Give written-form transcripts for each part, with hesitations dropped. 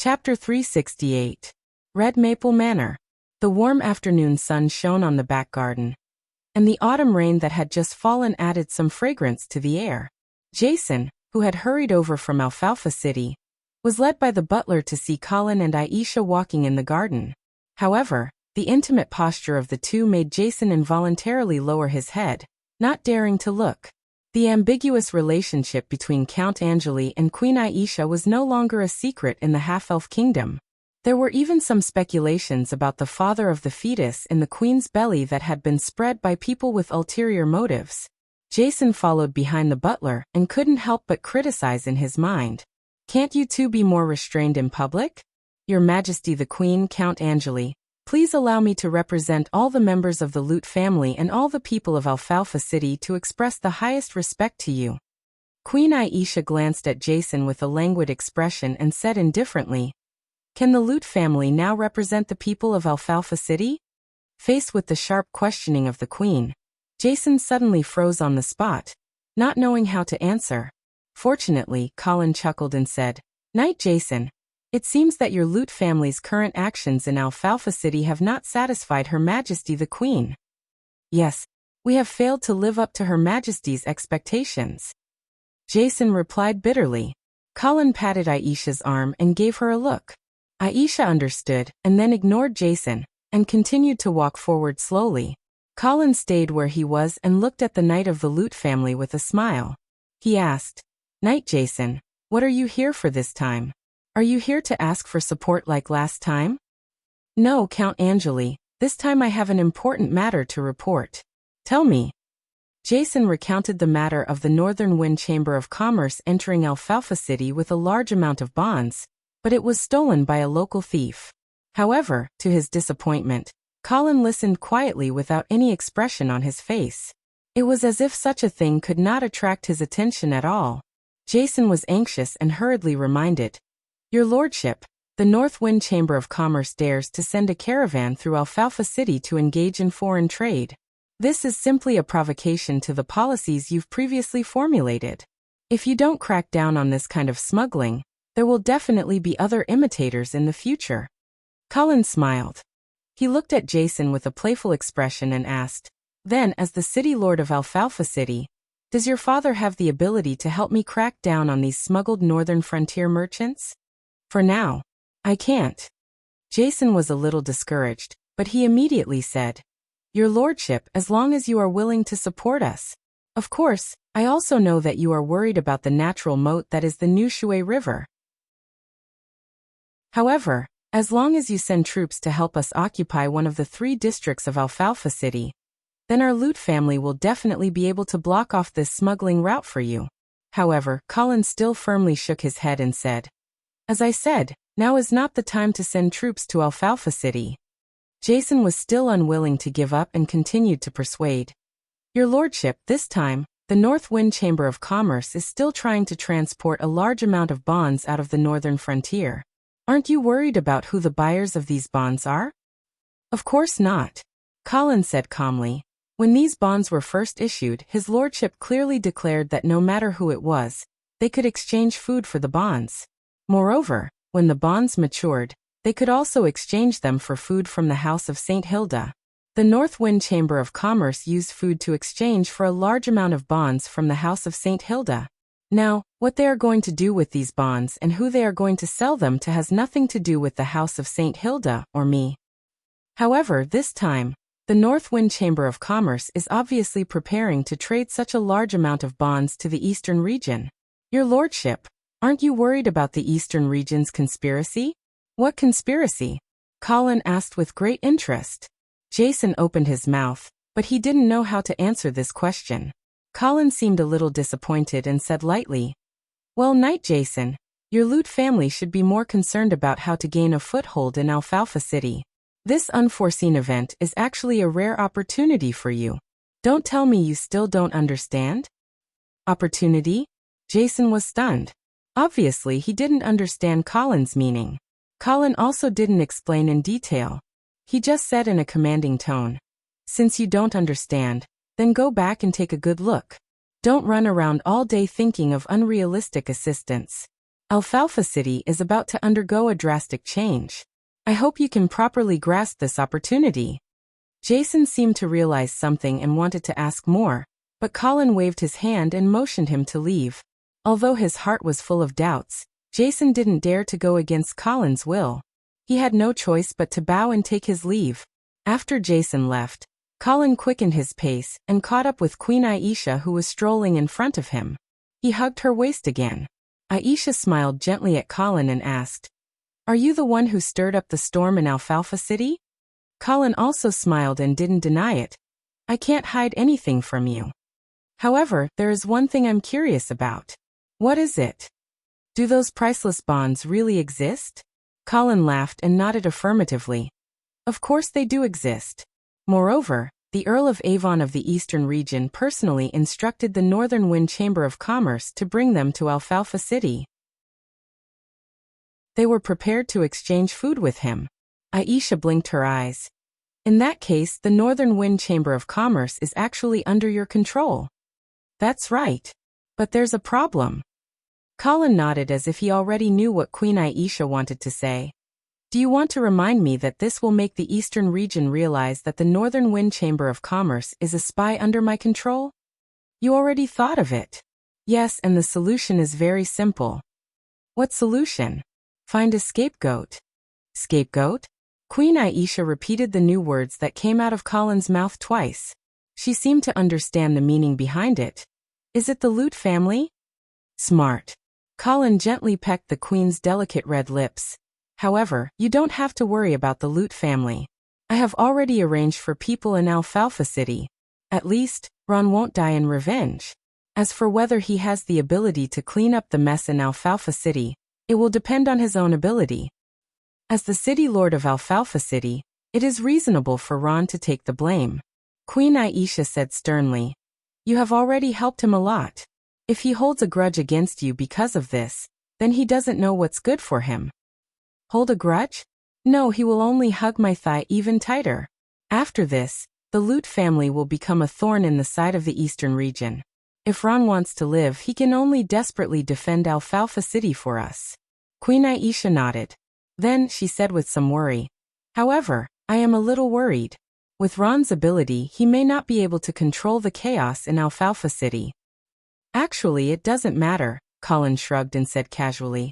Chapter 368. Red Maple Manor. The warm afternoon sun shone on the back garden, and the autumn rain that had just fallen added some fragrance to the air. Jason, who had hurried over from Alfalfa City, was led by the butler to see Colin and Aisha walking in the garden. However, the intimate posture of the two made Jason involuntarily lower his head, not daring to look. The ambiguous relationship between Count Angeli and Queen Aisha was no longer a secret in the half-elf kingdom. There were even some speculations about the father of the fetus in the queen's belly that had been spread by people with ulterior motives. Jason followed behind the butler and couldn't help but criticize in his mind. "Can't you two be more restrained in public? Your Majesty the Queen, Count Angeli, please allow me to represent all the members of the Lute family and all the people of Alfalfa City to express the highest respect to you." Queen Aisha glanced at Jason with a languid expression and said indifferently, "Can the Lute family now represent the people of Alfalfa City?" Faced with the sharp questioning of the queen, Jason suddenly froze on the spot, not knowing how to answer. Fortunately, Colin chuckled and said, "Knight Jason, it seems that your Lute family's current actions in Alfalfa City have not satisfied Her Majesty the Queen." "Yes, we have failed to live up to Her Majesty's expectations," Jason replied bitterly. Colin patted Aisha's arm and gave her a look. Aisha understood, and then ignored Jason, and continued to walk forward slowly. Colin stayed where he was and looked at the knight of the Lute family with a smile. He asked, "Knight Jason, what are you here for this time? Are you here to ask for support like last time?" "No, Count Angeli, this time I have an important matter to report." "Tell me." Jason recounted the matter of the Northern Wind Chamber of Commerce entering Alfalfa City with a large amount of bonds, but it was stolen by a local thief. However, to his disappointment, Colin listened quietly without any expression on his face. It was as if such a thing could not attract his attention at all. Jason was anxious and hurriedly reminded, "Your Lordship, the North Wind Chamber of Commerce dares to send a caravan through Alfalfa City to engage in foreign trade. This is simply a provocation to the policies you've previously formulated. If you don't crack down on this kind of smuggling, there will definitely be other imitators in the future." Colin smiled. He looked at Jason with a playful expression and asked, "Then, as the city lord of Alfalfa City, does your father have the ability to help me crack down on these smuggled northern frontier merchants?" "For now, I can't." Jason was a little discouraged, but he immediately said, "Your Lordship, as long as you are willing to support us. Of course, I also know that you are worried about the natural moat that is the New Shui River. However, as long as you send troops to help us occupy one of the 3 districts of Alfalfa City, then our Lute family will definitely be able to block off this smuggling route for you." However, Colin still firmly shook his head and said, "As I said, now is not the time to send troops to Alfalfa City." Jason was still unwilling to give up and continued to persuade. "Your Lordship, this time, the North Wind Chamber of Commerce is still trying to transport a large amount of bonds out of the northern frontier. Aren't you worried about who the buyers of these bonds are?" "Of course not," Colin said calmly. When these bonds were first issued, His Lordship clearly declared that no matter who it was, they could exchange food for the bonds. Moreover, when the bonds matured, they could also exchange them for food from the House of St. Hilda. The North Wind Chamber of Commerce used food to exchange for a large amount of bonds from the House of St. Hilda. Now, what they are going to do with these bonds and who they are going to sell them to has nothing to do with the House of St. Hilda or me. However, this time, the North Wind Chamber of Commerce is obviously preparing to trade such a large amount of bonds to the eastern region. Your Lordship, aren't you worried about the eastern region's conspiracy?" "What conspiracy?" Colin asked with great interest. Jason opened his mouth, but he didn't know how to answer this question. Colin seemed a little disappointed and said lightly, "Well, Knight Jason, your Lute family should be more concerned about how to gain a foothold in Alfalfa City. This unforeseen event is actually a rare opportunity for you. Don't tell me you still don't understand?" "Opportunity?" Jason was stunned. Obviously, he didn't understand Colin's meaning. Colin also didn't explain in detail. He just said in a commanding tone, "Since you don't understand, then go back and take a good look. Don't run around all day thinking of unrealistic assistance." Alfalfa City is about to undergo a drastic change. I hope you can properly grasp this opportunity. Jason seemed to realize something and wanted to ask more, but Colin waved his hand and motioned him to leave. Although his heart was full of doubts, Jason didn't dare to go against Colin's will. He had no choice but to bow and take his leave. After Jason left, Colin quickened his pace and caught up with Queen Aisha, who was strolling in front of him. He hugged her waist again. Aisha smiled gently at Colin and asked, "Are you the one who stirred up the storm in Alfalfa City?" Colin also smiled and didn't deny it. "I can't hide anything from you. However, there is one thing I'm curious about." "What is it?" "Do those priceless bonds really exist?" Colin laughed and nodded affirmatively. "Of course they do exist. Moreover, the Earl of Avon of the Eastern region personally instructed the Northern Wind Chamber of Commerce to bring them to Alfalfa City. They were prepared to exchange food with him." Aisha blinked her eyes. "In that case, the Northern Wind Chamber of Commerce is actually under your control." "That's right. But there's a problem." Colin nodded as if he already knew what Queen Aisha wanted to say. "Do you want to remind me that this will make the Eastern region realize that the Northern Wind Chamber of Commerce is a spy under my control?" "You already thought of it." "Yes, and the solution is very simple." "What solution?" "Find a scapegoat." "Scapegoat?" Queen Aisha repeated the new words that came out of Colin's mouth twice. She seemed to understand the meaning behind it. "Is it the Lute family?" "Smart." Colin gently pecked the Queen's delicate red lips. "However, you don't have to worry about the Lute family. I have already arranged for people in Alfalfa City. At least, Ron won't die in revenge. As for whether he has the ability to clean up the mess in Alfalfa City, it will depend on his own ability. As the City Lord of Alfalfa City, it is reasonable for Ron to take the blame." Queen Aisha said sternly, "You have already helped him a lot. If he holds a grudge against you because of this, then he doesn't know what's good for him." "Hold a grudge? No, he will only hug my thigh even tighter. After this, the Lute family will become a thorn in the side of the Eastern region. If Ron wants to live, he can only desperately defend Alfalfa City for us." Queen Aisha nodded. Then, she said with some worry, "However, I am a little worried. With Ron's ability, he may not be able to control the chaos in Alfalfa City." "Actually, it doesn't matter," Colin shrugged and said casually.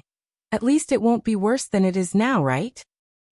"At least it won't be worse than it is now, right?"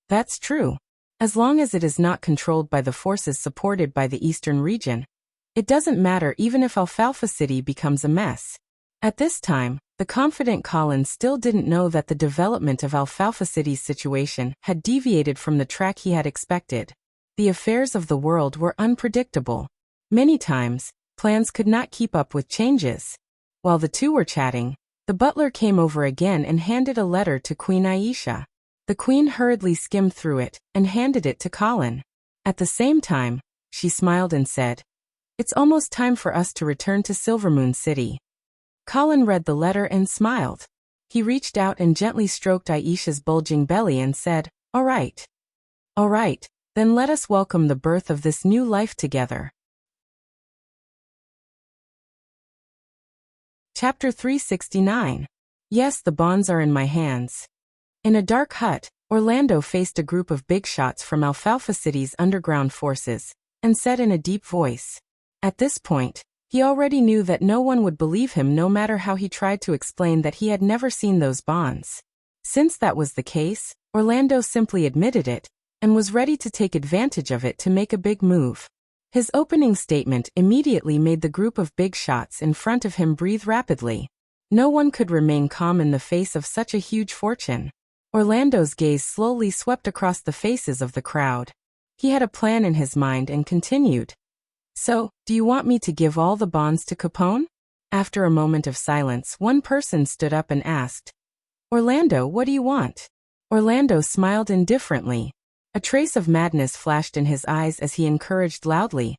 "That's true. As long as it is not controlled by the forces supported by the Eastern region, it doesn't matter even if Alfalfa City becomes a mess." At this time, the confident Colin still didn't know that the development of Alfalfa City's situation had deviated from the track he had expected. The affairs of the world were unpredictable. Many times, plans could not keep up with changes. While the two were chatting, the butler came over again and handed a letter to Queen Aisha. The Queen hurriedly skimmed through it and handed it to Colin. At the same time, she smiled and said, "It's almost time for us to return to Silvermoon City." Colin read the letter and smiled. He reached out and gently stroked Aisha's bulging belly and said, "All right. All right, then let us welcome the birth of this new life together." Chapter 369. Yes, the bonds are in my hands. In a dark hut, Orlando faced a group of big shots from Alfalfa City's underground forces, and said in a deep voice. At this point, he already knew that no one would believe him no matter how he tried to explain that he had never seen those bonds. Since that was the case, Orlando simply admitted it, and was ready to take advantage of it to make a big move. His opening statement immediately made the group of big shots in front of him breathe rapidly. No one could remain calm in the face of such a huge fortune. Orlando's gaze slowly swept across the faces of the crowd. He had a plan in his mind and continued. "So, do you want me to give all the bonds to Capone?" After a moment of silence, one person stood up and asked, "Orlando, what do you want?" Orlando smiled indifferently. A trace of madness flashed in his eyes as he encouraged loudly,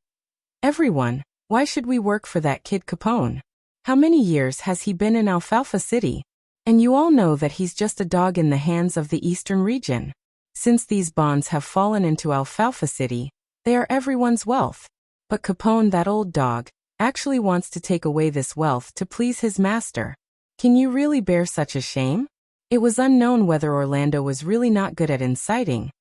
"Everyone, why should we work for that kid Capone? How many years has he been in Alfalfa City? And you all know that he's just a dog in the hands of the Eastern region. Since these bonds have fallen into Alfalfa City, they are everyone's wealth. But Capone, that old dog, actually wants to take away this wealth to please his master. Can you really bear such a shame?" It was unknown whether Orlando was really not good at inciting,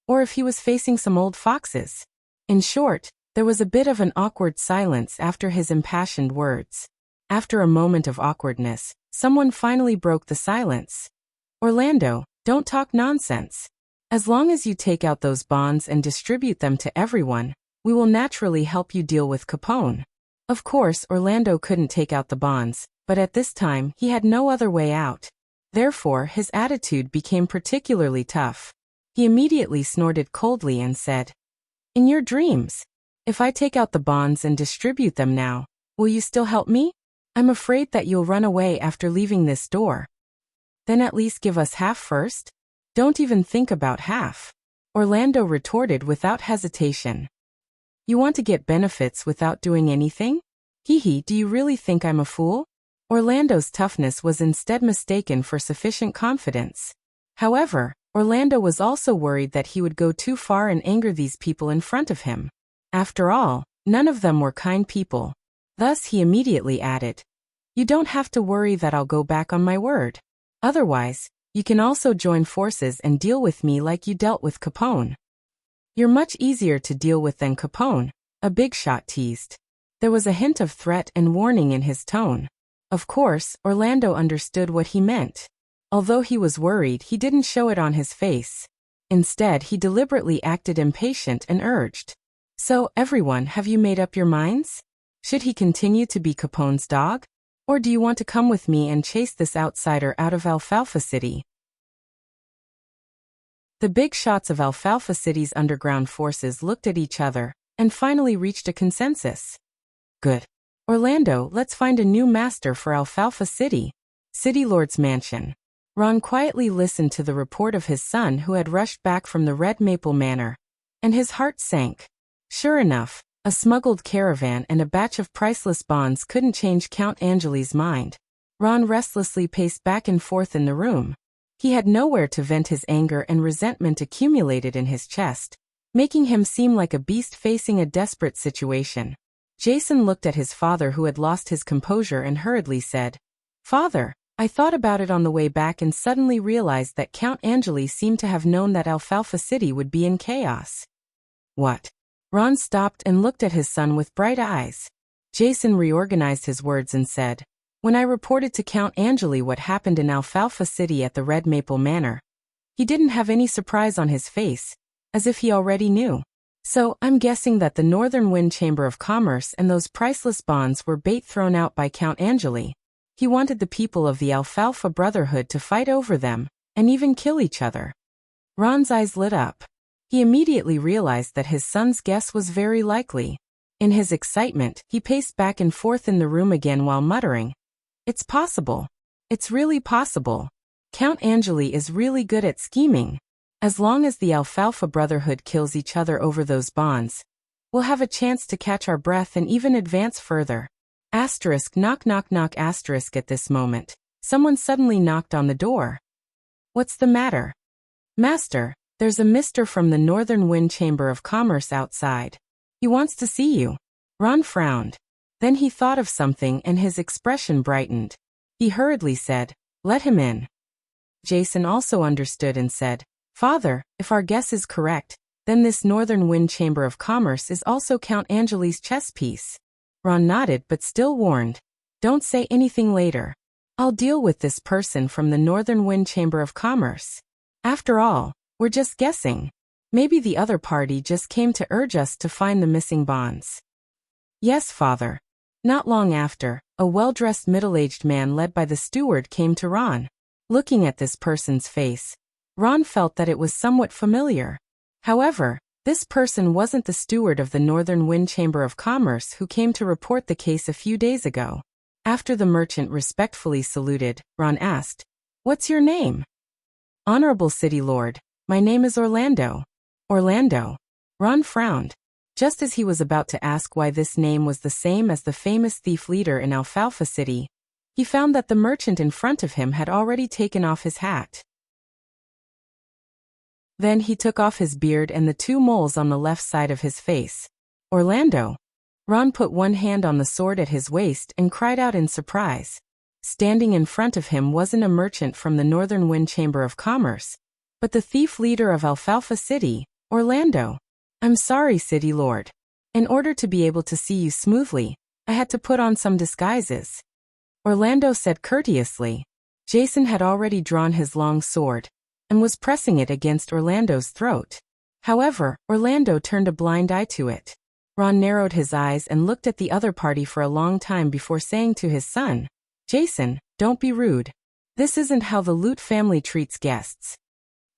or if he was facing some old foxes. In short, there was a bit of an awkward silence after his impassioned words. After a moment of awkwardness, someone finally broke the silence. Orlando, don't talk nonsense. As long as you take out those bonds and distribute them to everyone, we will naturally help you deal with Capone. Of course, Orlando couldn't take out the bonds, but at this time he had no other way out. Therefore, his attitude became particularly tough. He immediately snorted coldly and said, "In your dreams, if I take out the bonds and distribute them now, will you still help me? I'm afraid that you'll run away after leaving this door." "Then at least give us half first." "Don't even think about half," Orlando retorted without hesitation. "You want to get benefits without doing anything? Hee, do you really think I'm a fool?" Orlando's toughness was instead mistaken for sufficient confidence. However, Orlando was also worried that he would go too far and anger these people in front of him. After all, none of them were kind people. Thus he immediately added, "You don't have to worry that I'll go back on my word. Otherwise, you can also join forces and deal with me like you dealt with Capone." "You're much easier to deal with than Capone," a big shot teased. There was a hint of threat and warning in his tone. Of course, Orlando understood what he meant. Although he was worried, he didn't show it on his face. Instead, he deliberately acted impatient and urged, "So, everyone, have you made up your minds? Should he continue to be Capone's dog? Or do you want to come with me and chase this outsider out of Alfalfa City?" The big shots of Alfalfa City's underground forces looked at each other and finally reached a consensus. "Good. Orlando, let's find a new master for Alfalfa City." City Lord's mansion. Ron quietly listened to the report of his son who had rushed back from the Red Maple Manor, and his heart sank. Sure enough, a smuggled caravan and a batch of priceless bonds couldn't change Count Angeli's mind. Ron restlessly paced back and forth in the room. He had nowhere to vent his anger, and resentment accumulated in his chest, making him seem like a beast facing a desperate situation. Jason looked at his father, who had lost his composure, and hurriedly said, "Father, I thought about it on the way back and suddenly realized that Count Angeli seemed to have known that Alfalfa City would be in chaos." "What?" Ron stopped and looked at his son with bright eyes. Jason reorganized his words and said, "When I reported to Count Angeli what happened in Alfalfa City at the Red Maple Manor, he didn't have any surprise on his face, as if he already knew. So, I'm guessing that the Northern Wind Chamber of Commerce and those priceless bonds were bait thrown out by Count Angeli. He wanted the people of the Alfalfa Brotherhood to fight over them, and even kill each other." Ron's eyes lit up. He immediately realized that his son's guess was very likely. In his excitement, he paced back and forth in the room again while muttering, "It's possible. It's really possible. Count Angeli is really good at scheming. As long as the Alfalfa Brotherhood kills each other over those bonds, we'll have a chance to catch our breath and even advance further." Asterisk knock knock knock asterisk. At this moment, someone suddenly knocked on the door. "What's the matter?" "Master, there's a mister from the Northern Wind Chamber of Commerce outside. He wants to see you." Ron frowned. Then he thought of something and his expression brightened. He hurriedly said, "Let him in." Jason also understood and said, "Father, if our guess is correct, then this Northern Wind Chamber of Commerce is also Count Angeli's chess piece." Ron nodded but still warned, "Don't say anything later. I'll deal with this person from the Northern Wind Chamber of Commerce. After all, we're just guessing. Maybe the other party just came to urge us to find the missing bonds." "Yes, Father." Not long after, a well-dressed middle-aged man led by the steward came to Ron. Looking at this person's face, Ron felt that it was somewhat familiar. However, this person wasn't the steward of the Northern Wind Chamber of Commerce who came to report the case a few days ago. After the merchant respectfully saluted, Ron asked, "What's your name?" "Honorable City Lord, my name is Orlando." "Orlando?" Ron frowned. Just as he was about to ask why this name was the same as the famous thief leader in Alfalfa City, he found that the merchant in front of him had already taken off his hat. Then he took off his beard and the two moles on the left side of his face. "Orlando?" Ron put one hand on the sword at his waist and cried out in surprise. Standing in front of him wasn't a merchant from the Northern Wind Chamber of Commerce, but the thief leader of Alfalfa City, Orlando. "I'm sorry, City Lord. In order to be able to see you smoothly, I had to put on some disguises," Orlando said courteously. Jason had already drawn his long sword and was pressing it against Orlando's throat. However, Orlando turned a blind eye to it. Ron narrowed his eyes and looked at the other party for a long time before saying to his son, "Jason, don't be rude. This isn't how the Loot family treats guests."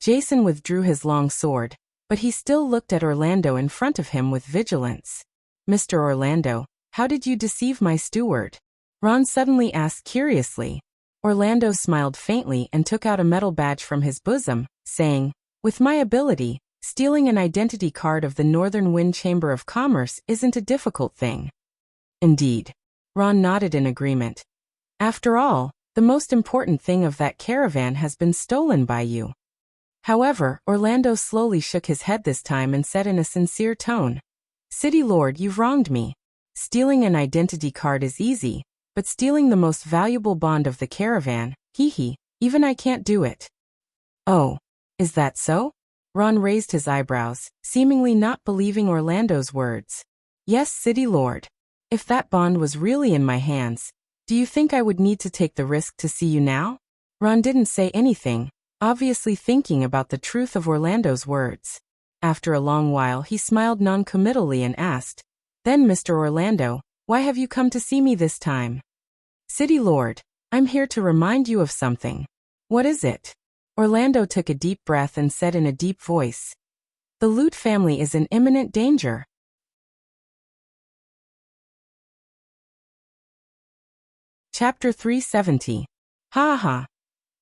Jason withdrew his long sword, but he still looked at Orlando in front of him with vigilance. "Mr. Orlando, how did you deceive my steward?" Ron suddenly asked curiously. Orlando smiled faintly and took out a metal badge from his bosom, saying, "With my ability, stealing an identity card of the Northern Wind Chamber of Commerce isn't a difficult thing." "Indeed." Ron nodded in agreement. "After all, the most important thing of that caravan has been stolen by you." However, Orlando slowly shook his head this time and said in a sincere tone, "City Lord, you've wronged me. Stealing an identity card is easy, but stealing the most valuable bond of the caravan, even I can't do it." "Oh, is that so?" Ron raised his eyebrows, seemingly not believing Orlando's words. "Yes, City Lord. If that bond was really in my hands, do you think I would need to take the risk to see you now?" Ron didn't say anything, obviously thinking about the truth of Orlando's words. After a long while he smiled non-committally and asked, "Then Mr. Orlando, why have you come to see me this time?" "City Lord, I'm here to remind you of something." "What is it?" Orlando took a deep breath and said in a deep voice, "The Loot family is in imminent danger." Chapter 370. Ha ha.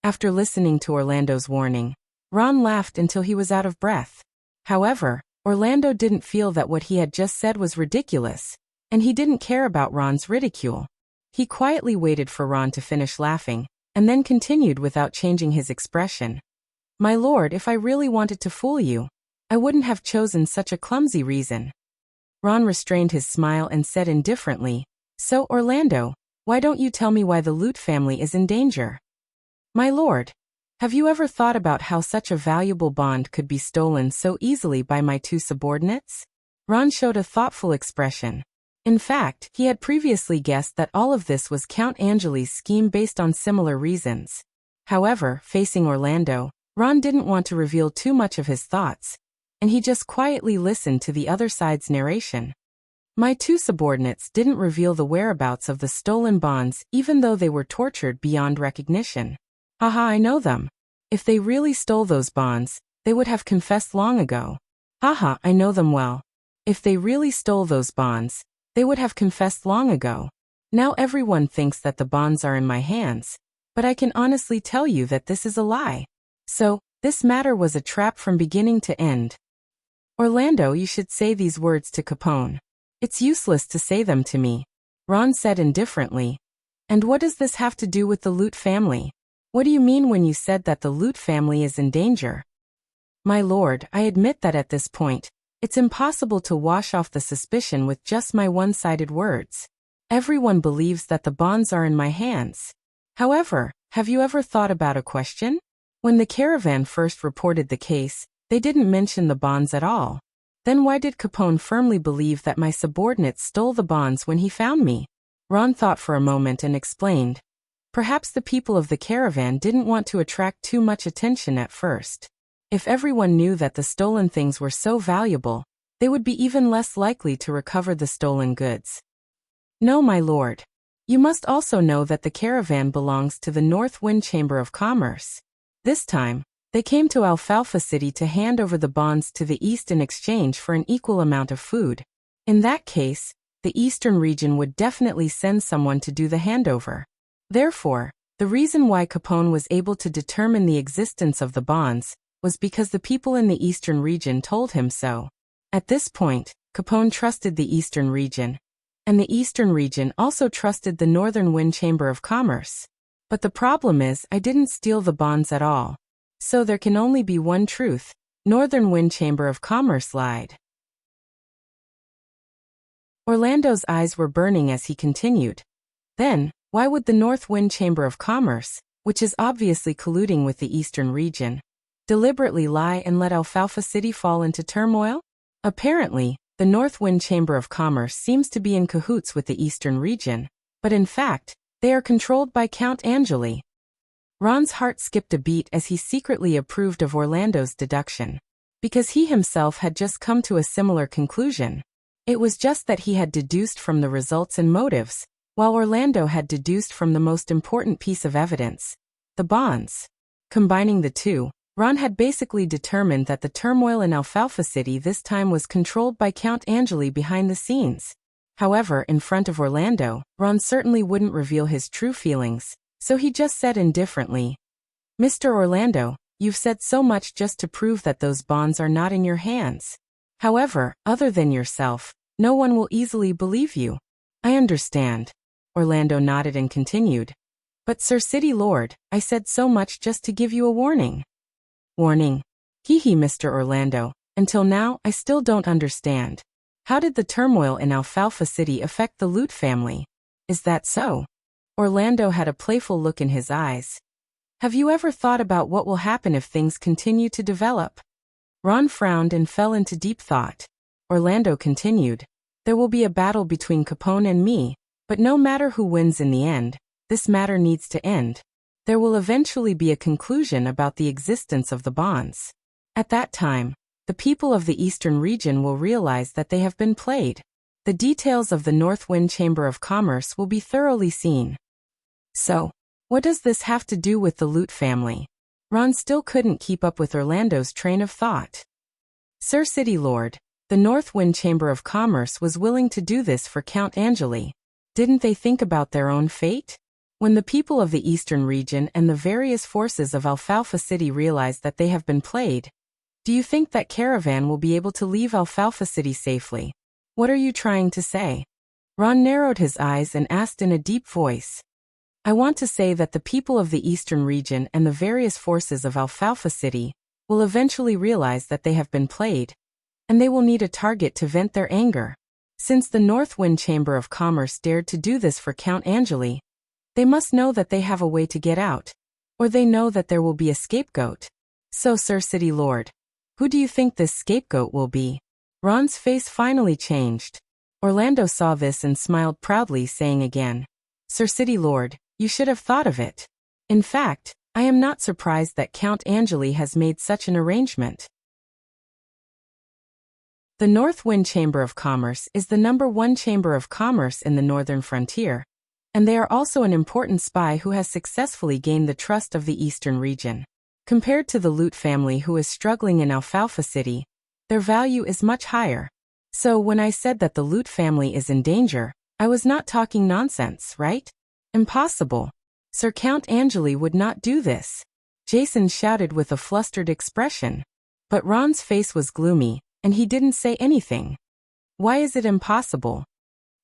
After listening to Orlando's warning, Ron laughed until he was out of breath. However, Orlando didn't feel that what he had just said was ridiculous, and he didn't care about Ron's ridicule. He quietly waited for Ron to finish laughing, and then continued without changing his expression. "My lord, if I really wanted to fool you, I wouldn't have chosen such a clumsy reason." Ron restrained his smile and said indifferently, "So, Orlando, why don't you tell me why the Loot family is in danger?" "My lord, have you ever thought about how such a valuable bond could be stolen so easily by my two subordinates?" Ron showed a thoughtful expression. In fact, he had previously guessed that all of this was Count Angeli's scheme based on similar reasons. However, facing Orlando, Ron didn't want to reveal too much of his thoughts, and he just quietly listened to the other side's narration. "My two subordinates didn't reveal the whereabouts of the stolen bonds even though they were tortured beyond recognition. Haha, I know them. If they really stole those bonds, they would have confessed long ago. Haha, I know them well. If they really stole those bonds, they would have confessed long ago. Now everyone thinks that the bonds are in my hands, but I can honestly tell you that this is a lie. So, this matter was a trap from beginning to end." "Orlando, you should say these words to Capone. It's useless to say them to me," Ron said indifferently. "And what does this have to do with the Loot family? What do you mean when you said that the Loot family is in danger?" "My lord, I admit that at this point, it's impossible to wash off the suspicion with just my one-sided words. Everyone believes that the bonds are in my hands. However, have you ever thought about a question? When the caravan first reported the case, they didn't mention the bonds at all. Then why did Capone firmly believe that my subordinates stole the bonds when he found me?" Ron thought for a moment and explained, "Perhaps the people of the caravan didn't want to attract too much attention at first. If everyone knew that the stolen things were so valuable, they would be even less likely to recover the stolen goods." "No, my lord. You must also know that the caravan belongs to the North Wind Chamber of Commerce. This time, they came to Alfalfa City to hand over the bonds to the East in exchange for an equal amount of food. In that case, the Eastern region would definitely send someone to do the handover. Therefore, the reason why Capone was able to determine the existence of the bonds was because the people in the Eastern region told him so. At this point, Capone trusted the Eastern region, and the Eastern region also trusted the Northern Wind Chamber of Commerce. But the problem is I didn't steal the bonds at all. So there can only be one truth: Northern Wind Chamber of Commerce lied." Orlando's eyes were burning as he continued. "Then, Why would the North Wind Chamber of Commerce, which is obviously colluding with the Eastern region, deliberately lie and let Alfalfa City fall into turmoil? Apparently, the North Wind Chamber of Commerce seems to be in cahoots with the Eastern region, but in fact, they are controlled by Count Angeli. Ron's heart skipped a beat as he secretly approved of Orlando's deduction, because he himself had just come to a similar conclusion. It was just that he had deduced from the results and motives, while Orlando had deduced from the most important piece of evidence, the bonds. Combining the two, Ron had basically determined that the turmoil in Alfalfa City this time was controlled by Count Angeli behind the scenes. However, in front of Orlando, Ron certainly wouldn't reveal his true feelings, so he just said indifferently, "Mr. Orlando, you've said so much just to prove that those bonds are not in your hands. However, other than yourself, no one will easily believe you." "I understand." Orlando nodded and continued. "But Sir City Lord, I said so much just to give you a warning." "Warning? Hee, Mr. Orlando, until now I still don't understand. How did the turmoil in Alfalfa City affect the Lute family? Is that so?" Orlando had a playful look in his eyes. "Have you ever thought about what will happen if things continue to develop?" Ron frowned and fell into deep thought. Orlando continued, "There will be a battle between Capone and me, but no matter who wins in the end, this matter needs to end. There will eventually be a conclusion about the existence of the bonds. At that time, the people of the Eastern region will realize that they have been played. The details of the North Wind Chamber of Commerce will be thoroughly seen." "So, what does this have to do with the Lute family?" Ron still couldn't keep up with Orlando's train of thought. "Sir City Lord, the North Wind Chamber of Commerce was willing to do this for Count Angeli. Didn't they think about their own fate? When the people of the Eastern region and the various forces of Alfalfa City realize that they have been played, do you think that caravan will be able to leave Alfalfa City safely? What are you trying to say?" Ron narrowed his eyes and asked in a deep voice. "I want to say that the people of the Eastern region and the various forces of Alfalfa City will eventually realize that they have been played, and they will need a target to vent their anger. Since the North Wind Chamber of Commerce dared to do this for Count Angeli, they must know that they have a way to get out, or they know that there will be a scapegoat. So, Sir City Lord, who do you think this scapegoat will be?" Ron's face finally changed. Orlando saw this and smiled proudly, saying again, "Sir City Lord, you should have thought of it. In fact, I am not surprised that Count Angeli has made such an arrangement." The North Wind Chamber of Commerce is the #1 chamber of commerce in the northern frontier, and they are also an important spy who has successfully gained the trust of the Eastern region. Compared to the Lute family who is struggling in Alfalfa City, their value is much higher. So when I said that the Lute family is in danger, I was not talking nonsense, right? Impossible. Sir Count Angeli would not do this. Jason shouted with a flustered expression. But Ron's face was gloomy, and he didn't say anything. "Why is it impossible?"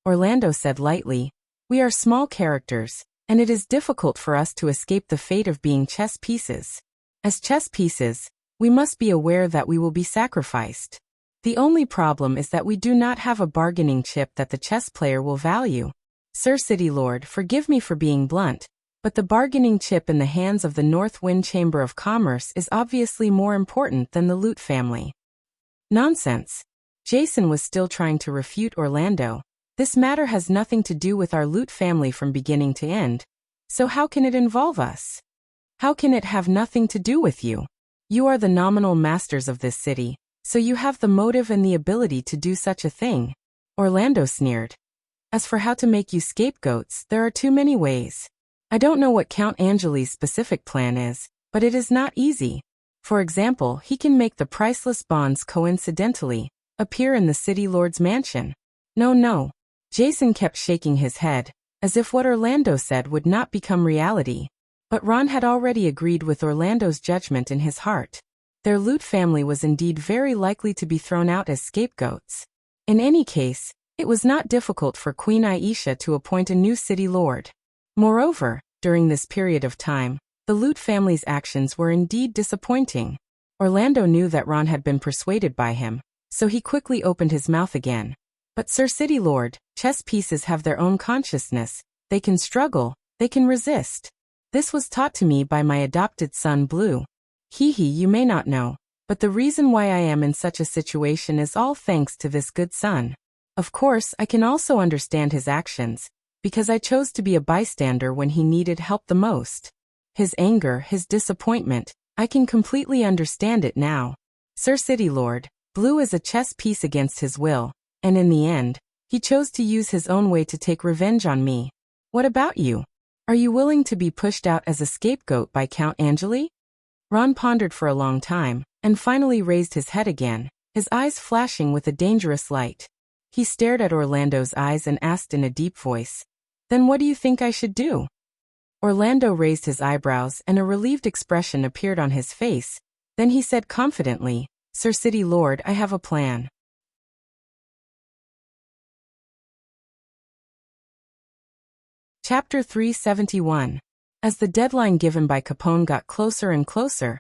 Orlando said lightly, "We are small characters, and it is difficult for us to escape the fate of being chess pieces. As chess pieces, we must be aware that we will be sacrificed. The only problem is that we do not have a bargaining chip that the chess player will value. Sir City Lord, forgive me for being blunt, but the bargaining chip in the hands of the North Wind Chamber of Commerce is obviously more important than the Lute family." "Nonsense." Jason was still trying to refute Orlando. "This matter has nothing to do with our Lute family from beginning to end. So how can it involve us? How can it have nothing to do with you? You are the nominal masters of this city, so you have the motive and the ability to do such a thing." Orlando sneered. "As for how to make you scapegoats, there are too many ways. I don't know what Count Angeli's specific plan is, but it is not easy. For example, he can make the priceless bonds coincidentally appear in the City Lord's mansion." No. Jason kept shaking his head, as if what Orlando said would not become reality. But Ron had already agreed with Orlando's judgment in his heart. Their Lute family was indeed very likely to be thrown out as scapegoats. In any case, it was not difficult for Queen Aisha to appoint a new city lord. Moreover, during this period of time, the Lute family's actions were indeed disappointing. Orlando knew that Ron had been persuaded by him, so he quickly opened his mouth again. "But Sir City Lord, chess pieces have their own consciousness, they can struggle, they can resist. This was taught to me by my adopted son Blue. You may not know, but the reason why I am in such a situation is all thanks to this good son. Of course, I can also understand his actions, because I chose to be a bystander when he needed help the most. His anger, his disappointment, I can completely understand it now. Sir City Lord, Blue is a chess piece against his will, and in the end, he chose to use his own way to take revenge on me. What about you? Are you willing to be pushed out as a scapegoat by Count Angeli? Ron pondered for a long time, and finally raised his head again, his eyes flashing with a dangerous light. He stared at Orlando's eyes and asked in a deep voice, "Then what do you think I should do?" Orlando raised his eyebrows and a relieved expression appeared on his face. Then he said confidently, "Sir City Lord, I have a plan." Chapter 371. As the deadline given by Capone got closer and closer,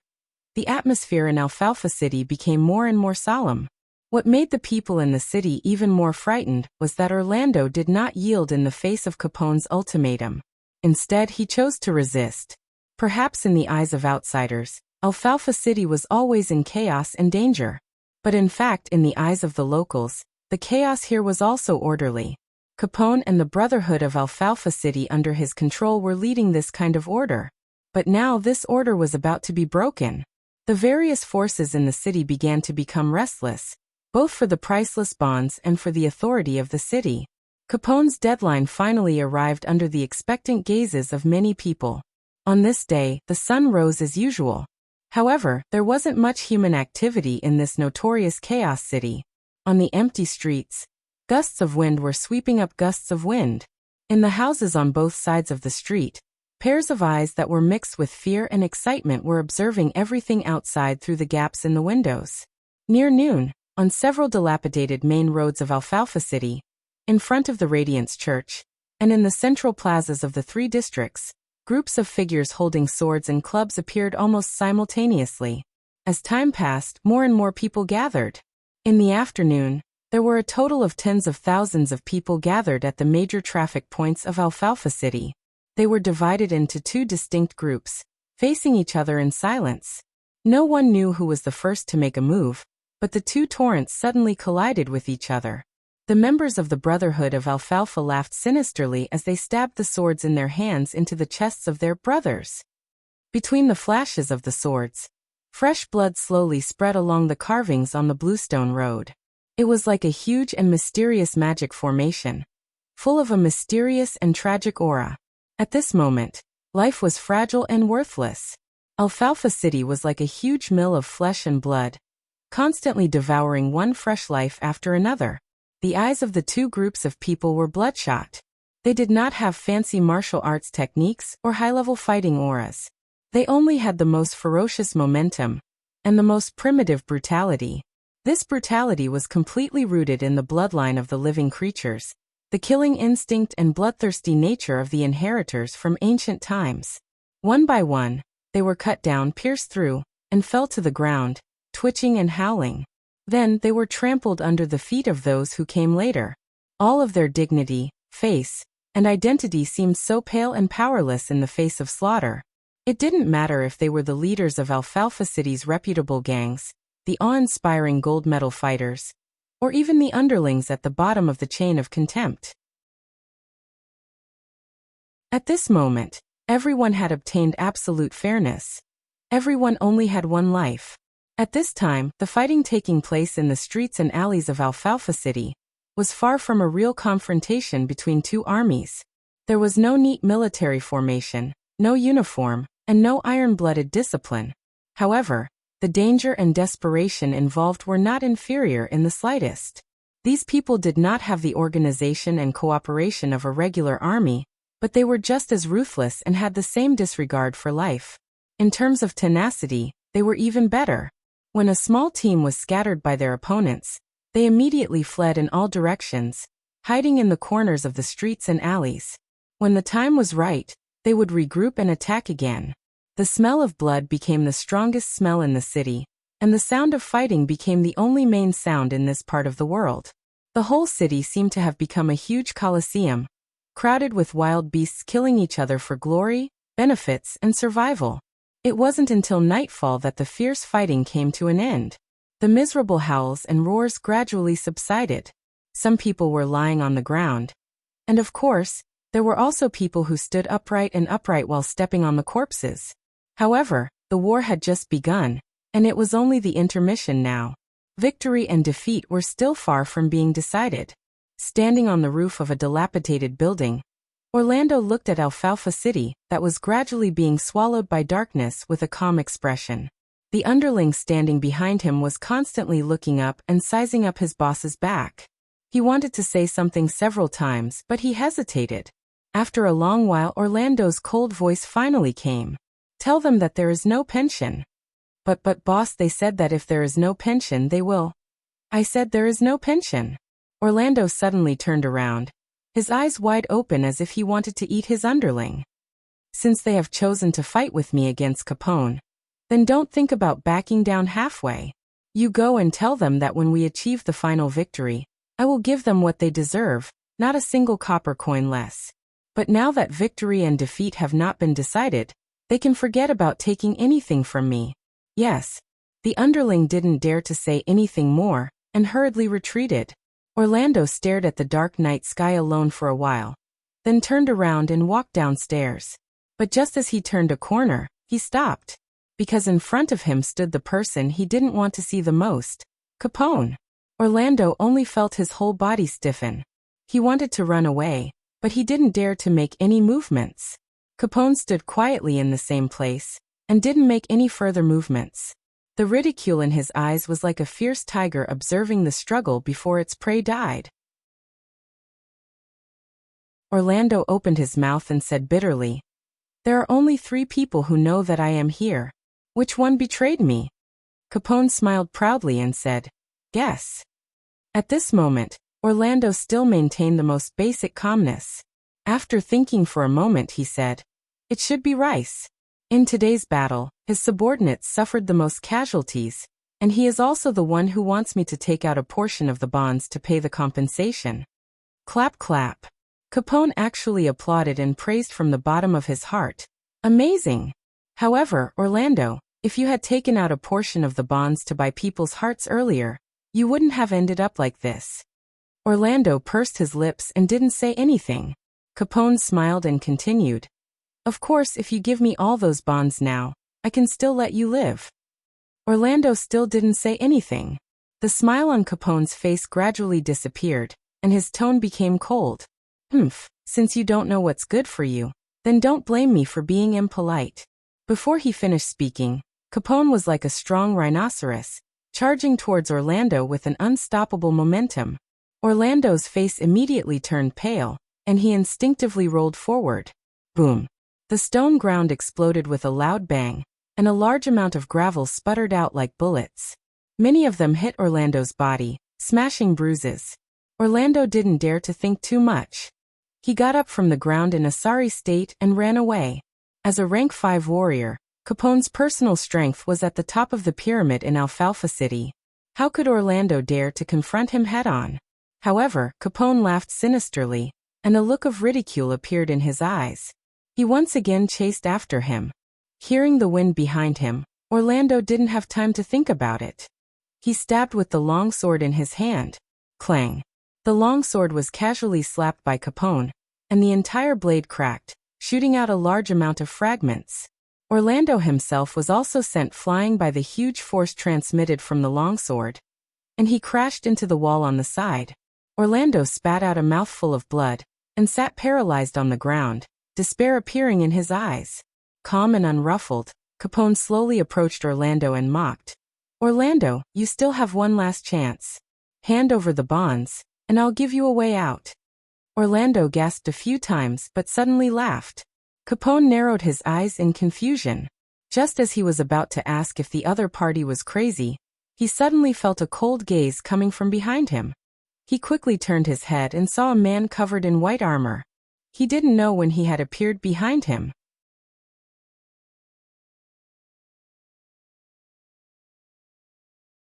the atmosphere in Alfalfa City became more and more solemn. What made the people in the city even more frightened was that Orlando did not yield in the face of Capone's ultimatum. Instead, he chose to resist. Perhaps in the eyes of outsiders, Alfalfa City was always in chaos and danger. But in fact, in the eyes of the locals, the chaos here was also orderly. Capone and the Brotherhood of Alfalfa City under his control were leading this kind of order. But now this order was about to be broken. The various forces in the city began to become restless, both for the priceless bonds and for the authority of the city. Capone's deadline finally arrived under the expectant gazes of many people. On this day, the sun rose as usual. However, there wasn't much human activity in this notorious chaos city. On the empty streets, gusts of wind were sweeping up gusts of wind. In the houses on both sides of the street, pairs of eyes that were mixed with fear and excitement were observing everything outside through the gaps in the windows. Near noon, on several dilapidated main roads of Alfalfa City, in front of the Radiance Church, and in the central plazas of the three districts, groups of figures holding swords and clubs appeared almost simultaneously. As time passed, more and more people gathered. In the afternoon, there were a total of tens of thousands of people gathered at the major traffic points of Alfalfa City. They were divided into two distinct groups, facing each other in silence. No one knew who was the first to make a move, but the two torrents suddenly collided with each other. The members of the Brotherhood of Alfalfa laughed sinisterly as they stabbed the swords in their hands into the chests of their brothers. Between the flashes of the swords, fresh blood slowly spread along the carvings on the bluestone road. It was like a huge and mysterious magic formation, full of a mysterious and tragic aura. At this moment, life was fragile and worthless. Alfalfa City was like a huge mill of flesh and blood, constantly devouring one fresh life after another. The eyes of the two groups of people were bloodshot. They did not have fancy martial arts techniques or high-level fighting auras. They only had the most ferocious momentum and the most primitive brutality. This brutality was completely rooted in the bloodline of the living creatures, the killing instinct and bloodthirsty nature of the inheritors from ancient times. One by one, they were cut down, pierced through, and fell to the ground, twitching and howling. Then they were trampled under the feet of those who came later. All of their dignity, face, and identity seemed so pale and powerless in the face of slaughter. It didn't matter if they were the leaders of Alfalfa City's reputable gangs, the awe-inspiring gold medal fighters, or even the underlings at the bottom of the chain of contempt. At this moment, everyone had obtained absolute fairness. Everyone only had one life. At this time, the fighting taking place in the streets and alleys of Alfalfa City was far from a real confrontation between two armies. There was no neat military formation, no uniform, and no iron-blooded discipline. However, the danger and desperation involved were not inferior in the slightest. These people did not have the organization and cooperation of a regular army, but they were just as ruthless and had the same disregard for life. In terms of tenacity, they were even better. When a small team was scattered by their opponents, they immediately fled in all directions, hiding in the corners of the streets and alleys. When the time was right, they would regroup and attack again. The smell of blood became the strongest smell in the city, and the sound of fighting became the only main sound in this part of the world. The whole city seemed to have become a huge coliseum, crowded with wild beasts killing each other for glory, benefits, and survival. It wasn't until nightfall that the fierce fighting came to an end. The miserable howls and roars gradually subsided. Some people were lying on the ground. And of course, there were also people who stood upright while stepping on the corpses. However, the war had just begun, and it was only the intermission now. Victory and defeat were still far from being decided. Standing on the roof of a dilapidated building, Orlando looked at Alfalfa City that was gradually being swallowed by darkness with a calm expression. The underling standing behind him was constantly looking up and sizing up his boss's back. He wanted to say something several times, but he hesitated. After a long while, Orlando's cold voice finally came. "Tell them that there is no pension." But boss, they said that if there is no pension they will." "I said there is no pension." Orlando suddenly turned around, his eyes wide open as if he wanted to eat his underling. "Since they have chosen to fight with me against Capone, then don't think about backing down halfway. You go and tell them that when we achieve the final victory, I will give them what they deserve, not a single copper coin less. But now that victory and defeat have not been decided, they can forget about taking anything from me." "Yes." The underling didn't dare to say anything more, and hurriedly retreated. Orlando stared at the dark night sky alone for a while, then turned around and walked downstairs. But just as he turned a corner, he stopped. Because in front of him stood the person he didn't want to see the most, Capone. Orlando only felt his whole body stiffen. He wanted to run away, but he didn't dare to make any movements. Capone stood quietly in the same place, and didn't make any further movements. The ridicule in his eyes was like a fierce tiger observing the struggle before its prey died. Orlando opened his mouth and said bitterly, "There are only 3 people who know that I am here. Which one betrayed me?" Capone smiled proudly and said, "Guess." At this moment, Orlando still maintained the most basic calmness. After thinking for a moment, he said, "It should be Rice. In today's battle, his subordinates suffered the most casualties, and he is also the one who wants me to take out a portion of the bonds to pay the compensation." Clap clap. Capone actually applauded and praised from the bottom of his heart. Amazing! However, Orlando, if you had taken out a portion of the bonds to buy people's hearts earlier, you wouldn't have ended up like this. Orlando pursed his lips and didn't say anything. Capone smiled and continued, "Of course, if you give me all those bonds now, I can still let you live." Orlando still didn't say anything. The smile on Capone's face gradually disappeared, and his tone became cold. Since you don't know what's good for you, then don't blame me for being impolite." Before he finished speaking, Capone was like a strong rhinoceros, charging towards Orlando with an unstoppable momentum. Orlando's face immediately turned pale, and he instinctively rolled forward. Boom! The stone ground exploded with a loud bang, and a large amount of gravel sputtered out like bullets. Many of them hit Orlando's body, smashing bruises. Orlando didn't dare to think too much. He got up from the ground in a sorry state and ran away. As a rank 5 warrior, Capone's personal strength was at the top of the pyramid in Alfalfa City. How could Orlando dare to confront him head-on? However, Capone laughed sinisterly, and a look of ridicule appeared in his eyes. He once again chased after him. Hearing the wind behind him, Orlando didn't have time to think about it. He stabbed with the long sword in his hand. Clang! The long sword was casually slapped by Capone, and the entire blade cracked, shooting out a large amount of fragments. Orlando himself was also sent flying by the huge force transmitted from the longsword, and he crashed into the wall on the side. Orlando spat out a mouthful of blood, and sat paralyzed on the ground, despair appearing in his eyes. Calm and unruffled, Capone slowly approached Orlando and mocked, "Orlando, you still have one last chance. Hand over the bonds, and I'll give you a way out." Orlando gasped a few times but suddenly laughed. Capone narrowed his eyes in confusion. Just as he was about to ask if the other party was crazy, he suddenly felt a cold gaze coming from behind him. He quickly turned his head and saw a man covered in white armor. He didn't know when he had appeared behind him.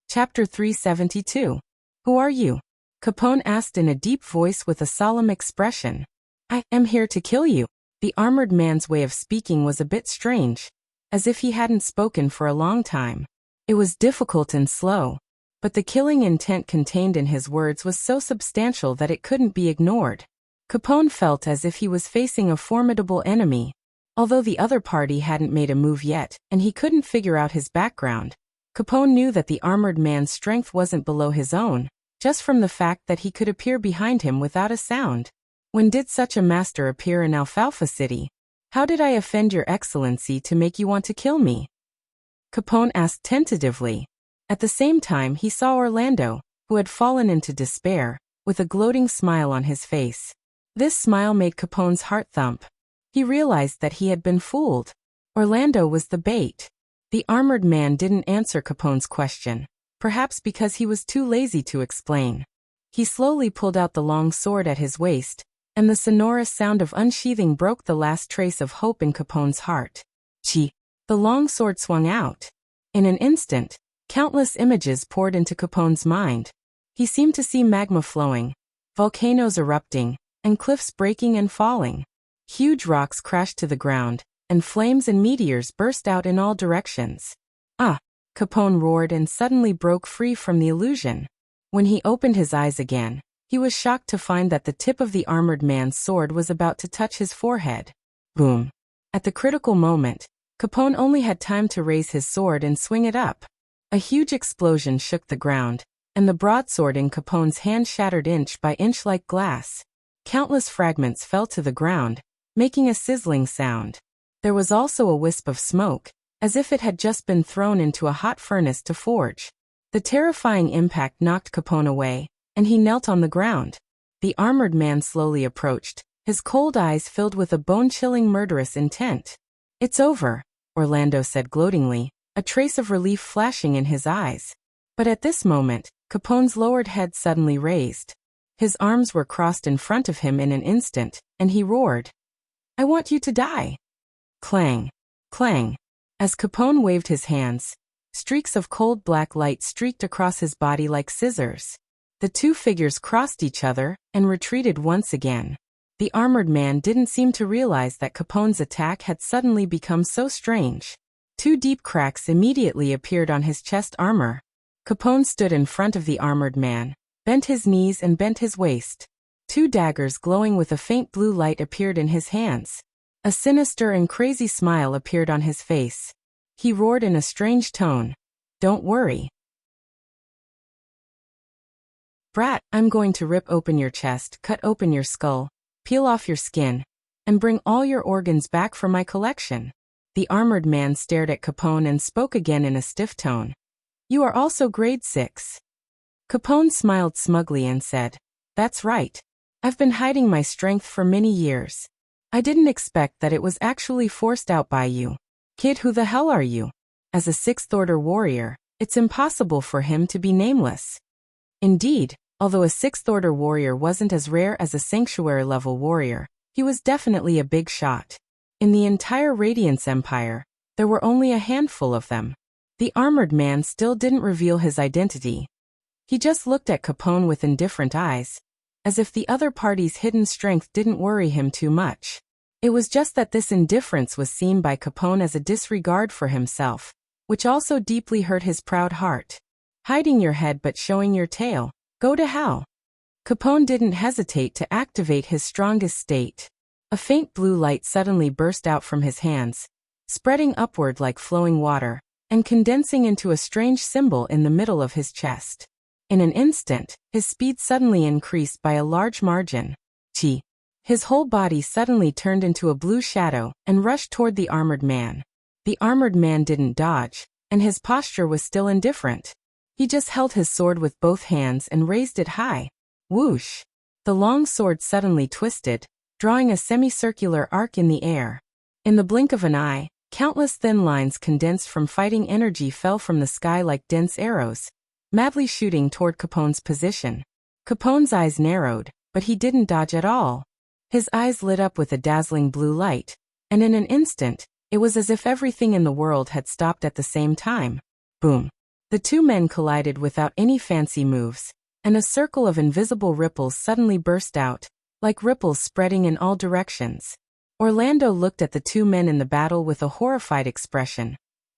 Chapter 372. Who are you? Capone asked in a deep voice with a solemn expression. I am here to kill you. The armored man's way of speaking was a bit strange, as if he hadn't spoken for a long time. It was difficult and slow, but the killing intent contained in his words was so substantial that it couldn't be ignored. Capone felt as if he was facing a formidable enemy, although the other party hadn't made a move yet, and he couldn't figure out his background. Capone knew that the armored man's strength wasn't below his own, just from the fact that he could appear behind him without a sound. When did such a master appear in Alfalfa City? How did I offend your excellency to make you want to kill me? Capone asked tentatively. At the same time he saw Orlando, who had fallen into despair, with a gloating smile on his face. This smile made Capone's heart thump. He realized that he had been fooled. Orlando was the bait. The armored man didn't answer Capone's question, perhaps because he was too lazy to explain. He slowly pulled out the long sword at his waist, and the sonorous sound of unsheathing broke the last trace of hope in Capone's heart. Chi! The long sword swung out. In an instant, countless images poured into Capone's mind. He seemed to see magma flowing, volcanoes erupting, and cliffs breaking and falling. Huge rocks crashed to the ground, and flames and meteors burst out in all directions. Ah! Capone roared and suddenly broke free from the illusion. When he opened his eyes again, he was shocked to find that the tip of the armored man's sword was about to touch his forehead. Boom! At the critical moment, Capone only had time to raise his sword and swing it up. A huge explosion shook the ground, and the broadsword in Capone's hand shattered inch by inch like glass. Countless fragments fell to the ground, making a sizzling sound. There was also a wisp of smoke, as if it had just been thrown into a hot furnace to forge. The terrifying impact knocked Capone away, and he knelt on the ground. The armored man slowly approached, his cold eyes filled with a bone-chilling murderous intent. "It's over," Orlando said gloatingly, a trace of relief flashing in his eyes. But at this moment, Capone's lowered head suddenly raised. His arms were crossed in front of him in an instant, and he roared, "I want you to die!" Clang! Clang! As Capone waved his hands, streaks of cold black light streaked across his body like scissors. The two figures crossed each other and retreated once again. The armored man didn't seem to realize that Capone's attack had suddenly become so strange. Two deep cracks immediately appeared on his chest armor. Capone stood in front of the armored man, bent his knees and bent his waist. Two daggers glowing with a faint blue light appeared in his hands. A sinister and crazy smile appeared on his face. He roared in a strange tone, "Don't worry, brat, I'm going to rip open your chest, cut open your skull, peel off your skin, and bring all your organs back for my collection." The armored man stared at Capone and spoke again in a stiff tone. "You are also grade 6. Capone smiled smugly and said, "That's right. I've been hiding my strength for many years. I didn't expect that it was actually forced out by you. Kid, who the hell are you?" As a 6th Order warrior, it's impossible for him to be nameless. Indeed, although a 6th Order warrior wasn't as rare as a Sanctuary-level warrior, he was definitely a big shot. In the entire Radiance Empire, there were only a handful of them. The armored man still didn't reveal his identity. He just looked at Capone with indifferent eyes, as if the other party's hidden strength didn't worry him too much. It was just that this indifference was seen by Capone as a disregard for himself, which also deeply hurt his proud heart. Hiding your head but showing your tail, go to hell. Capone didn't hesitate to activate his strongest state. A faint blue light suddenly burst out from his hands, spreading upward like flowing water, and condensing into a strange symbol in the middle of his chest. In an instant, his speed suddenly increased by a large margin. Chi! His whole body suddenly turned into a blue shadow and rushed toward the armored man. The armored man didn't dodge, and his posture was still indifferent. He just held his sword with both hands and raised it high. Whoosh! The long sword suddenly twisted, drawing a semicircular arc in the air. In the blink of an eye, countless thin lines condensed from fighting energy fell from the sky like dense arrows, madly shooting toward Capone's position. Capone's eyes narrowed, but he didn't dodge at all. His eyes lit up with a dazzling blue light, and in an instant, it was as if everything in the world had stopped at the same time. Boom! The two men collided without any fancy moves, and a circle of invisible ripples suddenly burst out, like ripples spreading in all directions. Orlando looked at the two men in the battle with a horrified expression,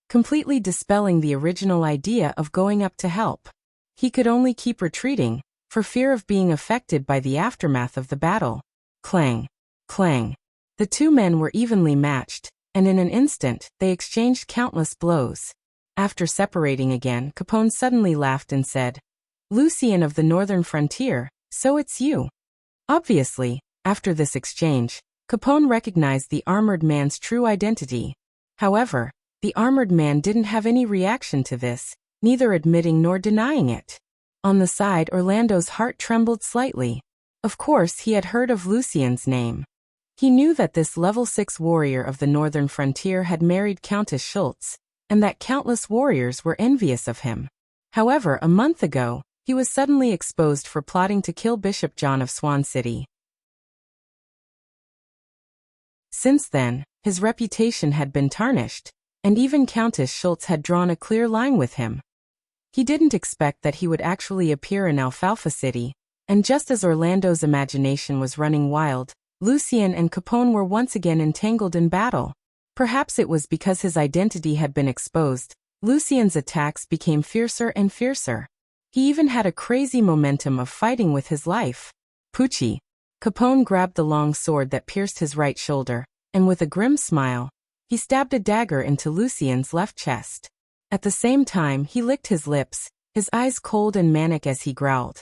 completely dispelling the original idea of going up to help. He could only keep retreating, for fear of being affected by the aftermath of the battle. Clang! Clang! The two men were evenly matched, and in an instant, they exchanged countless blows. After separating again, Capone suddenly laughed and said, "Lucian of the northern frontier, so it's you." Obviously, after this exchange, Capone recognized the armored man's true identity. However, the armored man didn't have any reaction to this, neither admitting nor denying it. On the side, Orlando's heart trembled slightly. Of course, he had heard of Lucian's name. He knew that this level 6 warrior of the northern frontier had married Countess Schultz, and that countless warriors were envious of him. However, a month ago, he was suddenly exposed for plotting to kill Bishop John of Swan City. Since then, his reputation had been tarnished, and even Countess Schultz had drawn a clear line with him. He didn't expect that he would actually appear in Alfalfa City, and just as Orlando's imagination was running wild, Lucian and Capone were once again entangled in battle. Perhaps it was because his identity had been exposed, Lucian's attacks became fiercer and fiercer. He even had a crazy momentum of fighting with his life. Poochie! Capone grabbed the long sword that pierced his right shoulder, and with a grim smile, he stabbed a dagger into Lucian's left chest. At the same time, he licked his lips, his eyes cold and manic as he growled,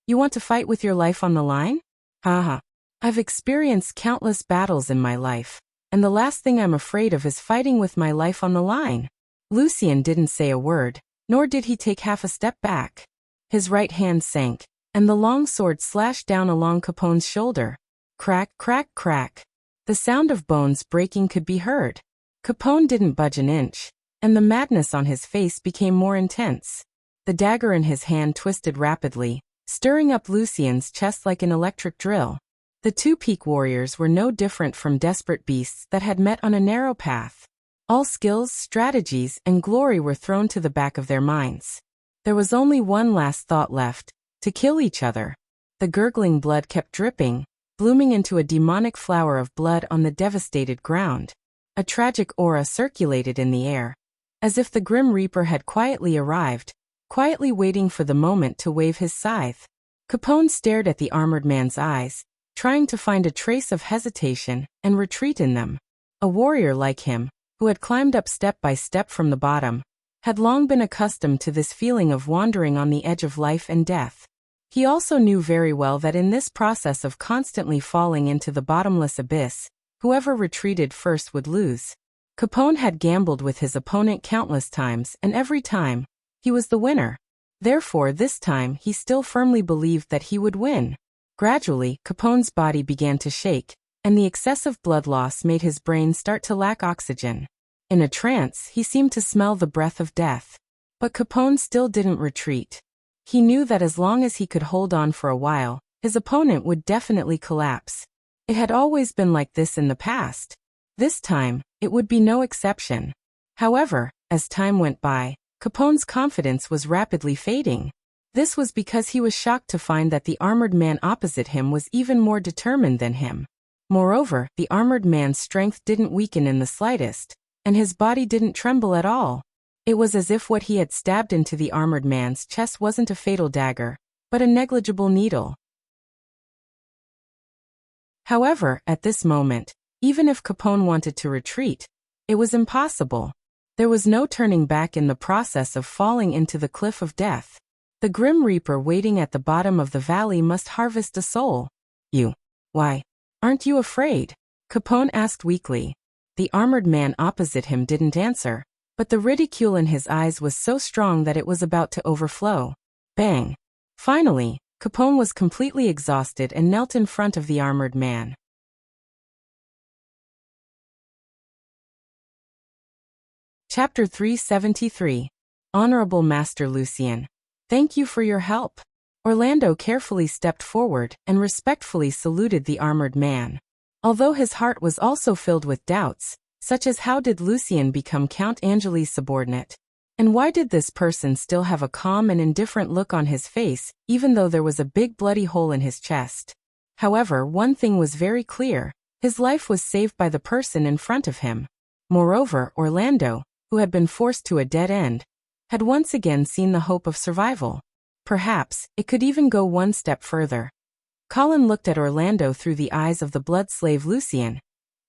"You want to fight with your life on the line? Haha. I've experienced countless battles in my life, and the last thing I'm afraid of is fighting with my life on the line." Lucian didn't say a word, nor did he take half a step back. His right hand sank, and the long sword slashed down along Capone's shoulder. Crack, crack, crack. The sound of bones breaking could be heard. Capone didn't budge an inch, and the madness on his face became more intense. The dagger in his hand twisted rapidly, stirring up Lucian's chest like an electric drill. The two peak warriors were no different from desperate beasts that had met on a narrow path. All skills, strategies, and glory were thrown to the back of their minds. There was only one last thought left: to kill each other. The gurgling blood kept dripping, blooming into a demonic flower of blood on the devastated ground. A tragic aura circulated in the air, as if the Grim Reaper had quietly arrived, quietly waiting for the moment to wave his scythe. Capone stared at the armored man's eyes, trying to find a trace of hesitation and retreat in them. A warrior like him, who had climbed up step by step from the bottom, had long been accustomed to this feeling of wandering on the edge of life and death. He also knew very well that in this process of constantly falling into the bottomless abyss, whoever retreated first would lose. Capone had gambled with his opponent countless times, and every time, he was the winner. Therefore, this time he still firmly believed that he would win. Gradually, Capone's body began to shake, and the excessive blood loss made his brain start to lack oxygen. In a trance, he seemed to smell the breath of death. But Capone still didn't retreat. He knew that as long as he could hold on for a while, his opponent would definitely collapse. It had always been like this in the past. This time, it would be no exception. However, as time went by, Capone's confidence was rapidly fading. This was because he was shocked to find that the armored man opposite him was even more determined than him. Moreover, the armored man's strength didn't weaken in the slightest, and his body didn't tremble at all. It was as if what he had stabbed into the armored man's chest wasn't a fatal dagger, but a negligible needle. However, at this moment, even if Capone wanted to retreat, it was impossible. There was no turning back in the process of falling into the cliff of death. The Grim Reaper waiting at the bottom of the valley must harvest a soul. Why, aren't you afraid? Capone asked weakly. The armored man opposite him didn't answer, but the ridicule in his eyes was so strong that it was about to overflow. Bang! Finally, Capone was completely exhausted and knelt in front of the armored man. Chapter 373. Honorable Master Lucian, thank you for your help. Orlando carefully stepped forward and respectfully saluted the armored man. Although his heart was also filled with doubts, such as how did Lucian become Count Angeli's subordinate? And why did this person still have a calm and indifferent look on his face, even though there was a big bloody hole in his chest? However, one thing was very clear. His life was saved by the person in front of him. Moreover, Orlando, who had been forced to a dead end, had once again seen the hope of survival. Perhaps, it could even go one step further. Colin looked at Orlando through the eyes of the blood slave Lucien,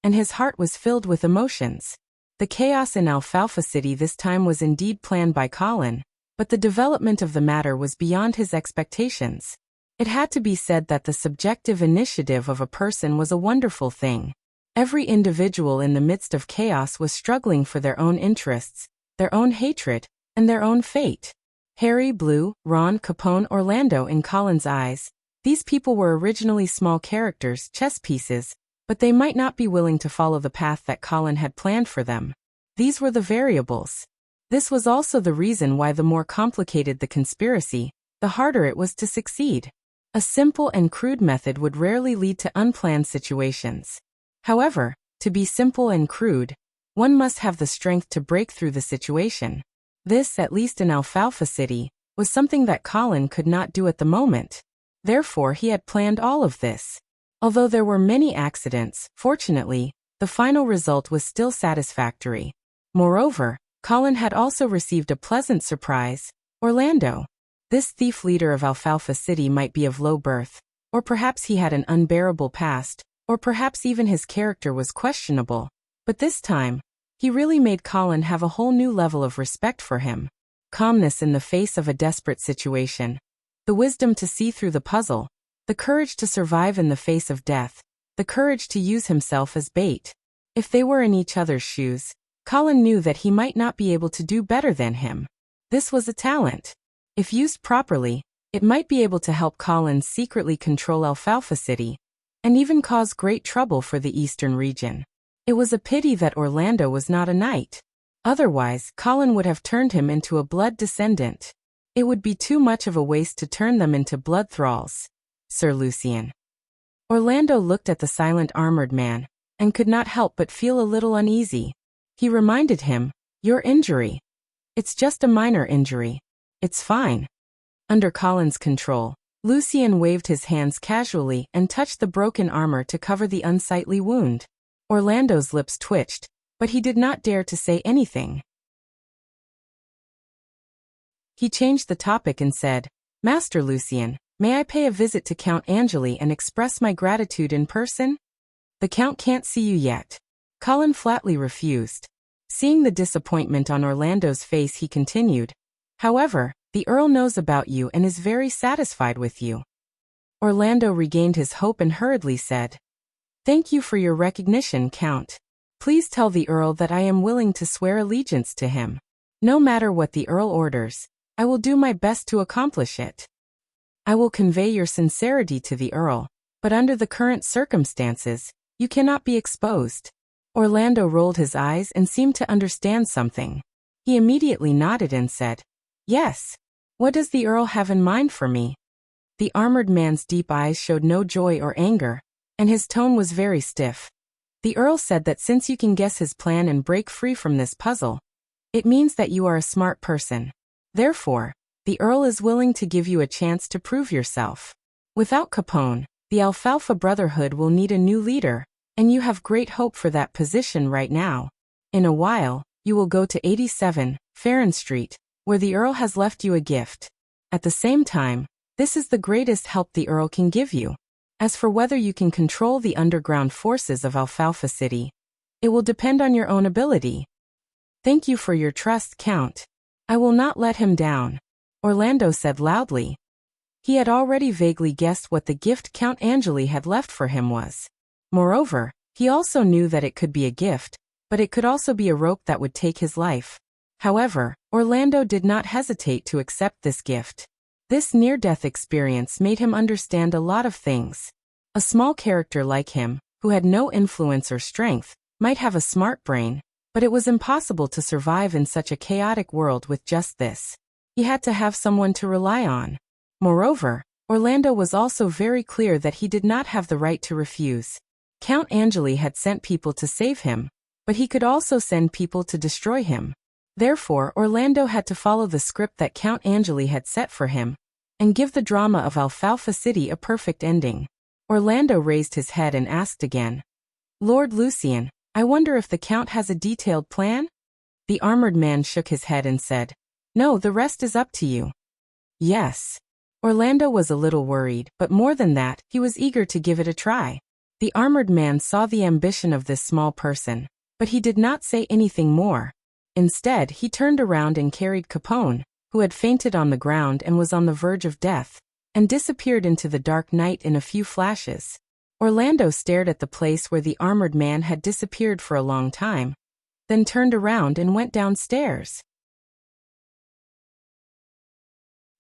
and his heart was filled with emotions. The chaos in Alfalfa City this time was indeed planned by Colin, but the development of the matter was beyond his expectations. It had to be said that the subjective initiative of a person was a wonderful thing. Every individual in the midst of chaos was struggling for their own interests, their own hatred, and their own fate. Harry, Blue, Ron, Capone, Orlando in Colin's eyes. These people were originally small characters, chess pieces, but they might not be willing to follow the path that Colin had planned for them. These were the variables. This was also the reason why the more complicated the conspiracy, the harder it was to succeed. A simple and crude method would rarely lead to unplanned situations. However, to be simple and crude, one must have the strength to break through the situation. This, at least in Alfalfa City, was something that Colin could not do at the moment. Therefore, he had planned all of this. Although there were many accidents, fortunately, the final result was still satisfactory. Moreover, Colin had also received a pleasant surprise. Orlando. This thief leader of Alfalfa City might be of low birth, or perhaps he had an unbearable past, or perhaps even his character was questionable. But this time, he really made Colin have a whole new level of respect for him. Calmness in the face of a desperate situation. The wisdom to see through the puzzle. The courage to survive in the face of death. The courage to use himself as bait. If they were in each other's shoes, Colin knew that he might not be able to do better than him. This was a talent. If used properly, it might be able to help Colin secretly control Alfalfa City, and even cause great trouble for the eastern region. It was a pity that Orlando was not a knight. Otherwise, Colin would have turned him into a blood descendant. It would be too much of a waste to turn them into blood thralls, Sir Lucien. Orlando looked at the silent armored man, and could not help but feel a little uneasy. He reminded him, "Your injury. It's just a minor injury. It's fine." Under Colin's control, Lucien waved his hands casually and touched the broken armor to cover the unsightly wound. Orlando's lips twitched, but he did not dare to say anything. He changed the topic and said, "Master Lucien, may I pay a visit to Count Angeli and express my gratitude in person?" "The Count can't see you yet." Colin flatly refused. Seeing the disappointment on Orlando's face, he continued, "However, the Earl knows about you and is very satisfied with you." Orlando regained his hope and hurriedly said, "Thank you for your recognition, Count. Please tell the Earl that I am willing to swear allegiance to him. No matter what the Earl orders, I will do my best to accomplish it. I will convey your sincerity to the Earl, but under the current circumstances, you cannot be exposed." Orlando rolled his eyes and seemed to understand something. He immediately nodded and said, "Yes. What does the Earl have in mind for me?" The armored man's deep eyes showed no joy or anger, and his tone was very stiff. "The Earl said that since you can guess his plan and break free from this puzzle, it means that you are a smart person. Therefore, the Earl is willing to give you a chance to prove yourself. Without Capone, the Alfalfa Brotherhood will need a new leader, and you have great hope for that position right now. In a while, you will go to 87, Farron Street, where the Earl has left you a gift. At the same time, this is the greatest help the Earl can give you. As for whether you can control the underground forces of Alfalfa City, it will depend on your own ability. Thank you for your trust, Count. I will not let him down," Orlando said loudly. He had already vaguely guessed what the gift Count Angeli had left for him was. Moreover, he also knew that it could be a gift, but it could also be a rope that would take his life. However, Orlando did not hesitate to accept this gift. This near-death experience made him understand a lot of things. A small character like him, who had no influence or strength, might have a smart brain, but it was impossible to survive in such a chaotic world with just this. He had to have someone to rely on. Moreover, Orlando was also very clear that he did not have the right to refuse. Count Angeli had sent people to save him, but he could also send people to destroy him. Therefore, Orlando had to follow the script that Count Angeli had set for him, and give the drama of Alfalfa City a perfect ending. Orlando raised his head and asked again. Lord Lucian, I wonder if the Count has a detailed plan? The armored man shook his head and said, No, the rest is up to you. Yes. Orlando was a little worried, but more than that, he was eager to give it a try. The armored man saw the ambition of this small person, but he did not say anything more. Instead, he turned around and carried Capone, who had fainted on the ground and was on the verge of death, and disappeared into the dark night in a few flashes. Orlando stared at the place where the armored man had disappeared for a long time, then turned around and went downstairs.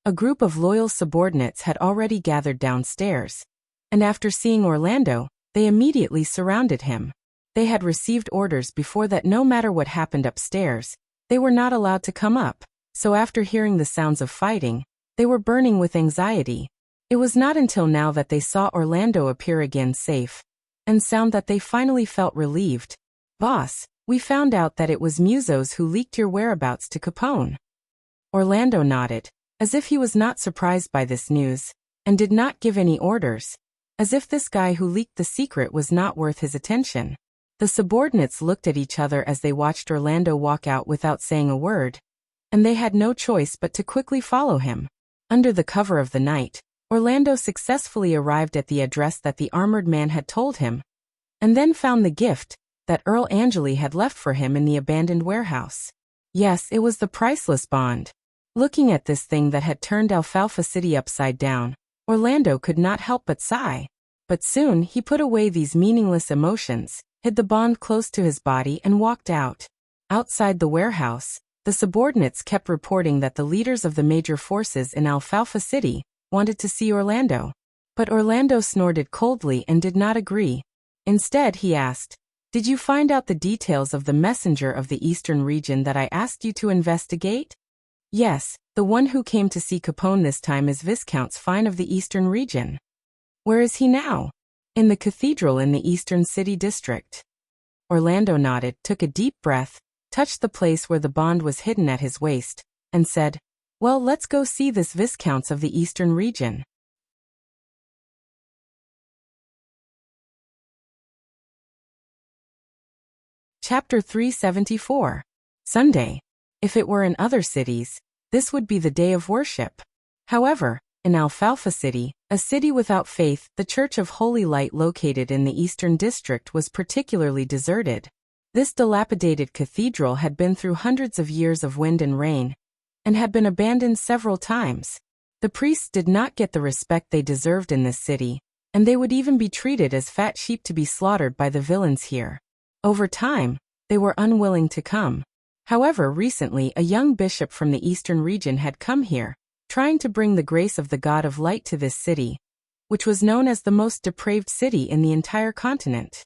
A group of loyal subordinates had already gathered downstairs, and after seeing Orlando, they immediately surrounded him. They had received orders before that no matter what happened upstairs, they were not allowed to come up, so after hearing the sounds of fighting, they were burning with anxiety. It was not until now that they saw Orlando appear again safe and sound that they finally felt relieved. Boss, we found out that it was Musos who leaked your whereabouts to Capone. Orlando nodded, as if he was not surprised by this news, and did not give any orders, as if this guy who leaked the secret was not worth his attention. The subordinates looked at each other as they watched Orlando walk out without saying a word, and they had no choice but to quickly follow him. Under the cover of the night, Orlando successfully arrived at the address that the armored man had told him, and then found the gift that Earl Angeli had left for him in the abandoned warehouse. Yes, it was the priceless bond. Looking at this thing that had turned Alfalfa City upside down, Orlando could not help but sigh. But soon he put away these meaningless emotions, hid the bond close to his body and walked out. Outside the warehouse, the subordinates kept reporting that the leaders of the major forces in Alfalfa City wanted to see Orlando. But Orlando snorted coldly and did not agree. Instead, he asked, Did you find out the details of the messenger of the eastern region that I asked you to investigate? Yes, the one who came to see Capone this time is Viscount Fine of the eastern region. Where is he now? In the cathedral in the eastern city district. Orlando nodded, took a deep breath, touched the place where the bond was hidden at his waist, and said, Well, let's go see this Viscounts of the eastern region. Chapter 374. Sunday. If it were in other cities, this would be the day of worship. However, in Alfalfa City, a city without faith, the Church of Holy Light located in the Eastern District was particularly deserted. This dilapidated cathedral had been through hundreds of years of wind and rain, and had been abandoned several times. The priests did not get the respect they deserved in this city, and they would even be treated as fat sheep to be slaughtered by the villains here. Over time, they were unwilling to come. However, recently a young bishop from the eastern region had come here, trying to bring the grace of the God of Light to this city, which was known as the most depraved city in the entire continent.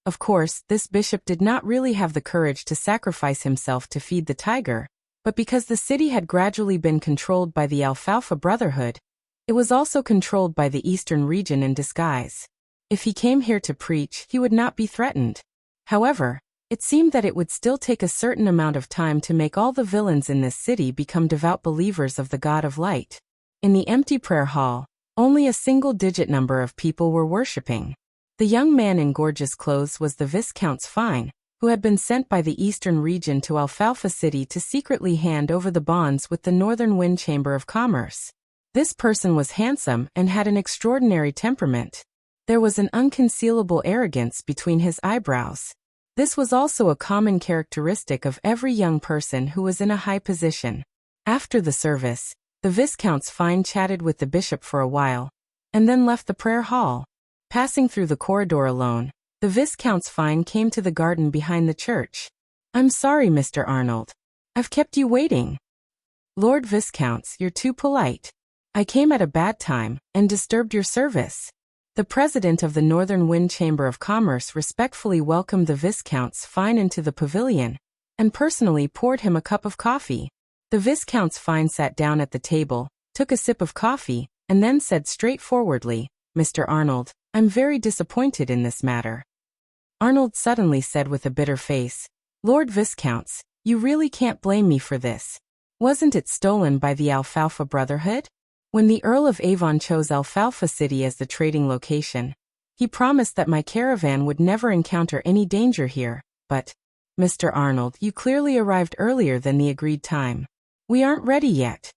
Of course, this bishop did not really have the courage to sacrifice himself to feed the tiger, but because the city had gradually been controlled by the Alfalfa Brotherhood, it was also controlled by the eastern region in disguise. If he came here to preach, he would not be threatened. However, it seemed that it would still take a certain amount of time to make all the villains in this city become devout believers of the God of Light. In the empty prayer hall, only a single-digit number of people were worshipping. The young man in gorgeous clothes was the Viscount Fine, who had been sent by the eastern region to Alfalfa City to secretly hand over the bonds with the Northern Wind Chamber of Commerce. This person was handsome and had an extraordinary temperament. There was an unconcealable arrogance between his eyebrows. This was also a common characteristic of every young person who was in a high position. After the service, the Viscount Fine chatted with the bishop for a while, and then left the prayer hall. Passing through the corridor alone, the Viscount Fine came to the garden behind the church. I'm sorry, Mr. Arnold. I've kept you waiting. Lord Viscounts, you're too polite. I came at a bad time, and disturbed your service. The president of the Northern Wind Chamber of Commerce respectfully welcomed the Viscount Fine into the pavilion, and personally poured him a cup of coffee. The Viscount Fine sat down at the table, took a sip of coffee, and then said straightforwardly, Mr. Arnold, I'm very disappointed in this matter. Arnold suddenly said with a bitter face, Lord Viscounts, you really can't blame me for this. Wasn't it stolen by the Alfalfa Brotherhood? When the Earl of Avon chose Alfalfa City as the trading location, he promised that my caravan would never encounter any danger here, but, Mr. Arnold, you clearly arrived earlier than the agreed time. We aren't ready yet.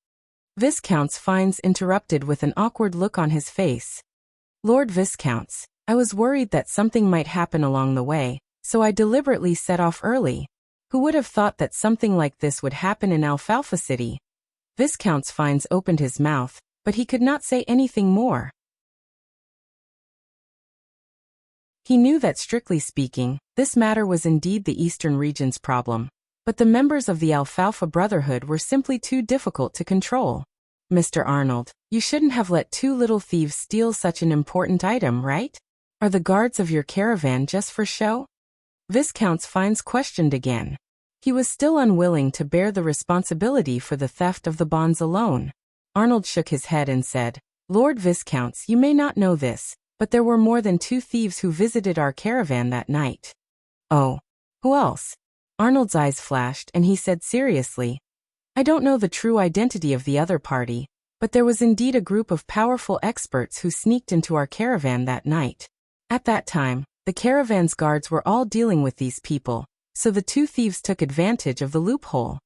Viscount Fines interrupted with an awkward look on his face. Lord Viscounts, I was worried that something might happen along the way, so I deliberately set off early. Who would have thought that something like this would happen in Alfalfa City? Viscount Fines opened his mouth, but he could not say anything more. He knew that strictly speaking, this matter was indeed the Eastern region's problem, but the members of the Alfalfa Brotherhood were simply too difficult to control. Mr. Arnold, you shouldn't have let two little thieves steal such an important item, right? Are the guards of your caravan just for show? Viscount Fines questioned again. He was still unwilling to bear the responsibility for the theft of the bonds alone. Arnold shook his head and said, Lord Viscounts, you may not know this, but there were more than 2 thieves who visited our caravan that night. Oh, who else? Arnold's eyes flashed and he said seriously, I don't know the true identity of the other party, but there was indeed a group of powerful experts who sneaked into our caravan that night. At that time, the caravan's guards were all dealing with these people, so the 2 thieves took advantage of the loophole.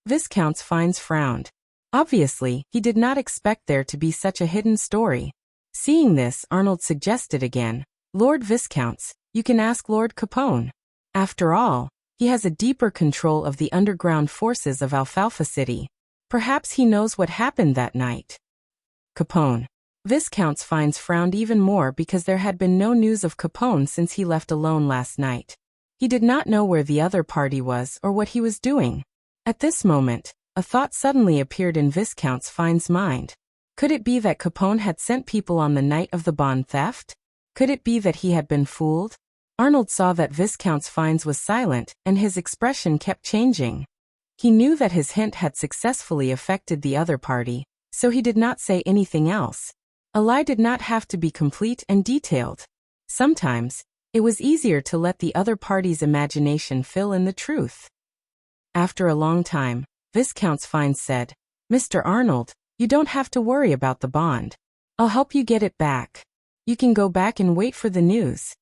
Viscount Fines frowned. Obviously, he did not expect there to be such a hidden story. Seeing this, Arnold suggested again, Lord Viscounts, you can ask Lord Capone. After all, he has a deeper control of the underground forces of Alfalfa City. Perhaps he knows what happened that night. Capone. Viscount Fines frowned even more because there had been no news of Capone since he left alone last night. He did not know where the other party was or what he was doing. At this moment, a thought suddenly appeared in Viscount Fines' mind. Could it be that Capone had sent people on the night of the bond theft? Could it be that he had been fooled? Arnold saw that Viscount Fines was silent, and his expression kept changing. He knew that his hint had successfully affected the other party, so he did not say anything else. A lie did not have to be complete and detailed. Sometimes, it was easier to let the other party's imagination fill in the truth. After a long time, Viscount Fines said, Mr. Arnold, you don't have to worry about the bond. I'll help you get it back. You can go back and wait for the news.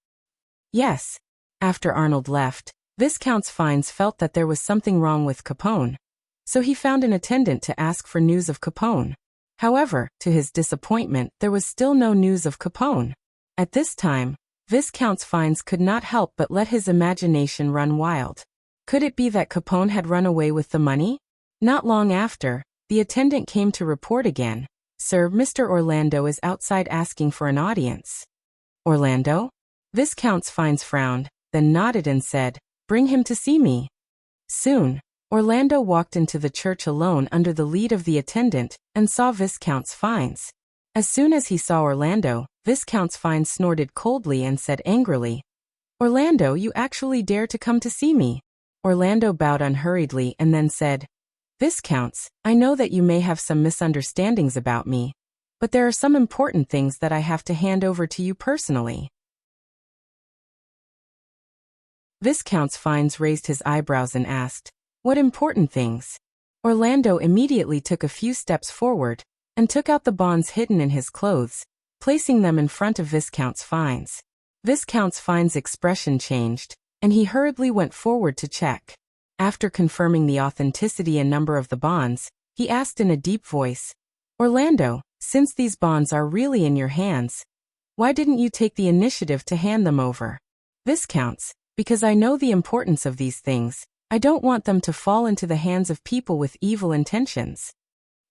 Yes. After Arnold left, Viscount Fines felt that there was something wrong with Capone. So he found an attendant to ask for news of Capone. However, to his disappointment, there was still no news of Capone. At this time, Viscount Fines could not help but let his imagination run wild. Could it be that Capone had run away with the money? Not long after, the attendant came to report again. Sir, Mr. Orlando is outside asking for an audience. Orlando? Viscount Fines frowned, then nodded and said, Bring him to see me. Soon, Orlando walked into the church alone under the lead of the attendant, and saw Viscount Fines. As soon as he saw Orlando, Viscount Fines snorted coldly and said angrily, Orlando, you actually dare to come to see me? Orlando bowed unhurriedly and then said, Viscounts, I know that you may have some misunderstandings about me, but there are some important things that I have to hand over to you personally. Viscount Fines raised his eyebrows and asked, What important things? Orlando immediately took a few steps forward, and took out the bonds hidden in his clothes, placing them in front of Viscount Fines. Viscount Fines' expression changed, and he hurriedly went forward to check. After confirming the authenticity and number of the bonds, he asked in a deep voice, Orlando, since these bonds are really in your hands, why didn't you take the initiative to hand them over? Viscounts, because I know the importance of these things, I don't want them to fall into the hands of people with evil intentions.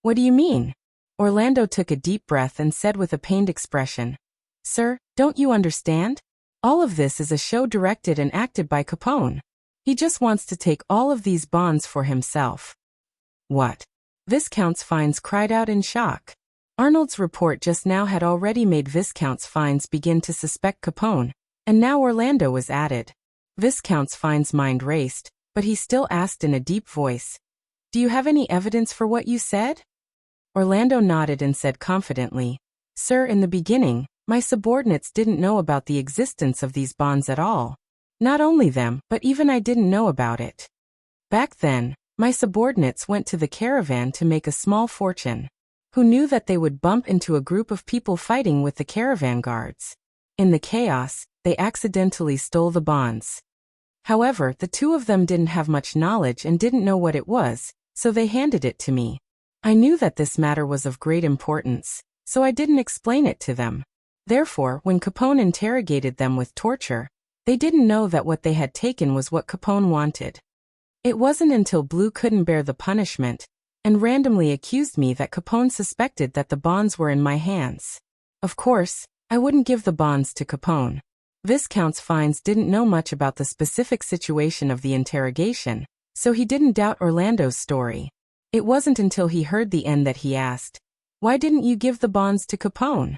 What do you mean? Orlando took a deep breath and said with a pained expression, Sir, don't you understand? All of this is a show directed and acted by Capone. He just wants to take all of these bonds for himself. What? Viscount Fines cried out in shock. Arnold's report just now had already made Viscount Fines begin to suspect Capone, and now Orlando was added. Viscount Fines' mind raced, but he still asked in a deep voice, Do you have any evidence for what you said? Orlando nodded and said confidently, Sir, in the beginning, my subordinates didn't know about the existence of these bonds at all. Not only them, but even I didn't know about it. Back then, my subordinates went to the caravan to make a small fortune. who knew that they would bump into a group of people fighting with the caravan guards. In the chaos, they accidentally stole the bonds. However, the two of them didn't have much knowledge and didn't know what it was, so they handed it to me. I knew that this matter was of great importance, so I didn't explain it to them. Therefore, when Capone interrogated them with torture, they didn't know that what they had taken was what Capone wanted. It wasn't until Blue couldn't bear the punishment and randomly accused me that Capone suspected that the bonds were in my hands. Of course, I wouldn't give the bonds to Capone. Viscount Fines didn't know much about the specific situation of the interrogation, so he didn't doubt Orlando's story. It wasn't until he heard the end that he asked, "Why didn't you give the bonds to Capone?"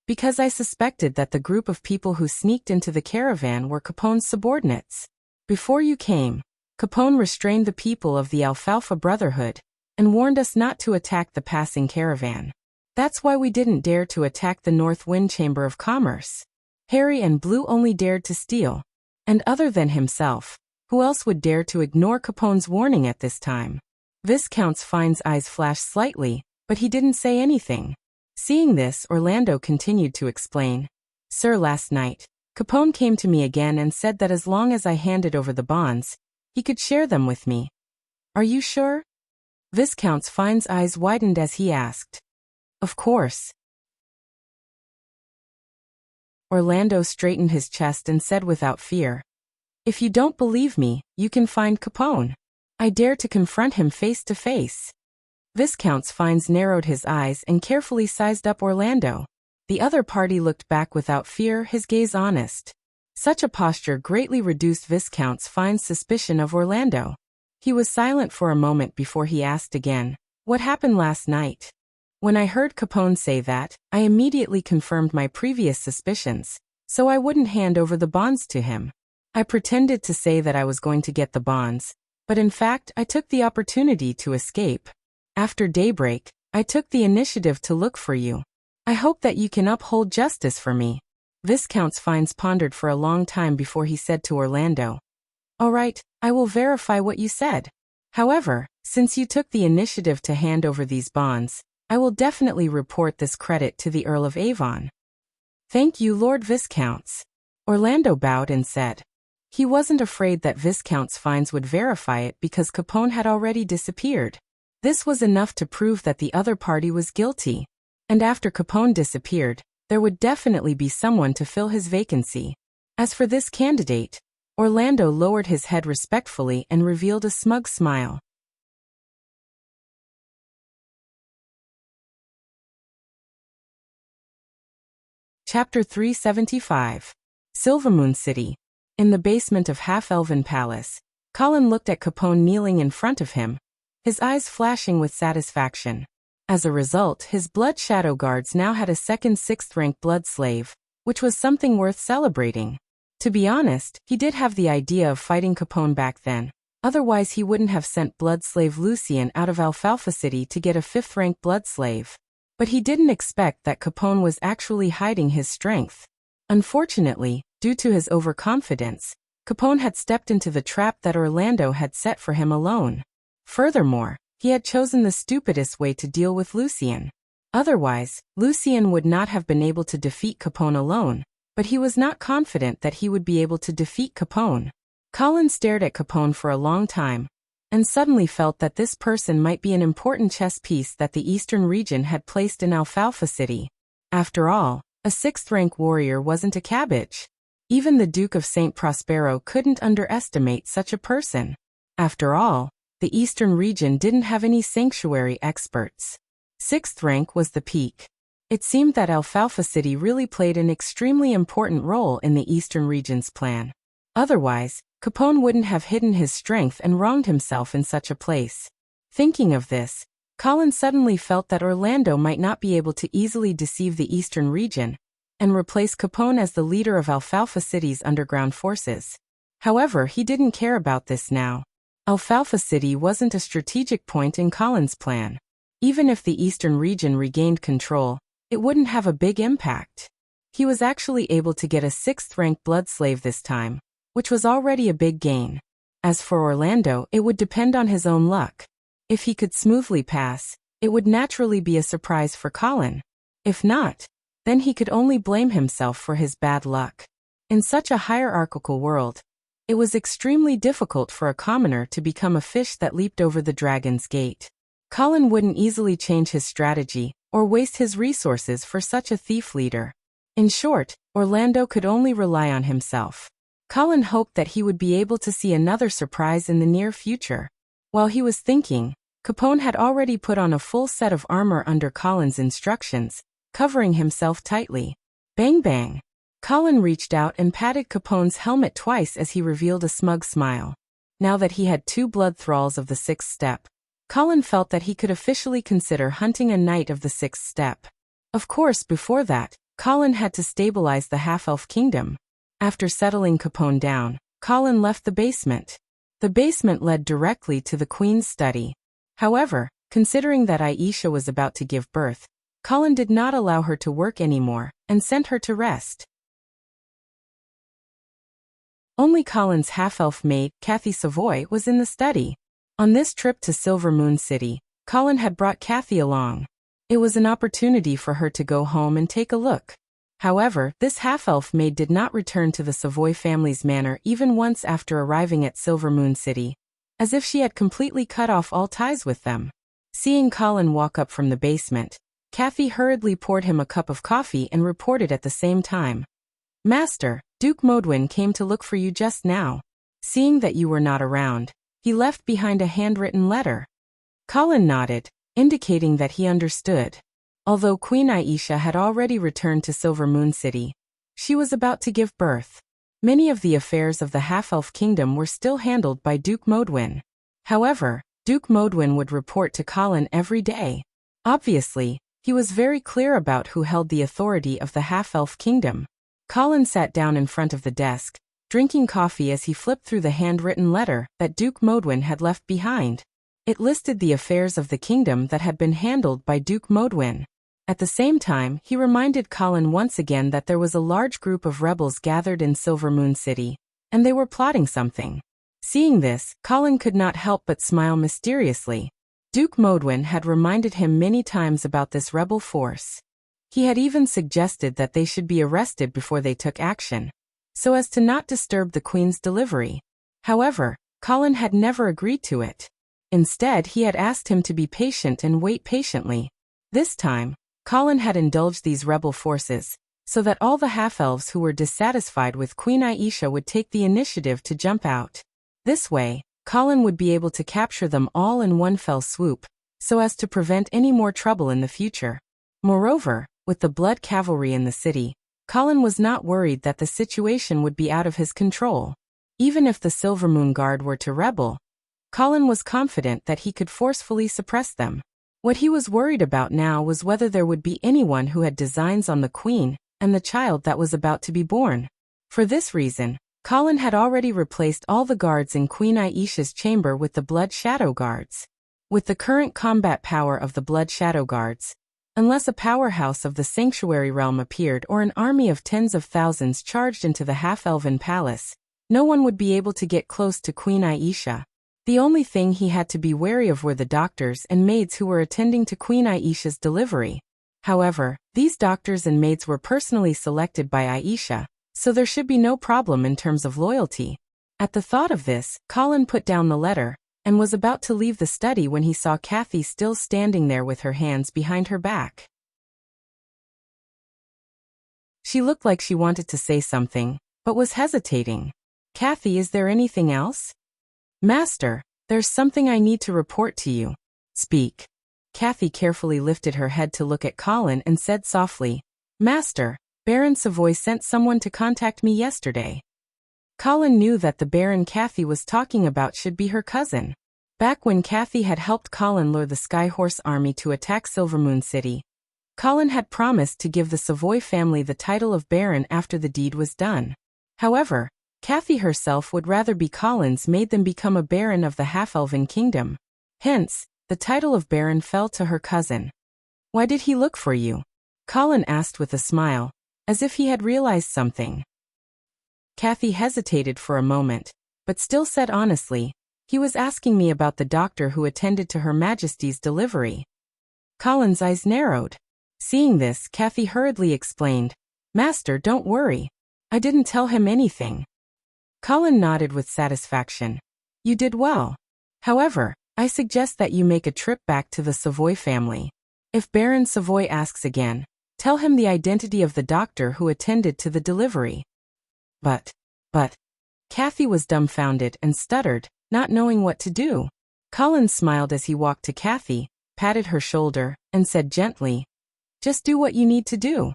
"Because I suspected that the group of people who sneaked into the caravan were Capone's subordinates. Before you came, Capone restrained the people of the Alfalfa Brotherhood and warned us not to attack the passing caravan. That's why we didn't dare to attack the North Wind Chamber of Commerce. Harry and Blue only dared to steal. And other than himself, who else would dare to ignore Capone's warning at this time?" Viscount Fine's eyes flashed slightly, but he didn't say anything. Seeing this, Orlando continued to explain. "Sir, last night, Capone came to me again and said that as long as I handed over the bonds, he could share them with me." "Are you sure?" Viscount Fine's eyes widened as he asked. "Of course." Orlando straightened his chest and said without fear, "If you don't believe me, you can find Capone. I dare to confront him face to face." Viscount Fines narrowed his eyes and carefully sized up Orlando. The other party looked back without fear, his gaze honest. Such a posture greatly reduced Viscount Fines' suspicion of Orlando. He was silent for a moment before he asked again, "What happened last night?" "When I heard Capone say that, I immediately confirmed my previous suspicions, so I wouldn't hand over the bonds to him. I pretended to say that I was going to get the bonds, but in fact I took the opportunity to escape. After daybreak, I took the initiative to look for you. I hope that you can uphold justice for me." Viscount Fines pondered for a long time before he said to Orlando, "All right, I will verify what you said. However, since you took the initiative to hand over these bonds, I will definitely report this credit to the Earl of Avon." "Thank you, Lord Viscounts." Orlando bowed and said. He wasn't afraid that Viscount Fines would verify it because Capone had already disappeared. This was enough to prove that the other party was guilty. And after Capone disappeared, there would definitely be someone to fill his vacancy. As for this candidate, Orlando lowered his head respectfully and revealed a smug smile. Chapter 375. Silvermoon City. In the basement of Half-Elven Palace, Colin looked at Capone kneeling in front of him, his eyes flashing with satisfaction. As a result, his blood shadow guards now had a second 6th-rank blood slave, which was something worth celebrating. To be honest, he did have the idea of fighting Capone back then. Otherwise he wouldn't have sent blood slave Lucian out of Alfalfa City to get a 5th-rank blood slave. But he didn't expect that Capone was actually hiding his strength. Unfortunately, due to his overconfidence, Capone had stepped into the trap that Orlando had set for him alone. Furthermore, he had chosen the stupidest way to deal with Lucian. Otherwise, Lucian would not have been able to defeat Capone alone, but he was not confident that he would be able to defeat Capone. Colin stared at Capone for a long time, and suddenly felt that this person might be an important chess piece that the Eastern region had placed in Alfalfa City. After all, a 6th-rank warrior wasn't a cabbage. Even the Duke of St. Prospero couldn't underestimate such a person. After all, the Eastern region didn't have any sanctuary experts. 6th rank was the peak. It seemed that Alfalfa City really played an extremely important role in the Eastern region's plan. Otherwise, Capone wouldn't have hidden his strength and wronged himself in such a place. Thinking of this, Colin suddenly felt that Orlando might not be able to easily deceive the Eastern region and replace Capone as the leader of Alfalfa City's underground forces. However, he didn't care about this now. Alfalfa City wasn't a strategic point in Colin's plan. Even if the Eastern region regained control, it wouldn't have a big impact. He was actually able to get a 6th-rank blood slave this time, which was already a big gain. As for Orlando, it would depend on his own luck. If he could smoothly pass, it would naturally be a surprise for Colin. If not, then he could only blame himself for his bad luck. In such a hierarchical world, it was extremely difficult for a commoner to become a fish that leaped over the dragon's gate. Colin wouldn't easily change his strategy or waste his resources for such a thief leader. In short, Orlando could only rely on himself. Colin hoped that he would be able to see another surprise in the near future. While he was thinking, Capone had already put on a full set of armor under Colin's instructions, covering himself tightly. Bang bang! Colin reached out and patted Capone's helmet twice as he revealed a smug smile. Now that he had 2 blood thralls of the 6th step, Colin felt that he could officially consider hunting a knight of the 6th step. Of course, before that, Colin had to stabilize the half-elf kingdom. After settling Capone down, Colin left the basement. The basement led directly to the Queen's study. However, considering that Aisha was about to give birth, Colin did not allow her to work anymore and sent her to rest. Only Colin's half-elf maid, Kathy Savoy, was in the study. On this trip to Silver Moon City, Colin had brought Kathy along. It was an opportunity for her to go home and take a look. However, this half-elf maid did not return to the Savoy family's manor even once after arriving at Silver Moon City, as if she had completely cut off all ties with them. Seeing Colin walk up from the basement, Kathy hurriedly poured him a cup of coffee and reported at the same time. "Master, Duke Modwin came to look for you just now. Seeing that you were not around, he left behind a handwritten letter." Colin nodded, indicating that he understood. Although Queen Aisha had already returned to Silver Moon City, she was about to give birth. Many of the affairs of the half-elf kingdom were still handled by Duke Modwin. However, Duke Modwin would report to Colin every day. Obviously, he was very clear about who held the authority of the half-elf kingdom. Colin sat down in front of the desk, drinking coffee as he flipped through the handwritten letter that Duke Modwin had left behind. It listed the affairs of the kingdom that had been handled by Duke Modwin. At the same time, he reminded Colin once again that there was a large group of rebels gathered in Silver Moon City, and they were plotting something. Seeing this, Colin could not help but smile mysteriously. Duke Modwin had reminded him many times about this rebel force. He had even suggested that they should be arrested before they took action, so as to not disturb the Queen's delivery. However, Colin had never agreed to it. Instead, he had asked him to be patient and wait patiently. This time, Colin had indulged these rebel forces, so that all the half-elves who were dissatisfied with Queen Aisha would take the initiative to jump out. This way, Colin would be able to capture them all in one fell swoop, so as to prevent any more trouble in the future. Moreover, with the blood cavalry in the city, Colin was not worried that the situation would be out of his control. Even if the Silver Moon Guard were to rebel, Colin was confident that he could forcefully suppress them. What he was worried about now was whether there would be anyone who had designs on the Queen and the child that was about to be born. For this reason, Colin had already replaced all the guards in Queen Aisha's chamber with the Blood Shadow Guards. With the current combat power of the Blood Shadow Guards, unless a powerhouse of the Sanctuary Realm appeared or an army of tens of thousands charged into the half-elven palace, no one would be able to get close to Queen Aisha. The only thing he had to be wary of were the doctors and maids who were attending to Queen Aisha's delivery. However, these doctors and maids were personally selected by Aisha, so there should be no problem in terms of loyalty. At the thought of this, Colin put down the letter and was about to leave the study when he saw Kathy still standing there with her hands behind her back. She looked like she wanted to say something, but was hesitating. "Kathy, is there anything else?" "Master, there's something I need to report to you." "Speak." Kathy carefully lifted her head to look at Colin and said softly, "Master, Baron Savoy sent someone to contact me yesterday." Colin knew that the Baron Kathy was talking about should be her cousin. Back when Kathy had helped Colin lure the Skyhorse army to attack Silvermoon City, Colin had promised to give the Savoy family the title of Baron after the deed was done. However, Kathy herself would rather be Colin's maid than become a Baron of the half-elven kingdom. Hence, the title of Baron fell to her cousin. "Why did he look for you?" Colin asked with a smile, as if he had realized something. Kathy hesitated for a moment, but still said honestly, "He was asking me about the doctor who attended to Her Majesty's delivery." Colin's eyes narrowed. Seeing this, Kathy hurriedly explained, "Master, don't worry. I didn't tell him anything." Colin nodded with satisfaction. "You did well. However, I suggest that you make a trip back to the Savoy family. If Baron Savoy asks again, tell him the identity of the doctor who attended to the delivery." But, Kathy was dumbfounded and stuttered, not knowing what to do. Colin smiled as he walked to Kathy, patted her shoulder, and said gently, "Just do what you need to do.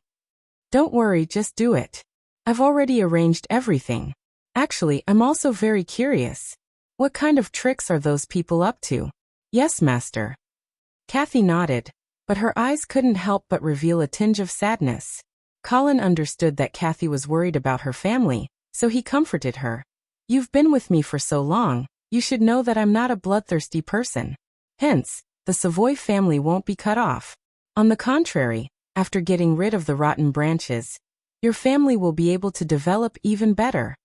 Don't worry, just do it. I've already arranged everything. Actually, I'm also very curious. What kind of tricks are those people up to?" "Yes, master." Kathy nodded, but her eyes couldn't help but reveal a tinge of sadness. Colin understood that Kathy was worried about her family, so he comforted her. "You've been with me for so long, you should know that I'm not a bloodthirsty person. Hence, the Savoy family won't be cut off. On the contrary, after getting rid of the rotten branches, your family will be able to develop even better."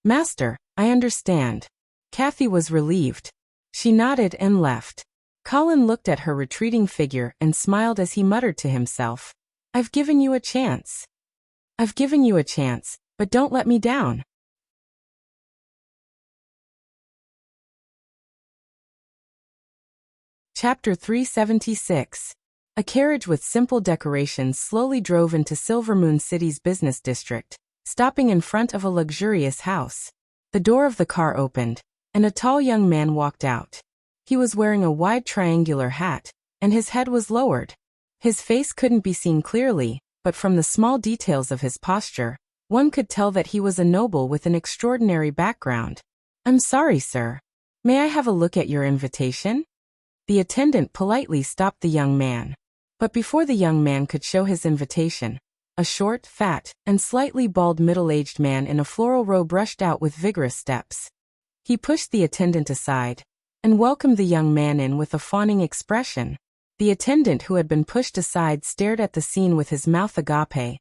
"Master, I understand." Kathy was relieved. She nodded and left. Colin looked at her retreating figure and smiled as he muttered to himself, "I've given you a chance. I've given you a chance, but don't let me down." Chapter 376. A carriage with simple decorations slowly drove into Silvermoon City's business district, stopping in front of a luxurious house. The door of the car opened, and a tall young man walked out. He was wearing a wide triangular hat, and his head was lowered. His face couldn't be seen clearly, but from the small details of his posture, one could tell that he was a noble with an extraordinary background. "I'm sorry, sir. May I have a look at your invitation?" The attendant politely stopped the young man. But before the young man could show his invitation, a short, fat, and slightly bald middle-aged man in a floral robe rushed out with vigorous steps. He pushed the attendant aside and welcomed the young man in with a fawning expression. The attendant who had been pushed aside stared at the scene with his mouth agape,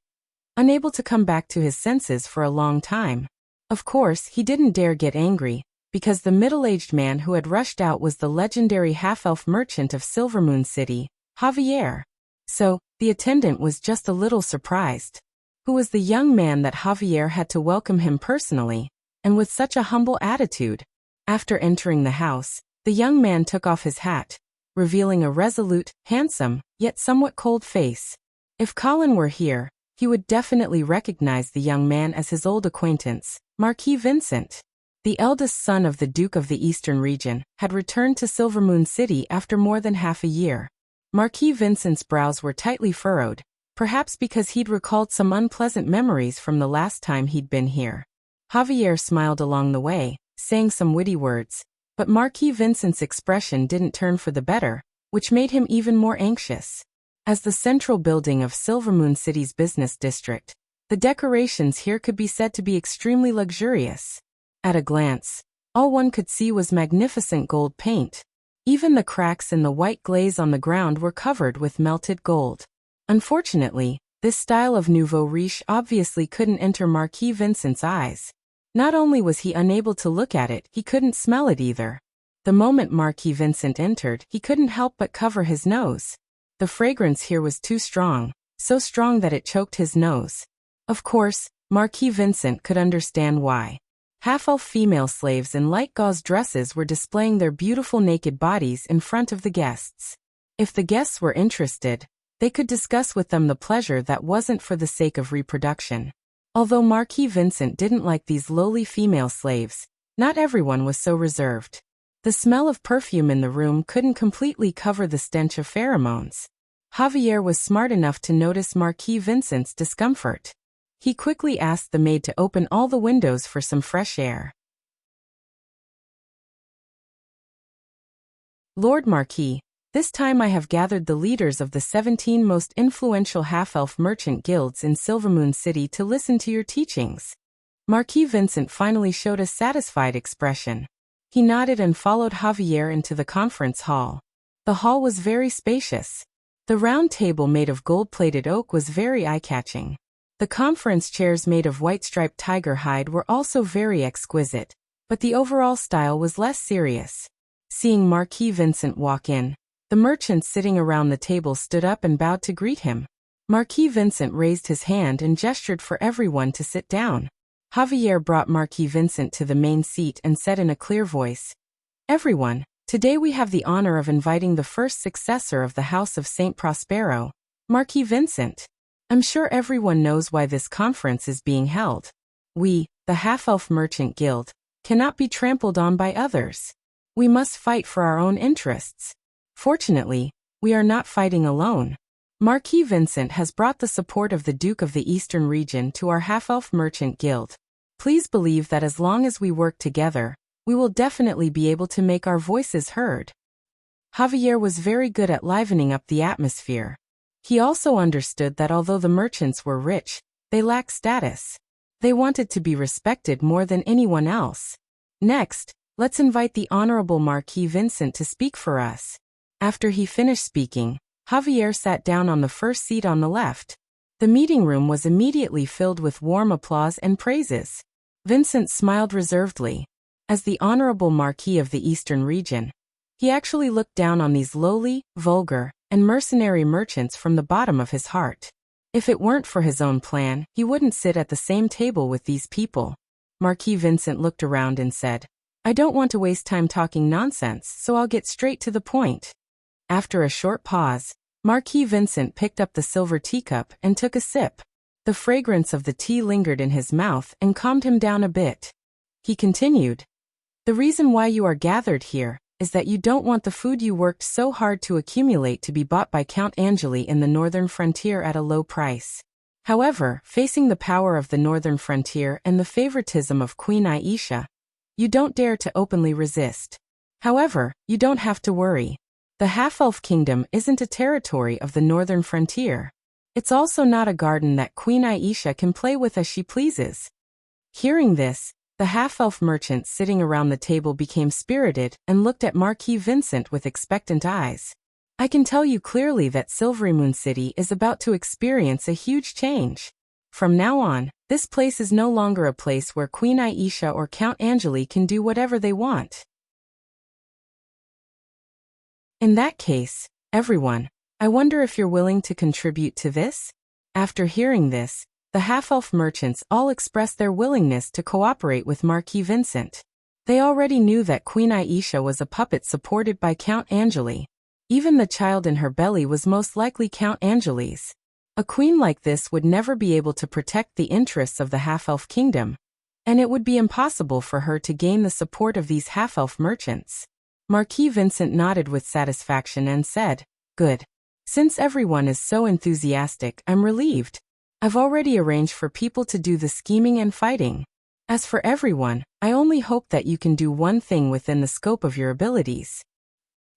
unable to come back to his senses for a long time. Of course, he didn't dare get angry, because the middle-aged man who had rushed out was the legendary half-elf merchant of Silvermoon City, Javier. So, the attendant was just a little surprised. Who was the young man that Javier had to welcome him personally, and with such a humble attitude? After entering the house, the young man took off his hat, revealing a resolute, handsome, yet somewhat cold face. If Colin were here, he would definitely recognize the young man as his old acquaintance, Marquis Vincent. The eldest son of the Duke of the Eastern Region had returned to Silvermoon City after more than half a year. Marquis Vincent's brows were tightly furrowed, perhaps because he'd recalled some unpleasant memories from the last time he'd been here. Javier smiled along the way, saying some witty words, but Marquis Vincent's expression didn't turn for the better, which made him even more anxious. As the central building of Silvermoon City's business district, the decorations here could be said to be extremely luxurious. At a glance, all one could see was magnificent gold paint. Even the cracks in the white glaze on the ground were covered with melted gold. Unfortunately, this style of nouveau riche obviously couldn't enter Marquis Vincent's eyes. Not only was he unable to look at it, he couldn't smell it either. The moment Marquis Vincent entered, he couldn't help but cover his nose. The fragrance here was too strong, so strong that it choked his nose. Of course, Marquis Vincent could understand why. Half-elf female slaves in light gauze dresses were displaying their beautiful naked bodies in front of the guests. If the guests were interested, they could discuss with them the pleasure that wasn't for the sake of reproduction. Although Marquis Vincent didn't like these lowly female slaves, not everyone was so reserved. The smell of perfume in the room couldn't completely cover the stench of pheromones. Javier was smart enough to notice Marquis Vincent's discomfort. He quickly asked the maid to open all the windows for some fresh air. "Lord Marquis, this time I have gathered the leaders of the 17 most influential half-elf merchant guilds in Silvermoon City to listen to your teachings." Marquis Vincent finally showed a satisfied expression. He nodded and followed Javier into the conference hall. The hall was very spacious. The round table made of gold-plated oak was very eye-catching. The conference chairs made of white-striped tiger hide were also very exquisite, but the overall style was less serious. Seeing Marquis Vincent walk in, The merchants sitting around the table stood up and bowed to greet him. Marquis Vincent raised his hand and gestured for everyone to sit down. Javier brought Marquis Vincent to the main seat and said in a clear voice, "Everyone, today we have the honor of inviting the first successor of the House of Saint Prospero, Marquis Vincent. I'm sure everyone knows why this conference is being held. We, the Half-Elf Merchant Guild, cannot be trampled on by others. We must fight for our own interests. Fortunately, we are not fighting alone. Marquis Vincent has brought the support of the Duke of the Eastern region to our Half-Elf Merchant Guild. Please believe that as long as we work together, we will definitely be able to make our voices heard." Javier was very good at livening up the atmosphere. He also understood that although the merchants were rich, they lacked status. They wanted to be respected more than anyone else. Next, let's invite the Honorable Marquis Vincent to speak for us. After he finished speaking, Javier sat down on the first seat on the left. The meeting room was immediately filled with warm applause and praises. Vincent smiled reservedly. As the Honorable Marquis of the Eastern region, he actually looked down on these lowly, vulgar, and mercenary merchants from the bottom of his heart. If it weren't for his own plan, he wouldn't sit at the same table with these people. Marquis Vincent looked around and said, "I don't want to waste time talking nonsense, so I'll get straight to the point." After a short pause, Marquis Vincent picked up the silver teacup and took a sip. The fragrance of the tea lingered in his mouth and calmed him down a bit. He continued, "The reason why you are gathered here is that you don't want the food you worked so hard to accumulate to be bought by Count Angeli in the northern frontier at a low price. However, facing the power of the northern frontier and the favoritism of Queen Aisha, you don't dare to openly resist. However, you don't have to worry. The Half-Elf Kingdom isn't a territory of the northern frontier. It's also not a garden that Queen Aisha can play with as she pleases." Hearing this, the half-elf merchants sitting around the table became spirited and looked at Marquis Vincent with expectant eyes. "I can tell you clearly that Silvery Moon City is about to experience a huge change. From now on, this place is no longer a place where Queen Aisha or Count Angeli can do whatever they want. In that case, everyone, I wonder if you're willing to contribute to this?" After hearing this, the half-elf merchants all expressed their willingness to cooperate with Marquis Vincent. They already knew that Queen Aisha was a puppet supported by Count Angeli. Even the child in her belly was most likely Count Angeli's. A queen like this would never be able to protect the interests of the half-elf kingdom, and it would be impossible for her to gain the support of these half-elf merchants. Marquis Vincent nodded with satisfaction and said, "Good. Since everyone is so enthusiastic, I'm relieved. I've already arranged for people to do the scheming and fighting. As for everyone, I only hope that you can do one thing within the scope of your abilities.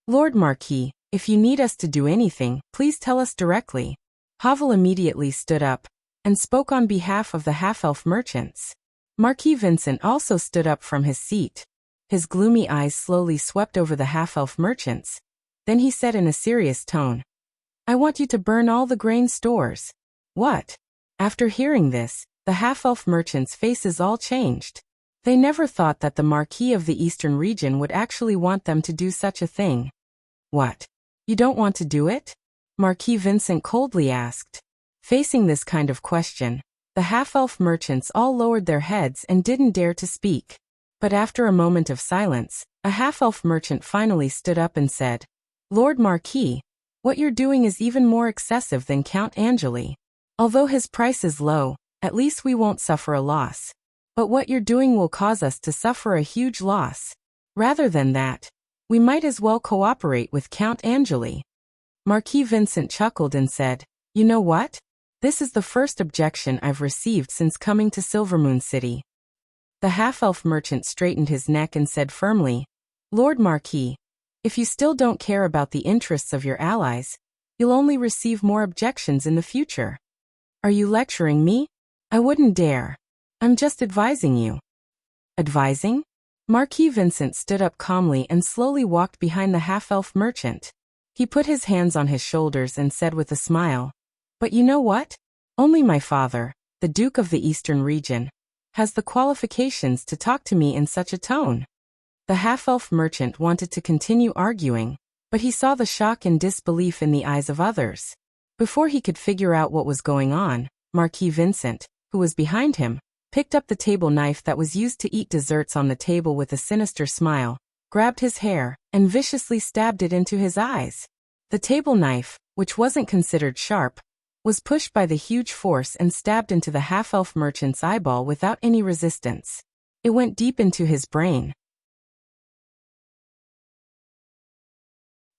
Lord Marquis, if you need us to do anything, please tell us directly." Havel immediately stood up and spoke on behalf of the half-elf merchants. Marquis Vincent also stood up from his seat. His gloomy eyes slowly swept over the half-elf merchants. Then he said in a serious tone, "I want you to burn all the grain stores." "What?" After hearing this, the half-elf merchants' faces all changed. They never thought that the Marquis of the Eastern region would actually want them to do such a thing. "What? You don't want to do it?" Marquis Vincent coldly asked. Facing this kind of question, the half-elf merchants all lowered their heads and didn't dare to speak. But after a moment of silence, a half-elf merchant finally stood up and said, "Lord Marquis, what you're doing is even more excessive than Count Angeli. Although his price is low, at least we won't suffer a loss. But what you're doing will cause us to suffer a huge loss. Rather than that, we might as well cooperate with Count Angeli." Marquis Vincent chuckled and said, "You know what? This is the first objection I've received since coming to Silvermoon City." The half-elf merchant straightened his neck and said firmly, "Lord Marquis, if you still don't care about the interests of your allies, you'll only receive more objections in the future." "Are you lecturing me? I wouldn't dare. I'm just advising you." "Advising?" Marquis Vincent stood up calmly and slowly walked behind the half-elf merchant. He put his hands on his shoulders and said with a smile, "But you know what? Only my father, the Duke of the Eastern region, has the qualifications to talk to me in such a tone." The half-elf merchant wanted to continue arguing, but he saw the shock and disbelief in the eyes of others. Before he could figure out what was going on, Marquis Vincent, who was behind him, picked up the table knife that was used to eat desserts on the table with a sinister smile, grabbed his hair, and viciously stabbed it into his eyes. The table knife, which wasn't considered sharp, was pushed by the huge force and stabbed into the half-elf merchant's eyeball without any resistance. It went deep into his brain.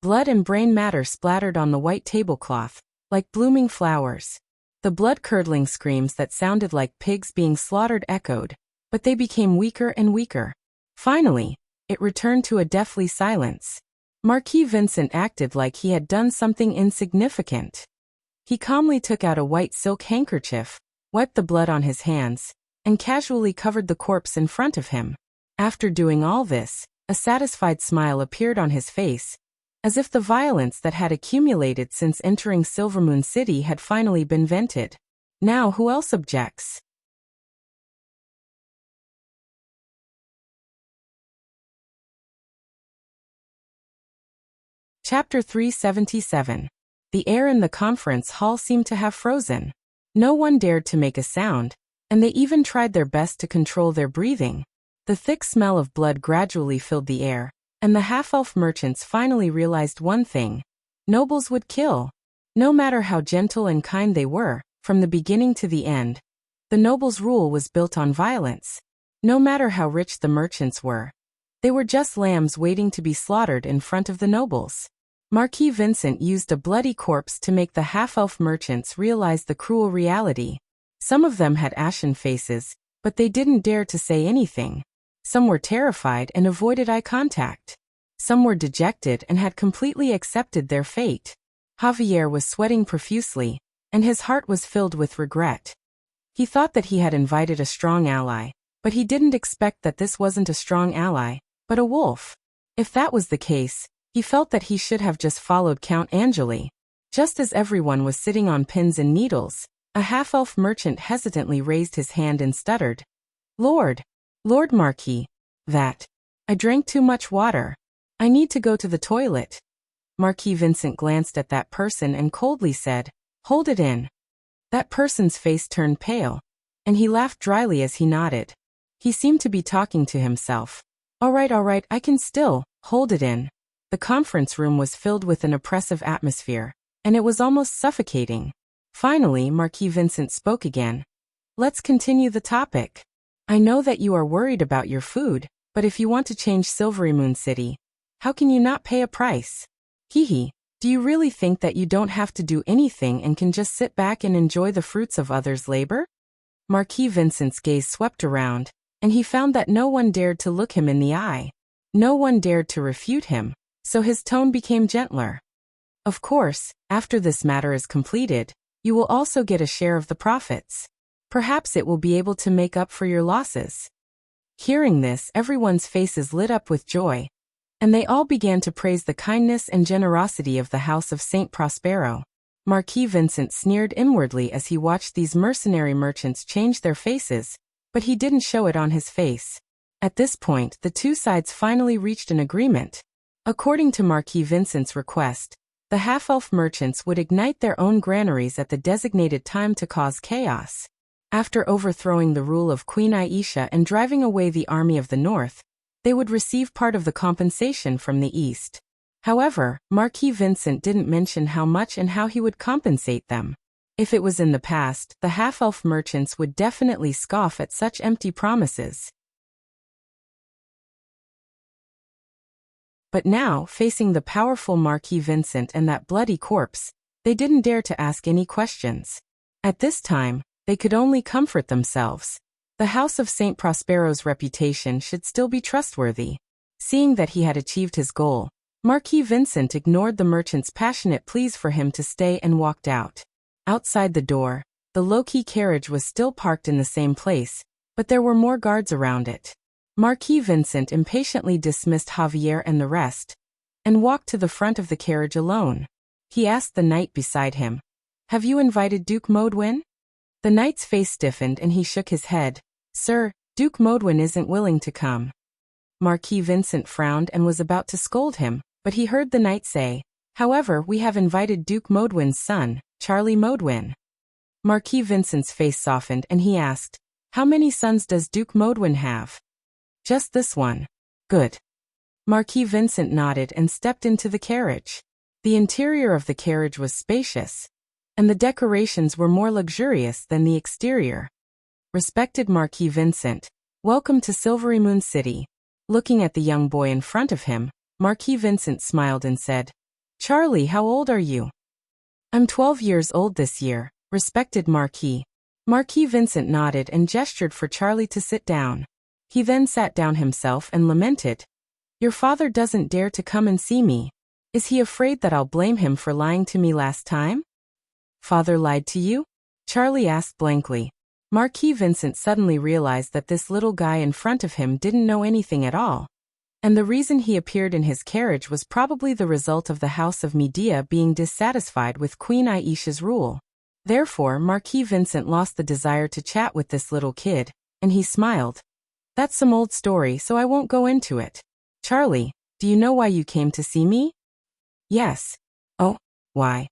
Blood and brain matter splattered on the white tablecloth, like blooming flowers. The blood-curdling screams that sounded like pigs being slaughtered echoed, but they became weaker and weaker. Finally, it returned to a deathly silence. Marquis Vincent acted like he had done something insignificant. He calmly took out a white silk handkerchief, wiped the blood on his hands, and casually covered the corpse in front of him. After doing all this, a satisfied smile appeared on his face, as if the violence that had accumulated since entering Silvermoon City had finally been vented. Now who else objects? Chapter 377. The air in the conference hall seemed to have frozen. No one dared to make a sound, and they even tried their best to control their breathing. The thick smell of blood gradually filled the air, and the half-elf merchants finally realized one thing: nobles would kill. No matter how gentle and kind they were, from the beginning to the end, the nobles' rule was built on violence. No matter how rich the merchants were, they were just lambs waiting to be slaughtered in front of the nobles. Marquis Vincent used a bloody corpse to make the half-elf merchants realize the cruel reality. Some of them had ashen faces, but they didn't dare to say anything. Some were terrified and avoided eye contact. Some were dejected and had completely accepted their fate. Javier was sweating profusely, and his heart was filled with regret. He thought that he had invited a strong ally, but he didn't expect that this wasn't a strong ally, but a wolf. If that was the case, he felt that he should have just followed Count Angeli. Just as everyone was sitting on pins and needles, a half-elf merchant hesitantly raised his hand and stuttered. Lord Marquis, I drank too much water. I need to go to the toilet." Marquis Vincent glanced at that person and coldly said, "Hold it in." That person's face turned pale, and he laughed dryly as he nodded. He seemed to be talking to himself. All right, I can still hold it in." The conference room was filled with an oppressive atmosphere, and it was almost suffocating. Finally, Marquis Vincent spoke again. "Let's continue the topic. I know that you are worried about your food, but if you want to change Silverymoon City, how can you not pay a price? Hehe, do you really think that you don't have to do anything and can just sit back and enjoy the fruits of others' labor?" Marquis Vincent's gaze swept around, and he found that no one dared to look him in the eye. No one dared to refute him, so his tone became gentler. "Of course, after this matter is completed, you will also get a share of the profits. Perhaps it will be able to make up for your losses." Hearing this, everyone's faces lit up with joy, and they all began to praise the kindness and generosity of the House of Saint Prospero. Marquis Vincent sneered inwardly as he watched these mercenary merchants change their faces, but he didn't show it on his face. At this point, the two sides finally reached an agreement. According to Marquis Vincent's request, the half-elf merchants would ignite their own granaries at the designated time to cause chaos. After overthrowing the rule of Queen Aisha and driving away the army of the north, they would receive part of the compensation from the east. However, Marquis Vincent didn't mention how much and how he would compensate them. If it was in the past, the half-elf merchants would definitely scoff at such empty promises. But now, facing the powerful Marquis Vincent and that bloody corpse, they didn't dare to ask any questions. At this time, they could only comfort themselves. The House of Saint Prospero's reputation should still be trustworthy. Seeing that he had achieved his goal, Marquis Vincent ignored the merchant's passionate pleas for him to stay and walked out. Outside the door, the low-key carriage was still parked in the same place, but there were more guards around it. Marquis Vincent impatiently dismissed Javier and the rest, and walked to the front of the carriage alone. He asked the knight beside him, "Have you invited Duke Modwin?" The knight's face stiffened and he shook his head. "Sir, Duke Modwin isn't willing to come." Marquis Vincent frowned and was about to scold him, but he heard the knight say, "However, we have invited Duke Modwin's son, Charlie Modwin." Marquis Vincent's face softened and he asked, "How many sons does Duke Modwin have?" "Just this one." "Good." Marquis Vincent nodded and stepped into the carriage. The interior of the carriage was spacious, and the decorations were more luxurious than the exterior. "Respected Marquis Vincent, welcome to Silvery Moon City." Looking at the young boy in front of him, Marquis Vincent smiled and said, "Charlie, how old are you?" "I'm 12 years old this year, respected Marquis." Marquis Vincent nodded and gestured for Charlie to sit down. He then sat down himself and lamented, "Your father doesn't dare to come and see me. Is he afraid that I'll blame him for lying to me last time?" "Father lied to you?" Charlie asked blankly. Marquis Vincent suddenly realized that this little guy in front of him didn't know anything at all. And the reason he appeared in his carriage was probably the result of the House of Media being dissatisfied with Queen Aisha's rule. Therefore, Marquis Vincent lost the desire to chat with this little kid, and he smiled. "That's some old story, so I won't go into it. Charlie, do you know why you came to see me?" "Yes." "Oh, why?"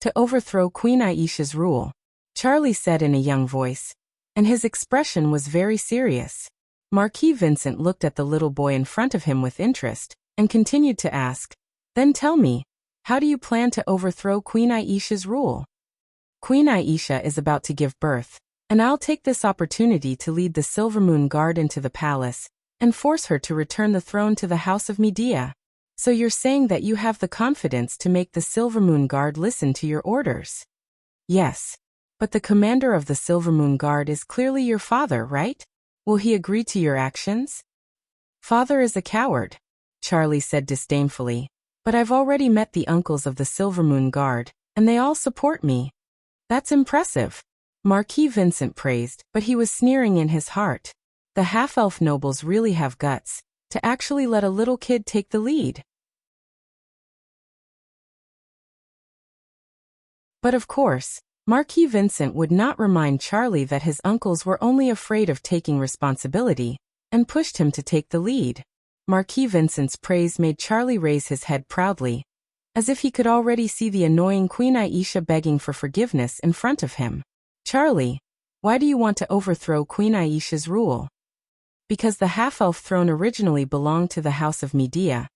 "To overthrow Queen Aisha's rule," Charlie said in a young voice, and his expression was very serious. Marquis Vincent looked at the little boy in front of him with interest, and continued to ask, "Then tell me, how do you plan to overthrow Queen Aisha's rule?" "Queen Aisha is about to give birth, and I'll take this opportunity to lead the Silver Moon Guard into the palace, and force her to return the throne to the House of Media." "So you're saying that you have the confidence to make the Silver Moon Guard listen to your orders?" "Yes. But the commander of the Silver Moon Guard is clearly your father, right? Will he agree to your actions?" "Father is a coward," Charlie said disdainfully. "But I've already met the uncles of the Silver Moon Guard, and they all support me." "That's impressive," Marquis Vincent praised, but he was sneering in his heart. The half-elf nobles really have guts to actually let a little kid take the lead. But of course, Marquis Vincent would not remind Charlie that his uncles were only afraid of taking responsibility, and pushed him to take the lead. Marquis Vincent's praise made Charlie raise his head proudly, as if he could already see the annoying Queen Aisha begging for forgiveness in front of him. "Charlie, why do you want to overthrow Queen Aisha's rule?" "Because the half-elf throne originally belonged to the House of Media,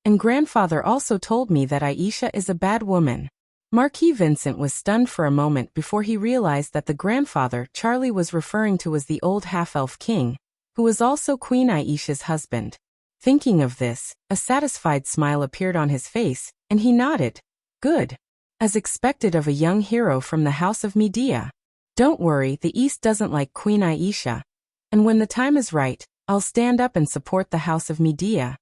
and grandfather also told me that Aisha is a bad woman." Marquis Vincent was stunned for a moment before he realized that the grandfather Charlie was referring to was the old half-elf king, who was also Queen Aisha's husband. Thinking of this, a satisfied smile appeared on his face, and he nodded. "Good. As expected of a young hero from the House of Media. Don't worry, the East doesn't like Queen Aisha, and when the time is right, I'll stand up and support the House of Media."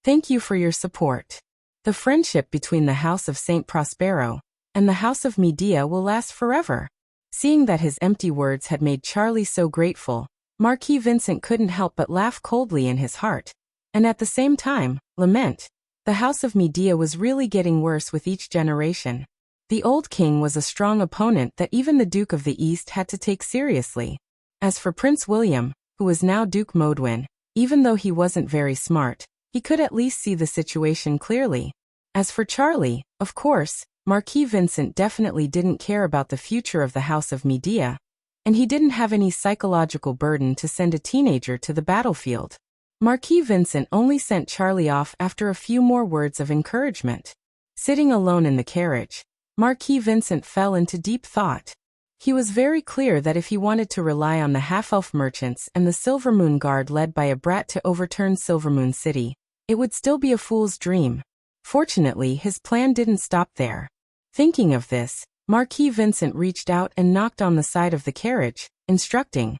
"Thank you for your support. The friendship between the House of Saint Prospero and the House of Media will last forever." Seeing that his empty words had made Charlie so grateful, Marquis Vincent couldn't help but laugh coldly in his heart, and at the same time, lament. The House of Media was really getting worse with each generation. The old king was a strong opponent that even the Duke of the East had to take seriously. As for Prince William, who was now Duke Modwin, even though he wasn't very smart, he could at least see the situation clearly. As for Charlie, of course, Marquis Vincent definitely didn't care about the future of the House of Media, and he didn't have any psychological burden to send a teenager to the battlefield. Marquis Vincent only sent Charlie off after a few more words of encouragement. Sitting alone in the carriage, Marquis Vincent fell into deep thought. He was very clear that if he wanted to rely on the half-elf merchants and the Silver Moon Guard led by a brat to overturn Silver Moon City, it would still be a fool's dream. Fortunately, his plan didn't stop there. Thinking of this, Marquis Vincent reached out and knocked on the side of the carriage, instructing,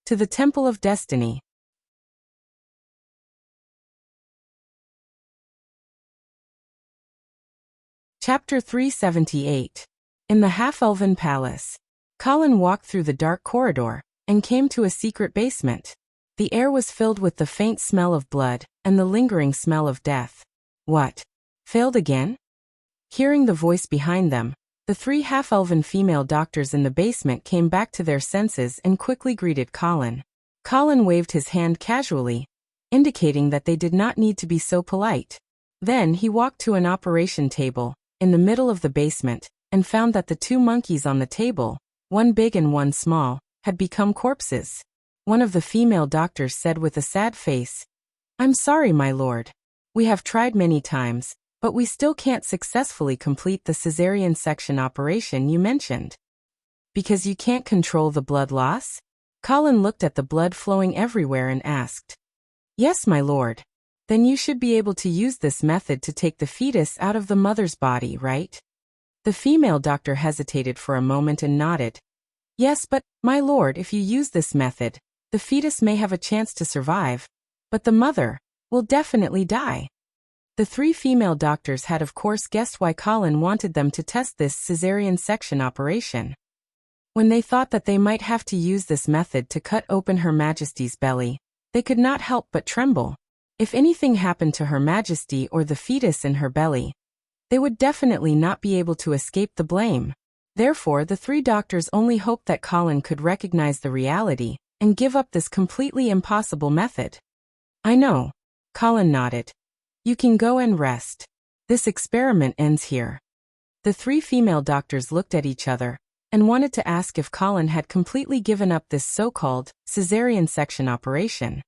"To the Temple of Destiny." Chapter 378. In the Half-Elven Palace. Colin walked through the dark corridor, and came to a secret basement. The air was filled with the faint smell of blood, and the lingering smell of death. "What? Failed again?" Hearing the voice behind them, the three half-elven female doctors in the basement came back to their senses and quickly greeted Colin. Colin waved his hand casually, indicating that they did not need to be so polite. Then he walked to an operation table, in the middle of the basement, and found that the two monkeys on the table, one big and one small, had become corpses. One of the female doctors said with a sad face, "I'm sorry, my lord. We have tried many times, but we still can't successfully complete the cesarean section operation you mentioned." "Because you can't control the blood loss?" Colin looked at the blood flowing everywhere and asked. "Yes, my lord. Then you should be able to use this method to take the fetus out of the mother's body, right?" The female doctor hesitated for a moment and nodded. "Yes, but, my lord, if you use this method, the fetus may have a chance to survive, but the mother will definitely die." The three female doctors had of course guessed why Colin wanted them to test this cesarean section operation. When they thought that they might have to use this method to cut open Her Majesty's belly, they could not help but tremble. If anything happened to Her Majesty or the fetus in her belly, they would definitely not be able to escape the blame. Therefore, the three doctors only hoped that Colin could recognize the reality and give up this completely impossible method. "I know." Colin nodded. "You can go and rest. This experiment ends here." The three female doctors looked at each other and wanted to ask if Colin had completely given up this so-called cesarean section operation.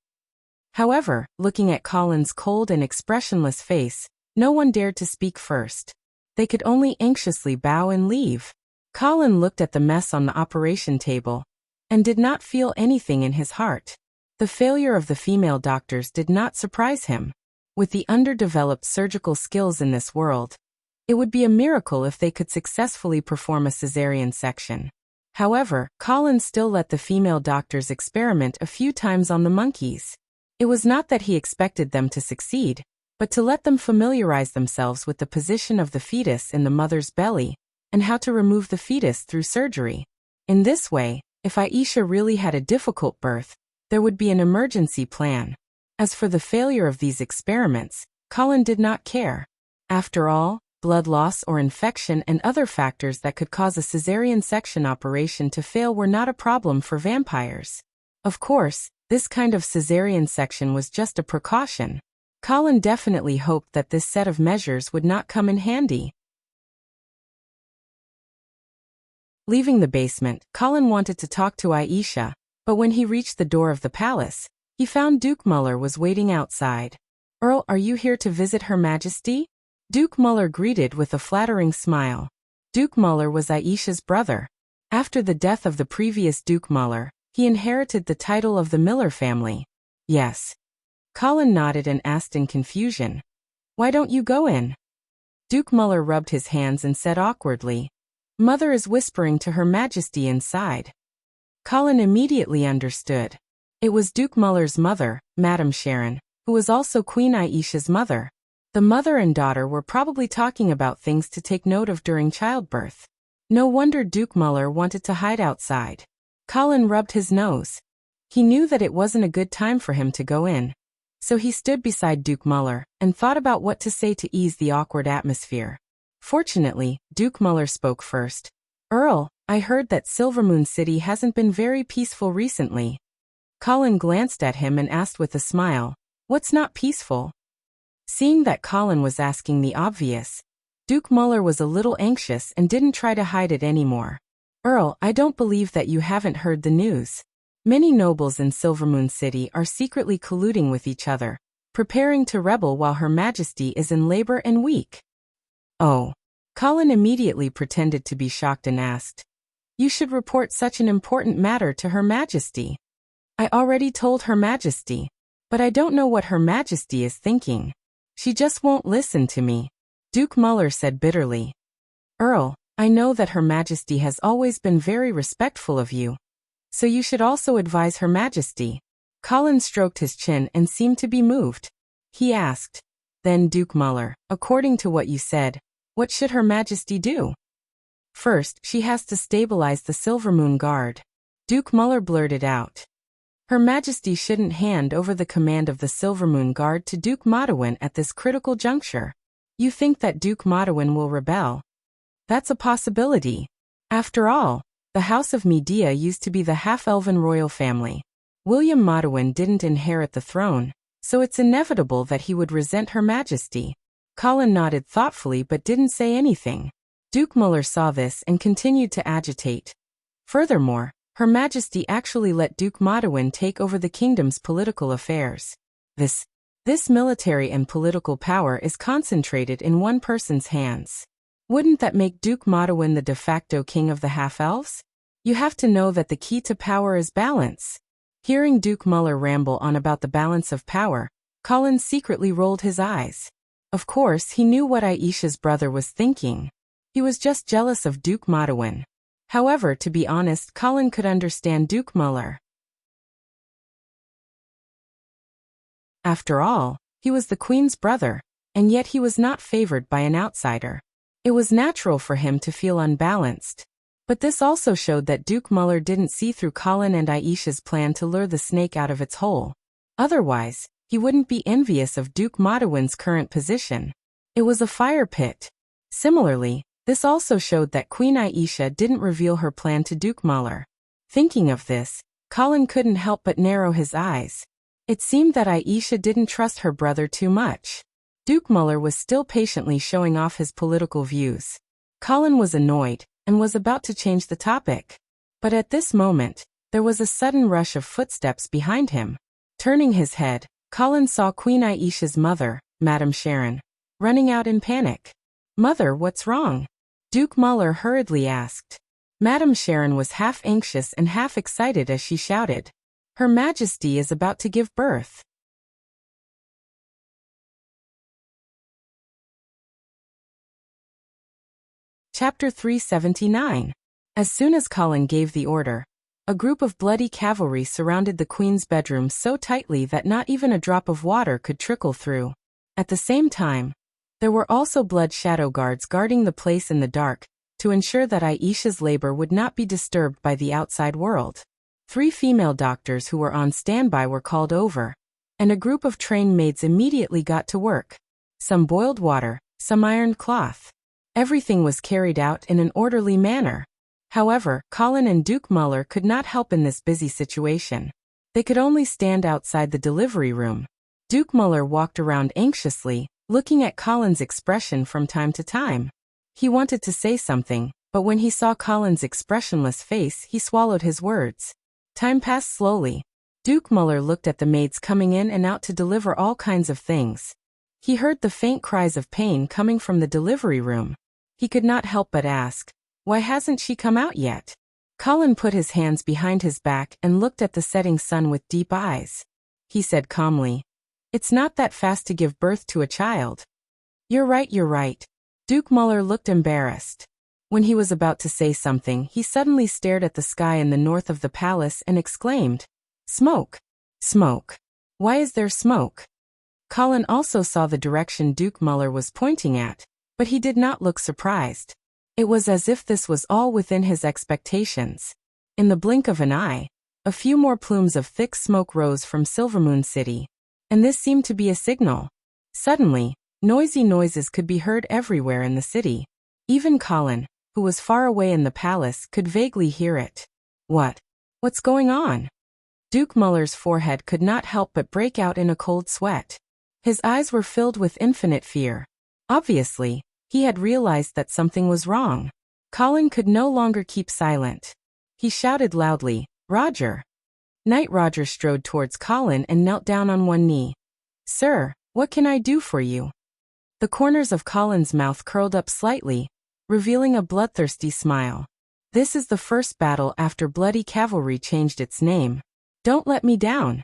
However, looking at Colin's cold and expressionless face, no one dared to speak first. They could only anxiously bow and leave. Colin looked at the mess on the operation table and did not feel anything in his heart. The failure of the female doctors did not surprise him. With the underdeveloped surgical skills in this world, it would be a miracle if they could successfully perform a cesarean section. However, Colin still let the female doctors experiment a few times on the monkeys. It was not that he expected them to succeed, but to let them familiarize themselves with the position of the fetus in the mother's belly and how to remove the fetus through surgery. In this way, if Aisha really had a difficult birth, there would be an emergency plan. As for the failure of these experiments, Colin did not care. After all, blood loss or infection and other factors that could cause a cesarean section operation to fail were not a problem for vampires. Of course, this kind of cesarean section was just a precaution. Colin definitely hoped that this set of measures would not come in handy. Leaving the basement, Colin wanted to talk to Aisha, but when he reached the door of the palace, he found Duke Muller was waiting outside. "Earl, are you here to visit Her Majesty?" Duke Muller greeted with a flattering smile. Duke Muller was Aisha's brother. After the death of the previous Duke Muller, he inherited the title of the Miller family. "Yes." Colin nodded and asked in confusion, "Why don't you go in?" Duke Muller rubbed his hands and said awkwardly, "Mother is whispering to Her Majesty inside." Colin immediately understood. It was Duke Muller's mother, Madame Sharon, who was also Queen Aisha's mother. The mother and daughter were probably talking about things to take note of during childbirth. No wonder Duke Muller wanted to hide outside. Colin rubbed his nose. He knew that it wasn't a good time for him to go in. So he stood beside Duke Muller and thought about what to say to ease the awkward atmosphere. Fortunately, Duke Muller spoke first. "Earl, I heard that Silvermoon City hasn't been very peaceful recently." Colin glanced at him and asked with a smile, "What's not peaceful?" Seeing that Colin was asking the obvious, Duke Muller was a little anxious and didn't try to hide it anymore. "Earl, I don't believe that you haven't heard the news. Many nobles in Silvermoon City are secretly colluding with each other, preparing to rebel while Her Majesty is in labor and weak." "Oh." Colin immediately pretended to be shocked and asked, "You should report such an important matter to Her Majesty." "I already told Her Majesty, but I don't know what Her Majesty is thinking. She just won't listen to me," Duke Muller said bitterly. "Earl, I know that Her Majesty has always been very respectful of you, so you should also advise Her Majesty." Colin stroked his chin and seemed to be moved. He asked, "Then Duke Muller, according to what you said, what should Her Majesty do?" "First, she has to stabilize the Silvermoon Guard," Duke Muller blurted out. "Her Majesty shouldn't hand over the command of the Silvermoon Guard to Duke Modawin at this critical juncture. You think that Duke Modawin will rebel? That's a possibility. After all, the House of Medea used to be the half-elven royal family. William Modawin didn't inherit the throne, so it's inevitable that he would resent Her Majesty. Colin nodded thoughtfully but didn't say anything. Duke Muller saw this and continued to agitate. Furthermore, Her Majesty actually let Duke Modewin take over the kingdom's political affairs. This military and political power is concentrated in one person's hands. Wouldn't that make Duke Modewin the de facto king of the half-elves? You have to know that the key to power is balance. Hearing Duke Muller ramble on about the balance of power, Colin secretly rolled his eyes. Of course, he knew what Aisha's brother was thinking. He was just jealous of Duke Modewin. However, to be honest, Colin could understand Duke Muller. After all, he was the Queen's brother, and yet he was not favored by an outsider. It was natural for him to feel unbalanced. But this also showed that Duke Muller didn't see through Colin and Aisha's plan to lure the snake out of its hole. Otherwise, he wouldn't be envious of Duke Modewin's current position. It was a fire pit. Similarly, this also showed that Queen Aisha didn't reveal her plan to Duke Muller. Thinking of this, Colin couldn't help but narrow his eyes. It seemed that Aisha didn't trust her brother too much. Duke Muller was still patiently showing off his political views. Colin was annoyed and was about to change the topic. But at this moment, there was a sudden rush of footsteps behind him. Turning his head, Colin saw Queen Aisha's mother, Madame Sharon, running out in panic. "Mother, what's wrong?" Duke Muller hurriedly asked. Madame Sharon was half anxious and half excited as she shouted, "Her Majesty is about to give birth." Chapter 379. As soon as Colin gave the order, a group of bloody cavalry surrounded the Queen's bedroom so tightly that not even a drop of water could trickle through. At the same time, there were also blood shadow guards guarding the place in the dark, to ensure that Aisha's labor would not be disturbed by the outside world. 3 female doctors who were on standby were called over, and a group of trained maids immediately got to work. Some boiled water, some ironed cloth. Everything was carried out in an orderly manner. However, Colin and Duke Muller could not help in this busy situation. They could only stand outside the delivery room. Duke Muller walked around anxiously, looking at Colin's expression from time to time. He wanted to say something, but when he saw Colin's expressionless face, he swallowed his words. Time passed slowly. Duke Muller looked at the maids coming in and out to deliver all kinds of things. He heard the faint cries of pain coming from the delivery room. He could not help but ask, "Why hasn't she come out yet?" Colin put his hands behind his back and looked at the setting sun with deep eyes. He said calmly, "It's not that fast to give birth to a child." You're right. Duke Muller looked embarrassed. When he was about to say something, he suddenly stared at the sky in the north of the palace and exclaimed, "Smoke! Smoke! Why is there smoke?" Colin also saw the direction Duke Muller was pointing at, but he did not look surprised. It was as if this was all within his expectations. In the blink of an eye, a few more plumes of thick smoke rose from Silvermoon City, and this seemed to be a signal. Suddenly, noisy noises could be heard everywhere in the city. Even Colin, who was far away in the palace, could vaguely hear it. What's going on? Duke Muller's forehead could not help but break out in a cold sweat. His eyes were filled with infinite fear. Obviously, he had realized that something was wrong. Colin could no longer keep silent. He shouted loudly, "Roger!" Knight Roger strode towards Colin and knelt down on one knee. "Sir, what can I do for you?" The corners of Colin's mouth curled up slightly, revealing a bloodthirsty smile. "This is the first battle after Bloody Cavalry changed its name. Don't let me down."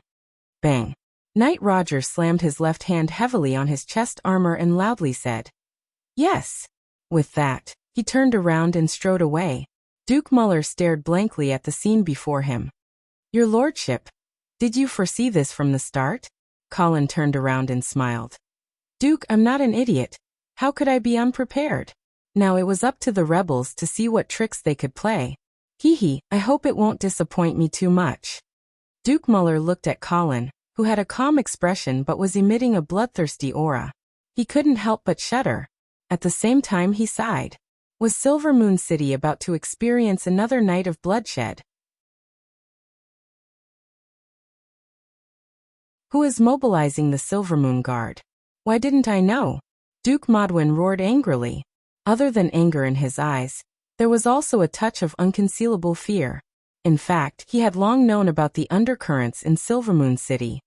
Bang! Knight Roger slammed his left hand heavily on his chest armor and loudly said, "Yes." With that, he turned around and strode away. Duke Muller stared blankly at the scene before him. "Your lordship, did you foresee this from the start?" Colin turned around and smiled. "Duke, I'm not an idiot. How could I be unprepared?" Now it was up to the rebels to see what tricks they could play. I hope it won't disappoint me too much." Duke Muller looked at Colin, who had a calm expression but was emitting a bloodthirsty aura. He couldn't help but shudder. At the same time he sighed. Was Silvermoon City about to experience another night of bloodshed? Who is mobilizing the Silvermoon Guard? Why didn't I know? Duke Modwin roared angrily. Other than anger in his eyes, there was also a touch of unconcealable fear. In fact, he had long known about the undercurrents in Silvermoon City.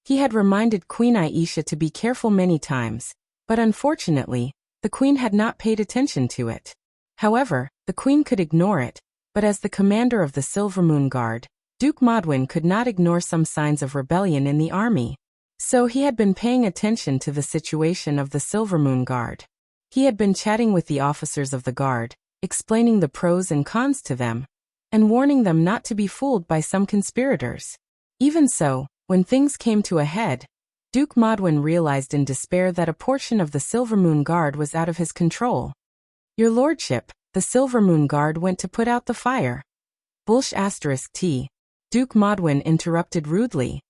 He had reminded Queen Aisha to be careful many times, but unfortunately, the Queen had not paid attention to it. However, the Queen could ignore it, but as the commander of the Silvermoon Guard, Duke Modwin could not ignore some signs of rebellion in the army. So he had been paying attention to the situation of the Silvermoon Guard. He had been chatting with the officers of the Guard, explaining the pros and cons to them, and warning them not to be fooled by some conspirators. Even so, when things came to a head, Duke Modwin realized in despair that a portion of the Silvermoon Guard was out of his control. Your Lordship, the Silvermoon Guard went to put out the fire. T. Duke Modwin interrupted rudely.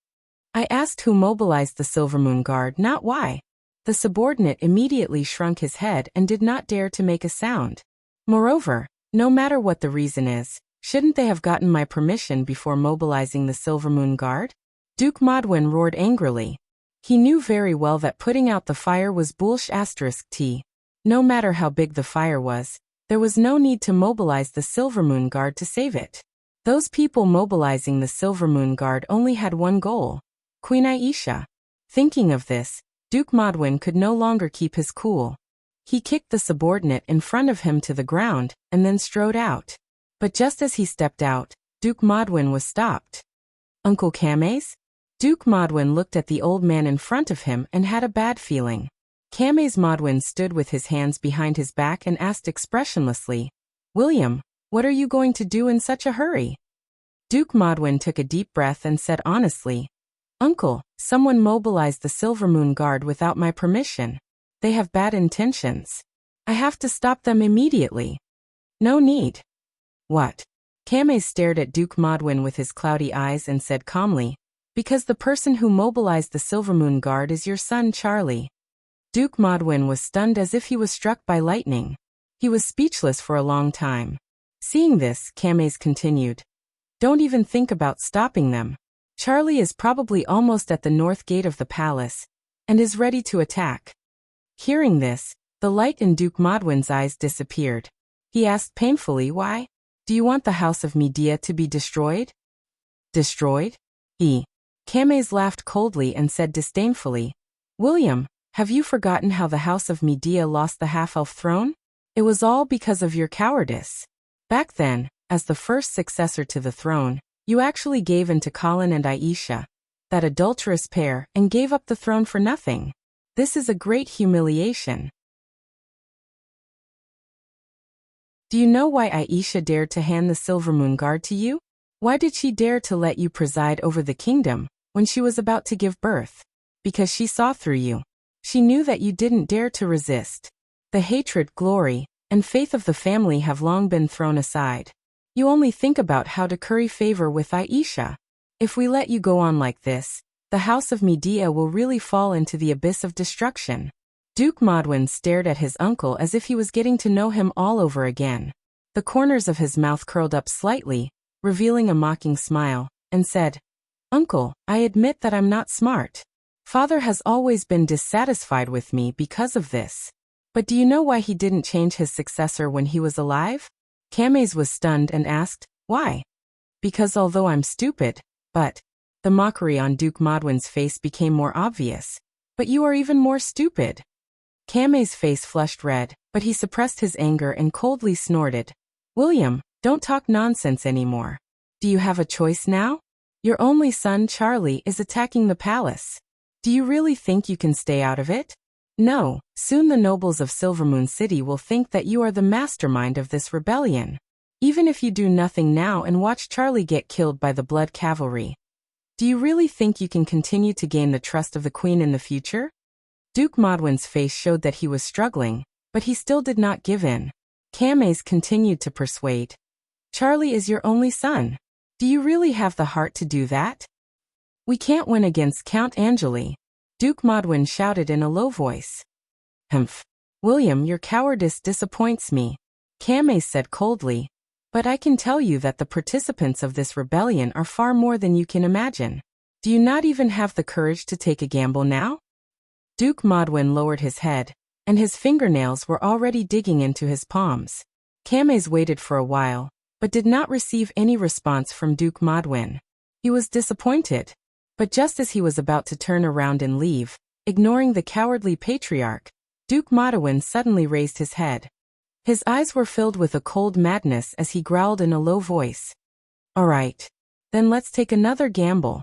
I asked who mobilized the Silvermoon Guard, not why. The subordinate immediately shrunk his head and did not dare to make a sound. Moreover, no matter what the reason is, shouldn't they have gotten my permission before mobilizing the Silvermoon Guard? Duke Modwin roared angrily. He knew very well that putting out the fire was T. No matter how big the fire was, there was no need to mobilize the Silvermoon Guard to save it. Those people mobilizing the Silvermoon Guard only had one goal: Queen Aisha. Thinking of this, Duke Modwin could no longer keep his cool. He kicked the subordinate in front of him to the ground, and then strode out. But just as he stepped out, Duke Modwin was stopped. Uncle Kamez? Duke Modwin looked at the old man in front of him and had a bad feeling. Kamez Modwin stood with his hands behind his back and asked expressionlessly, William, what are you going to do in such a hurry? Duke Modwin took a deep breath and said honestly, Uncle, someone mobilized the Silvermoon Guard without my permission. They have bad intentions. I have to stop them immediately. No need. What? Kamez stared at Duke Modwin with his cloudy eyes and said calmly, because the person who mobilized the Silvermoon Guard is your son Charlie. Duke Modwin was stunned as if he was struck by lightning. He was speechless for a long time. Seeing this, Kamez continued, Don't even think about stopping them. Charlie is probably almost at the north gate of the palace, and is ready to attack. Hearing this, the light in Duke Modwin's eyes disappeared. He asked painfully why. Do you want the House of Medea to be destroyed? Destroyed? Kamez laughed coldly and said disdainfully, William, have you forgotten how the House of Medea lost the half-elf throne? It was all because of your cowardice. Back then, as the first successor to the throne, you actually gave in to Colin and Aisha, that adulterous pair, and gave up the throne for nothing. This is a great humiliation. Do you know why Aisha dared to hand the Silvermoon Guard to you? Why did she dare to let you preside over the kingdom when she was about to give birth? Because she saw through you. She knew that you didn't dare to resist. The hatred, glory, and faith of the family have long been thrown aside. You only think about how to curry favor with Aisha. If we let you go on like this, the House of Medea will really fall into the abyss of destruction. Duke Modwin stared at his uncle as if he was getting to know him all over again. The corners of his mouth curled up slightly, revealing a mocking smile, and said, Uncle, I admit that I'm not smart. Father has always been dissatisfied with me because of this. But do you know why he didn't change his successor when he was alive? Kamez was stunned and asked, why? Because although I'm stupid, but... The mockery on Duke Modwin's face became more obvious. But you are even more stupid. Kamez's face flushed red, but he suppressed his anger and coldly snorted. William, don't talk nonsense anymore. Do you have a choice now? Your only son Charlie is attacking the palace. Do you really think you can stay out of it? No, soon the nobles of Silvermoon City will think that you are the mastermind of this rebellion. Even if you do nothing now and watch Charlie get killed by the Blood Cavalry. Do you really think you can continue to gain the trust of the Queen in the future? Duke Modwin's face showed that he was struggling, but he still did not give in. Kamez continued to persuade. Charlie is your only son. Do you really have the heart to do that? We can't win against Count Angeli. Duke Modwin shouted in a low voice. Humph. William, your cowardice disappoints me. Kamez said coldly. But I can tell you that the participants of this rebellion are far more than you can imagine. Do you not even have the courage to take a gamble now? Duke Modwin lowered his head. and his fingernails were already digging into his palms. Kamez waited for a while, but did not receive any response from Duke Modwin. He was disappointed. But just as he was about to turn around and leave, ignoring the cowardly patriarch, Duke Modwin suddenly raised his head. His eyes were filled with a cold madness as he growled in a low voice. "All right. Then let's take another gamble."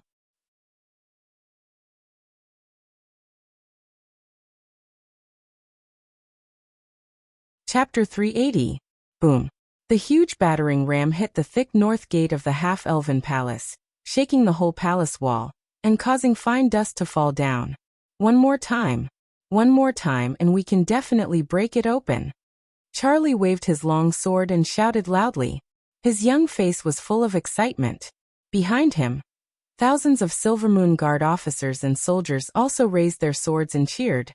Chapter 380. Boom. The huge battering ram hit the thick north gate of the half-elven palace, shaking the whole palace wall, and causing fine dust to fall down. One more time, and we can definitely break it open." Charlie waved his long sword and shouted loudly. His young face was full of excitement. Behind him, thousands of Silvermoon Guard officers and soldiers also raised their swords and cheered,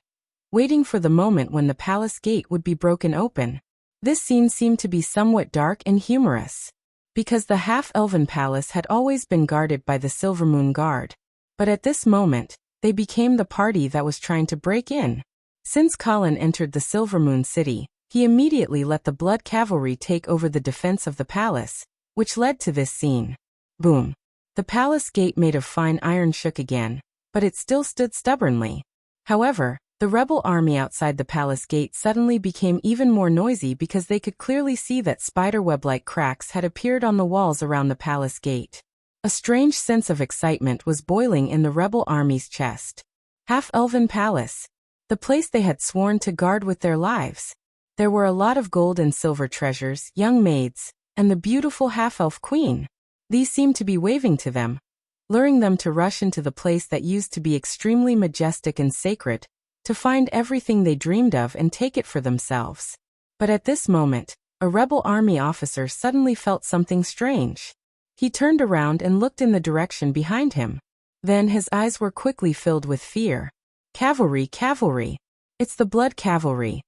waiting for the moment when the palace gate would be broken open. This scene seemed to be somewhat dark and humorous, because the half-elven palace had always been guarded by the Silvermoon Guard. But at this moment, they became the party that was trying to break in. Since Colin entered the Silvermoon City, he immediately let the Blood Cavalry take over the defense of the palace, which led to this scene. Boom. The palace gate made of fine iron shook again, but it still stood stubbornly. However, the rebel army outside the palace gate suddenly became even more noisy because they could clearly see that spiderweb-like cracks had appeared on the walls around the palace gate. A strange sense of excitement was boiling in the rebel army's chest. Half-elven palace. The place they had sworn to guard with their lives. There were a lot of gold and silver treasures, young maids, and the beautiful half-elf queen. These seemed to be waving to them, luring them to rush into the place that used to be extremely majestic and sacred, to find everything they dreamed of and take it for themselves. But at this moment, a rebel army officer suddenly felt something strange. He turned around and looked in the direction behind him. Then his eyes were quickly filled with fear. Cavalry, cavalry. It's the Blood Cavalry.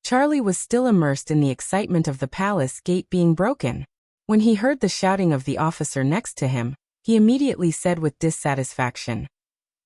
Charlie was still immersed in the excitement of the palace gate being broken. When he heard the shouting of the officer next to him, he immediately said with dissatisfaction,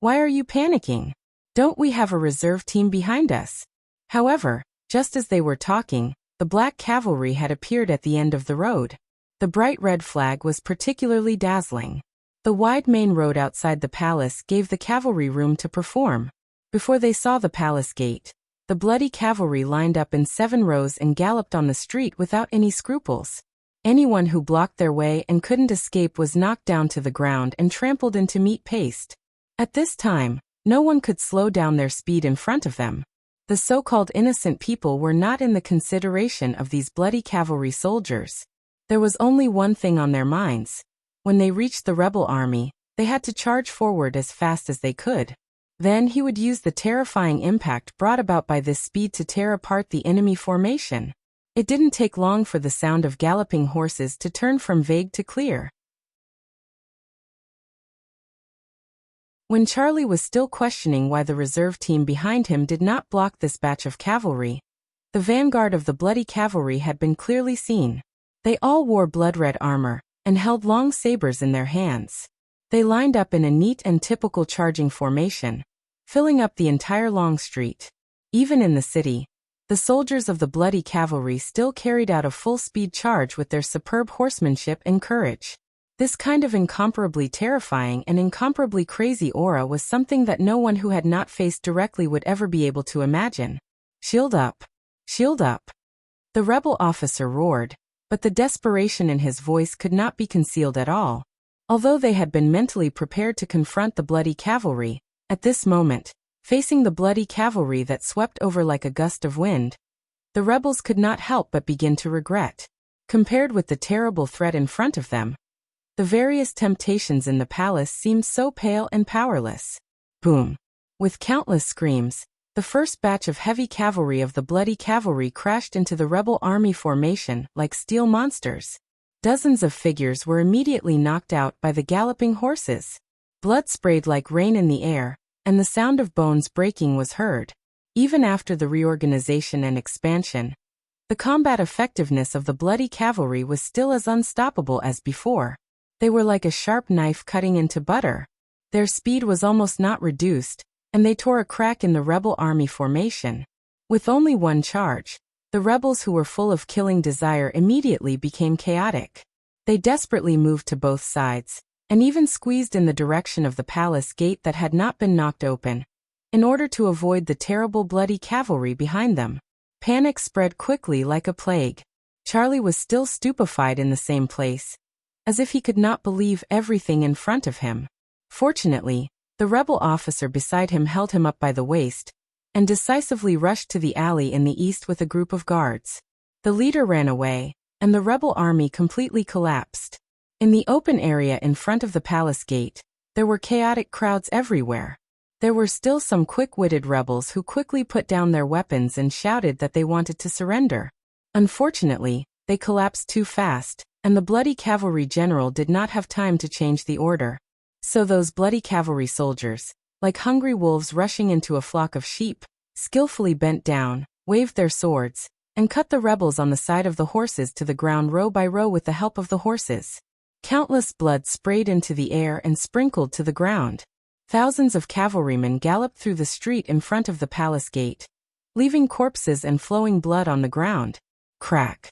"Why are you panicking? Don't we have a reserve team behind us?" However, just as they were talking, the Black Cavalry had appeared at the end of the road. The bright red flag was particularly dazzling. The wide main road outside the palace gave the cavalry room to perform. Before they saw the palace gate, the bloody cavalry lined up in 7 rows and galloped on the street without any scruples. Anyone who blocked their way and couldn't escape was knocked down to the ground and trampled into meat paste. At this time, no one could slow down their speed in front of them. The so-called innocent people were not in the consideration of these bloody cavalry soldiers. There was only one thing on their minds. When they reached the rebel army, they had to charge forward as fast as they could. Then he would use the terrifying impact brought about by this speed to tear apart the enemy formation. It didn't take long for the sound of galloping horses to turn from vague to clear. When Charlie was still questioning why the reserve team behind him did not block this batch of cavalry, the vanguard of the bloody cavalry had been clearly seen. They all wore blood-red armor and held long sabers in their hands. They lined up in a neat and typical charging formation, filling up the entire long street. Even in the city, the soldiers of the bloody cavalry still carried out a full-speed charge with their superb horsemanship and courage. This kind of incomparably terrifying and incomparably crazy aura was something that no one who had not faced directly would ever be able to imagine. "Shield up! Shield up!" The rebel officer roared, but the desperation in his voice could not be concealed at all. Although they had been mentally prepared to confront the bloody cavalry, at this moment, facing the bloody cavalry that swept over like a gust of wind, the rebels could not help but begin to regret. Compared with the terrible threat in front of them, the various temptations in the palace seemed so pale and powerless. Boom! With countless screams, the first batch of heavy cavalry of the bloody cavalry crashed into the rebel army formation like steel monsters. Dozens of figures were immediately knocked out by the galloping horses. Blood sprayed like rain in the air, and the sound of bones breaking was heard. Even after the reorganization and expansion, the combat effectiveness of the bloody cavalry was still as unstoppable as before. They were like a sharp knife cutting into butter. Their speed was almost not reduced, and they tore a crack in the rebel army formation. With only one charge, the rebels who were full of killing desire immediately became chaotic. They desperately moved to both sides, and even squeezed in the direction of the palace gate that had not been knocked open, in order to avoid the terrible bloody cavalry behind them. Panic spread quickly like a plague. Charlie was still stupefied in the same place, as if he could not believe everything in front of him. Fortunately, the rebel officer beside him held him up by the waist, and decisively rushed to the alley in the east with a group of guards. The leader ran away, and the rebel army completely collapsed. In the open area in front of the palace gate, there were chaotic crowds everywhere. There were still some quick-witted rebels who quickly put down their weapons and shouted that they wanted to surrender. Unfortunately, they collapsed too fast, and the bloody cavalry general did not have time to change the order. So those bloody cavalry soldiers, like hungry wolves rushing into a flock of sheep, skillfully bent down, waved their swords, and cut the rebels on the side of the horses to the ground row by row with the help of the horses. Countless blood sprayed into the air and sprinkled to the ground. Thousands of cavalrymen galloped through the street in front of the palace gate, leaving corpses and flowing blood on the ground. Crack.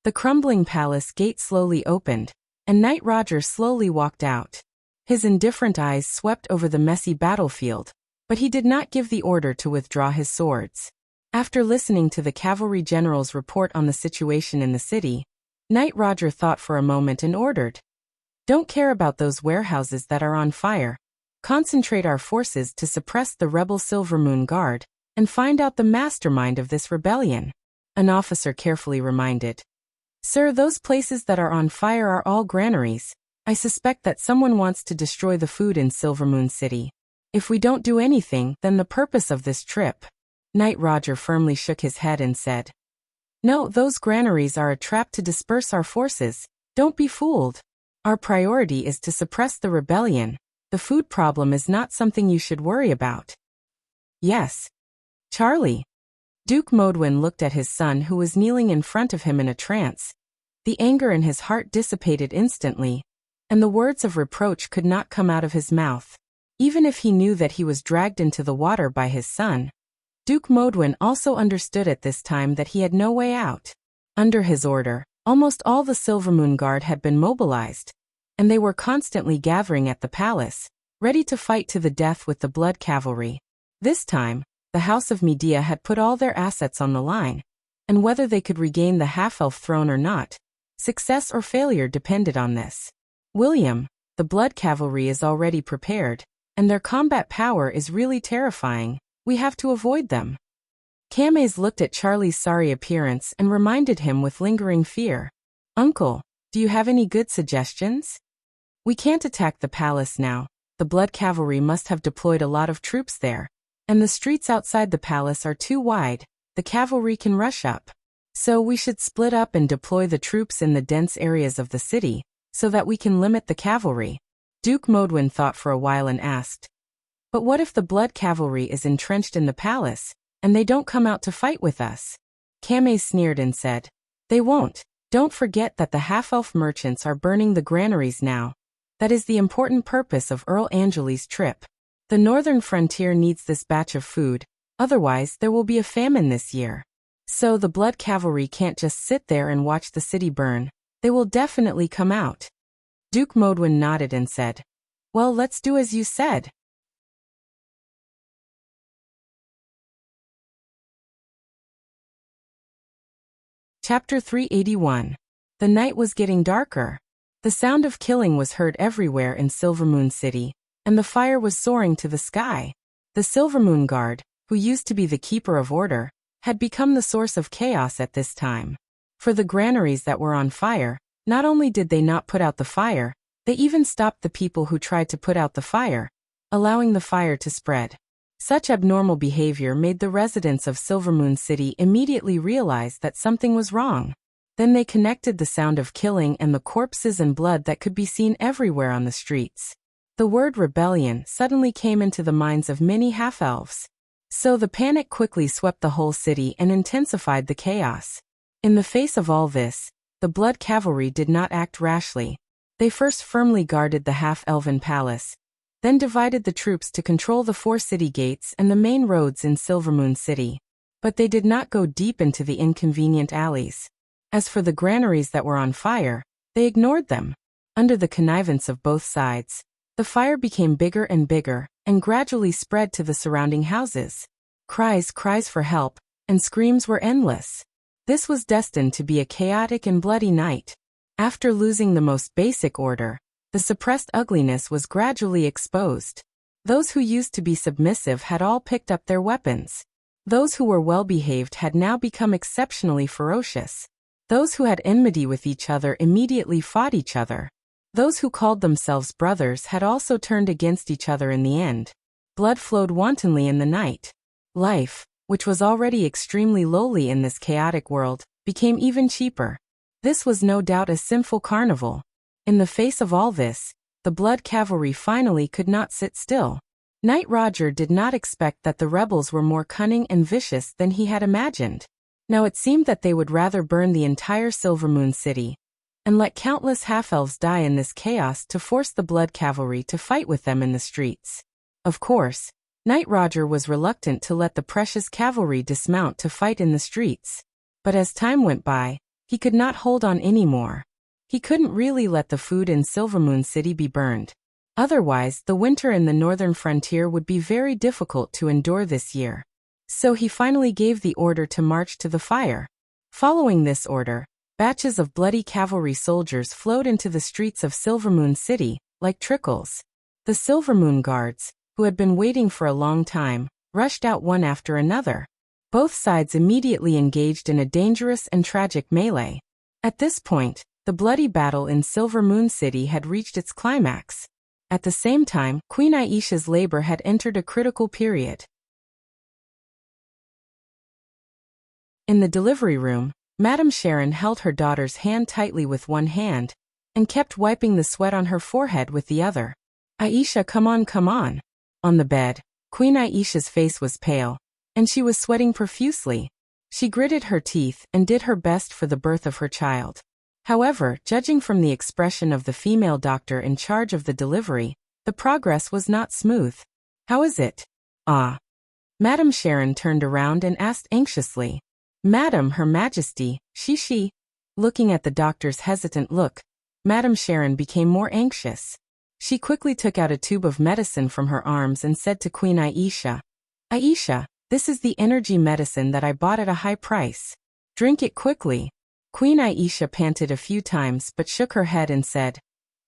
The crumbling palace gate slowly opened, and Knight Roger slowly walked out. His indifferent eyes swept over the messy battlefield, but he did not give the order to withdraw his swords. After listening to the cavalry general's report on the situation in the city, Knight Roger thought for a moment and ordered, "Don't care about those warehouses that are on fire. Concentrate our forces to suppress the rebel Silvermoon Guard, and find out the mastermind of this rebellion." An officer carefully reminded, "Sir, those places that are on fire are all granaries. I suspect that someone wants to destroy the food in Silvermoon City. If we don't do anything, then the purpose of this trip..." Knight Roger firmly shook his head and said, "No, those granaries are a trap to disperse our forces. Don't be fooled. Our priority is to suppress the rebellion. The food problem is not something you should worry about." "Yes, Charlie." Duke Modwin looked at his son who was kneeling in front of him in a trance. The anger in his heart dissipated instantly, and the words of reproach could not come out of his mouth. Even if he knew that he was dragged into the water by his son, Duke Modwin also understood at this time that he had no way out. Under his order, almost all the Silvermoon Guard had been mobilized, and they were constantly gathering at the palace, ready to fight to the death with the Blood Cavalry. This time, the House of Medea had put all their assets on the line, and whether they could regain the half-elf throne or not, success or failure depended on this. "William, the Blood Cavalry is already prepared, and their combat power is really terrifying. We have to avoid them." Kamez looked at Charlie's sorry appearance and reminded him with lingering fear, "Uncle, do you have any good suggestions? We can't attack the palace now. The Blood Cavalry must have deployed a lot of troops there, and the streets outside the palace are too wide. The cavalry can rush up. So we should split up and deploy the troops in the dense areas of the city, so that we can limit the cavalry." Duke Modwin thought for a while and asked, "But what if the Blood Cavalry is entrenched in the palace, and they don't come out to fight with us?" Kamez sneered and said, "They won't. Don't forget that the half-elf merchants are burning the granaries now. That is the important purpose of Earl Angeli's trip. The northern frontier needs this batch of food, otherwise there will be a famine this year. So the Blood Cavalry can't just sit there and watch the city burn. They will definitely come out." Duke Modwin nodded and said, "Well, let's do as you said." Chapter 381. The night was getting darker. The sound of killing was heard everywhere in Silvermoon City, and the fire was soaring to the sky. The Silvermoon Guard, who used to be the keeper of order, had become the source of chaos at this time. For the granaries that were on fire, not only did they not put out the fire, they even stopped the people who tried to put out the fire, allowing the fire to spread. Such abnormal behavior made the residents of Silvermoon City immediately realize that something was wrong. Then they connected the sound of killing and the corpses and blood that could be seen everywhere on the streets. The word rebellion suddenly came into the minds of many half-elves. So the panic quickly swept the whole city and intensified the chaos. In the face of all this, the Blood Cavalry did not act rashly. They first firmly guarded the half-elven palace, then divided the troops to control the 4 city gates and the main roads in Silvermoon City. But they did not go deep into the inconvenient alleys. As for the granaries that were on fire, they ignored them. Under the connivance of both sides, the fire became bigger and gradually spread to the surrounding houses. Cries for help, and screams were endless. This was destined to be a chaotic and bloody night. After losing the most basic order, the suppressed ugliness was gradually exposed. Those who used to be submissive had all picked up their weapons. Those who were well-behaved had now become exceptionally ferocious. Those who had enmity with each other immediately fought each other. Those who called themselves brothers had also turned against each other in the end. Blood flowed wantonly in the night. Life, which was already extremely lowly in this chaotic world, became even cheaper. This was no doubt a sinful carnival. In the face of all this, the Blood Cavalry finally could not sit still. Knight Roger did not expect that the rebels were more cunning and vicious than he had imagined. Now it seemed that they would rather burn the entire Silvermoon City and let countless half-elves die in this chaos to force the Blood Cavalry to fight with them in the streets. Of course, Knight Roger was reluctant to let the precious cavalry dismount to fight in the streets. But as time went by, he could not hold on anymore. He couldn't really let the food in Silvermoon City be burned. Otherwise, the winter in the northern frontier would be very difficult to endure this year. So he finally gave the order to march to the fire. Following this order, batches of bloody cavalry soldiers flowed into the streets of Silvermoon City, like trickles. The Silvermoon Guards, who had been waiting for a long time, rushed out one after another. Both sides immediately engaged in a dangerous and tragic melee. At this point, the bloody battle in Silvermoon City had reached its climax. At the same time, Queen Aisha's labor had entered a critical period. In the delivery room, Madame Sharon held her daughter's hand tightly with one hand and kept wiping the sweat on her forehead with the other. "Aisha, come on, come on." On the bed, Queen Aisha's face was pale, and she was sweating profusely. She gritted her teeth and did her best for the birth of her child. However, judging from the expression of the female doctor in charge of the delivery, the progress was not smooth. "How is it?" "Ah." Madame Sharon turned around and asked anxiously. "Madam, Her Majesty, she." Looking at the doctor's hesitant look, Madame Sharon became more anxious. She quickly took out a tube of medicine from her arms and said to Queen Aisha, "Aisha, this is the energy medicine that I bought at a high price. Drink it quickly." Queen Aisha panted a few times but shook her head and said,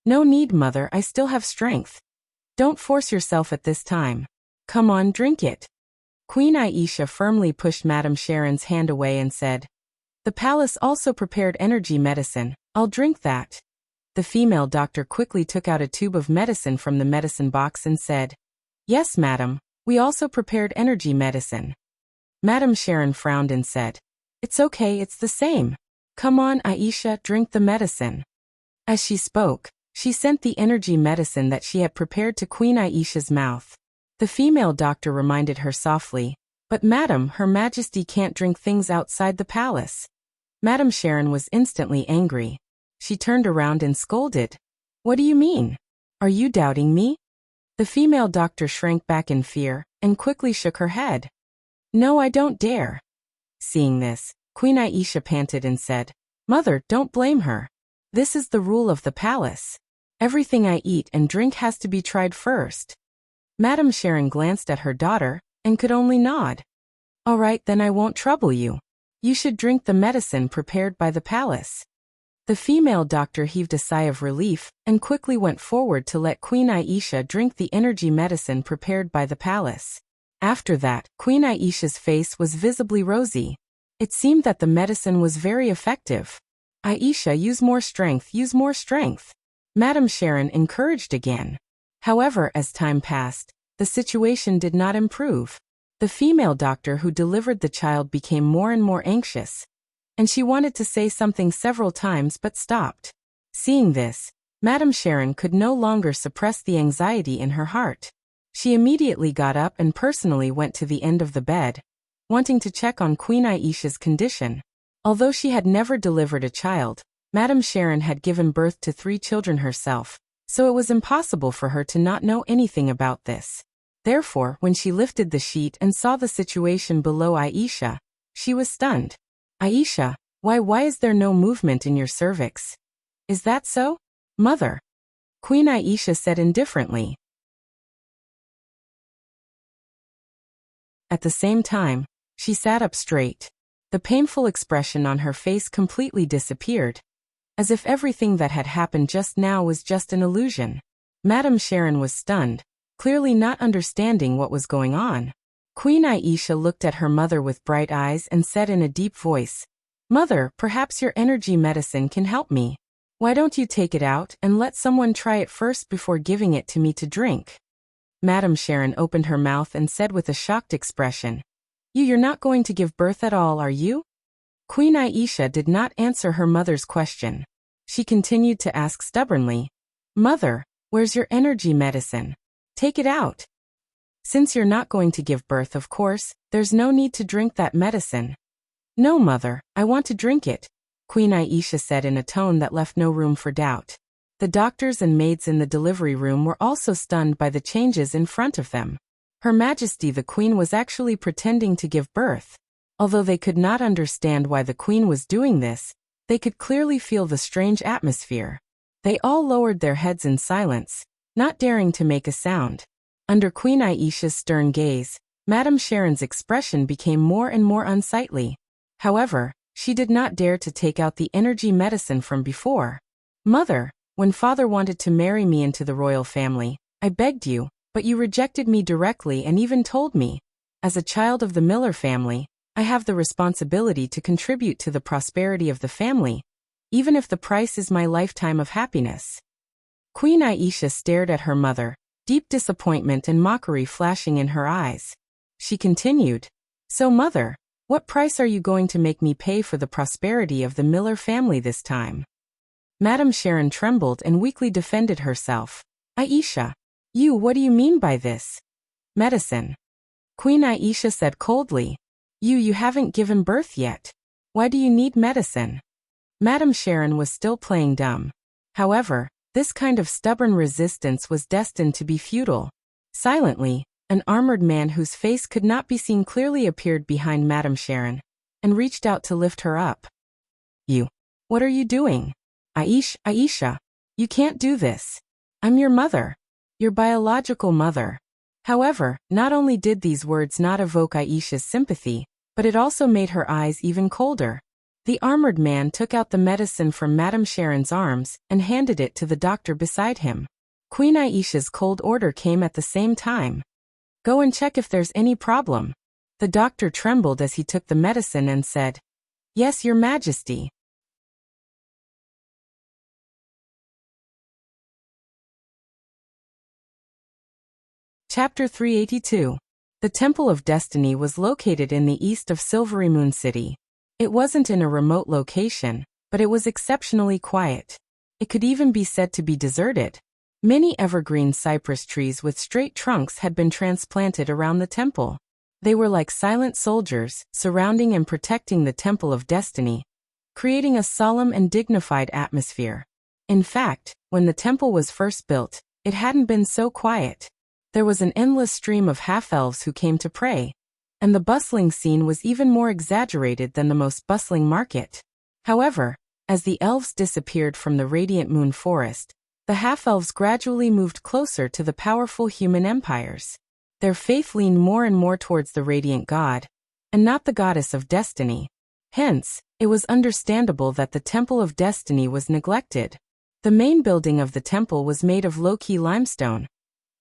"No need, mother, I still have strength. Don't force yourself at this time. Come on, drink it." Queen Aisha firmly pushed Madame Sharon's hand away and said, "The palace also prepared energy medicine. I'll drink that." The female doctor quickly took out a tube of medicine from the medicine box and said, "Yes, madam, we also prepared energy medicine." Madame Sharon frowned and said, "It's okay, it's the same. Come on, Aisha, drink the medicine." As she spoke, she sent the energy medicine that she had prepared to Queen Aisha's mouth. The female doctor reminded her softly, "But madam, Her Majesty can't drink things outside the palace." Madame Sharon was instantly angry. She turned around and scolded, "What do you mean? Are you doubting me?" The female doctor shrank back in fear and quickly shook her head. "No, I don't dare." Seeing this, Queen Aisha panted and said, "Mother, don't blame her. This is the rule of the palace. Everything I eat and drink has to be tried first." Madame Sharon glanced at her daughter and could only nod. "All right, then I won't trouble you. You should drink the medicine prepared by the palace." The female doctor heaved a sigh of relief and quickly went forward to let Queen Aisha drink the energy medicine prepared by the palace. After that, Queen Aisha's face was visibly rosy. It seemed that the medicine was very effective. "Aisha, use more strength, use more strength." Madame Sharon encouraged again. However, as time passed, the situation did not improve. The female doctor who delivered the child became more and more anxious, and she wanted to say something several times but stopped. Seeing this, Madame Sharon could no longer suppress the anxiety in her heart. She immediately got up and personally went to the end of the bed, wanting to check on Queen Aisha's condition. Although she had never delivered a child, Madame Sharon had given birth to 3 children herself, so it was impossible for her to not know anything about this. Therefore, when she lifted the sheet and saw the situation below Aisha, she was stunned. Aisha, why is there no movement in your cervix? Is that so? Mother. Queen Aisha said indifferently. At the same time, she sat up straight. The painful expression on her face completely disappeared, as if everything that had happened just now was just an illusion. Madame Sharon was stunned, clearly not understanding what was going on. Queen Aisha looked at her mother with bright eyes and said in a deep voice, "Mother, perhaps your energy medicine can help me. Why don't you take it out and let someone try it first before giving it to me to drink?" Madame Sharon opened her mouth and said with a shocked expression, You're not going to give birth at all, are you?" Queen Aisha did not answer her mother's question. She continued to ask stubbornly, "Mother, where's your energy medicine? Take it out. Since you're not going to give birth, of course, there's no need to drink that medicine." "No, Mother, I want to drink it," Queen Aisha said in a tone that left no room for doubt. The doctors and maids in the delivery room were also stunned by the changes in front of them. Her Majesty the Queen was actually pretending to give birth. Although they could not understand why the Queen was doing this, they could clearly feel the strange atmosphere. They all lowered their heads in silence, not daring to make a sound. Under Queen Aisha's stern gaze, Madame Sharon's expression became more and more unsightly. However, she did not dare to take out the energy medicine from before. "Mother, when father wanted to marry me into the royal family, I begged you, but you rejected me directly and even told me, as a child of the Miller family, I have the responsibility to contribute to the prosperity of the family, even if the price is my lifetime of happiness." Queen Aisha stared at her mother, deep disappointment and mockery flashing in her eyes. She continued, "So mother, what price are you going to make me pay for the prosperity of the Miller family this time?" Madame Sharon trembled and weakly defended herself. "Aisha, what do you mean by this?" "Medicine." Queen Aisha said coldly. You haven't given birth yet. Why do you need medicine?" Madame Sharon was still playing dumb. However, this kind of stubborn resistance was destined to be futile. Silently, an armored man whose face could not be seen clearly appeared behind Madame Sharon, and reached out to lift her up. What are you doing? Aisha, you can't do this. I'm your mother. Your biological mother." However, not only did these words not evoke Aisha's sympathy, but it also made her eyes even colder. The armored man took out the medicine from Madame Sharon's arms and handed it to the doctor beside him. Queen Aisha's cold order came at the same time. "Go and check if there's any problem." The doctor trembled as he took the medicine and said, "Yes, Your Majesty." Chapter 382. The Temple of Destiny was located in the east of Silvery Moon City. It wasn't in a remote location, but it was exceptionally quiet. It could even be said to be deserted. Many evergreen cypress trees with straight trunks had been transplanted around the temple. They were like silent soldiers, surrounding and protecting the Temple of Destiny, creating a solemn and dignified atmosphere. In fact, when the temple was first built, it hadn't been so quiet. There was an endless stream of half-elves who came to pray, and the bustling scene was even more exaggerated than the most bustling market. However, as the elves disappeared from the radiant moon forest, the half-elves gradually moved closer to the powerful human empires. Their faith leaned more and more towards the radiant god, and not the goddess of destiny. Hence, it was understandable that the Temple of Destiny was neglected. The main building of the temple was made of low-key limestone,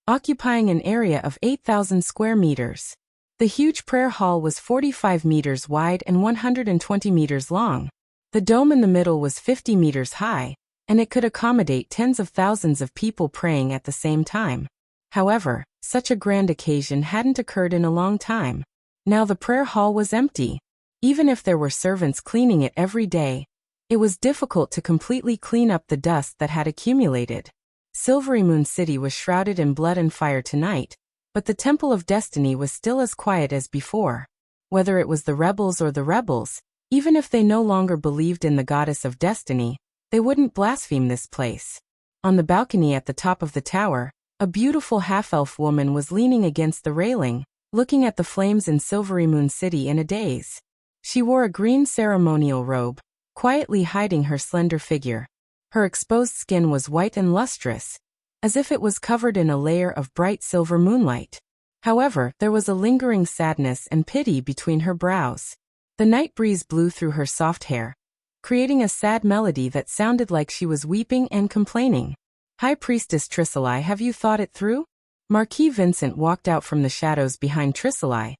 occupying an area of 8,000 square meters. The huge prayer hall was 45 meters wide and 120 meters long. The dome in the middle was 50 meters high, and it could accommodate tens of thousands of people praying at the same time. However, such a grand occasion hadn't occurred in a long time. Now the prayer hall was empty. Even if there were servants cleaning it every day, it was difficult to completely clean up the dust that had accumulated. Silvery Moon City was shrouded in blood and fire tonight, but the Temple of Destiny was still as quiet as before. Whether it was the rebels or the rebels, even if they no longer believed in the goddess of destiny, they wouldn't blaspheme this place. On the balcony at the top of the tower, a beautiful half-elf woman was leaning against the railing, looking at the flames in Silvery Moon City in a daze. She wore a green ceremonial robe, quietly hiding her slender figure. Her exposed skin was white and lustrous, as if it was covered in a layer of bright silver moonlight. However, there was a lingering sadness and pity between her brows. The night breeze blew through her soft hair, creating a sad melody that sounded like she was weeping and complaining. High Priestess Tricely, have you thought it through? Marquis Vincent walked out from the shadows behind Tricely,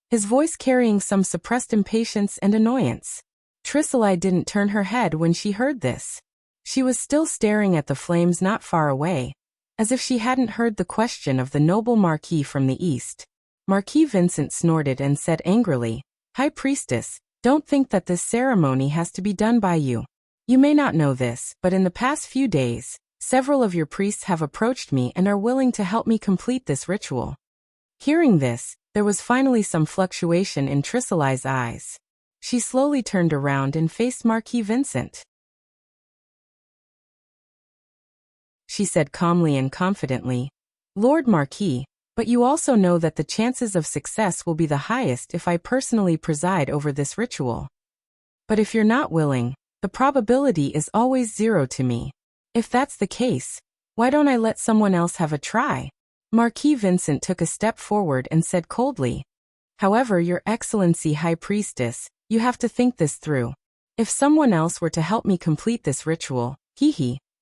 his voice carrying some suppressed impatience and annoyance. Tricely didn't turn her head when she heard this. She was still staring at the flames not far away, as if she hadn't heard the question of the noble Marquis from the east. Marquis Vincent snorted and said angrily, High Priestess, don't think that this ceremony has to be done by you. You may not know this, but in the past few days, several of your priests have approached me and are willing to help me complete this ritual. Hearing this, there was finally some fluctuation in Tricely's eyes. She slowly turned around and faced Marquis Vincent. She said calmly and confidently, Lord Marquis, but you also know that the chances of success will be the highest if I personally preside over this ritual. But if you're not willing, the probability is always 0 to me. If that's the case, why don't I let someone else have a try? Marquis Vincent took a step forward and said coldly, However, Your Excellency High Priestess, you have to think this through. If someone else were to help me complete this ritual,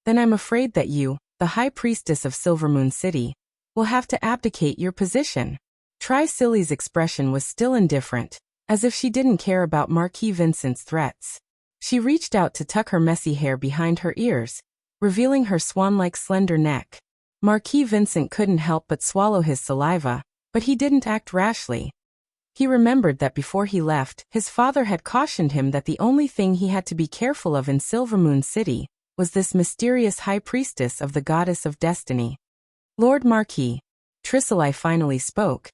then I'm afraid that you, the High Priestess of Silvermoon City, will have to abdicate your position. Tricely's expression was still indifferent, as if she didn't care about Marquis Vincent's threats. She reached out to tuck her messy hair behind her ears, revealing her swan-like slender neck. Marquis Vincent couldn't help but swallow his saliva, but he didn't act rashly. He remembered that before he left, his father had cautioned him that the only thing he had to be careful of in Silvermoon City was this mysterious high priestess of the goddess of destiny. Lord Marquis, Tricely finally spoke,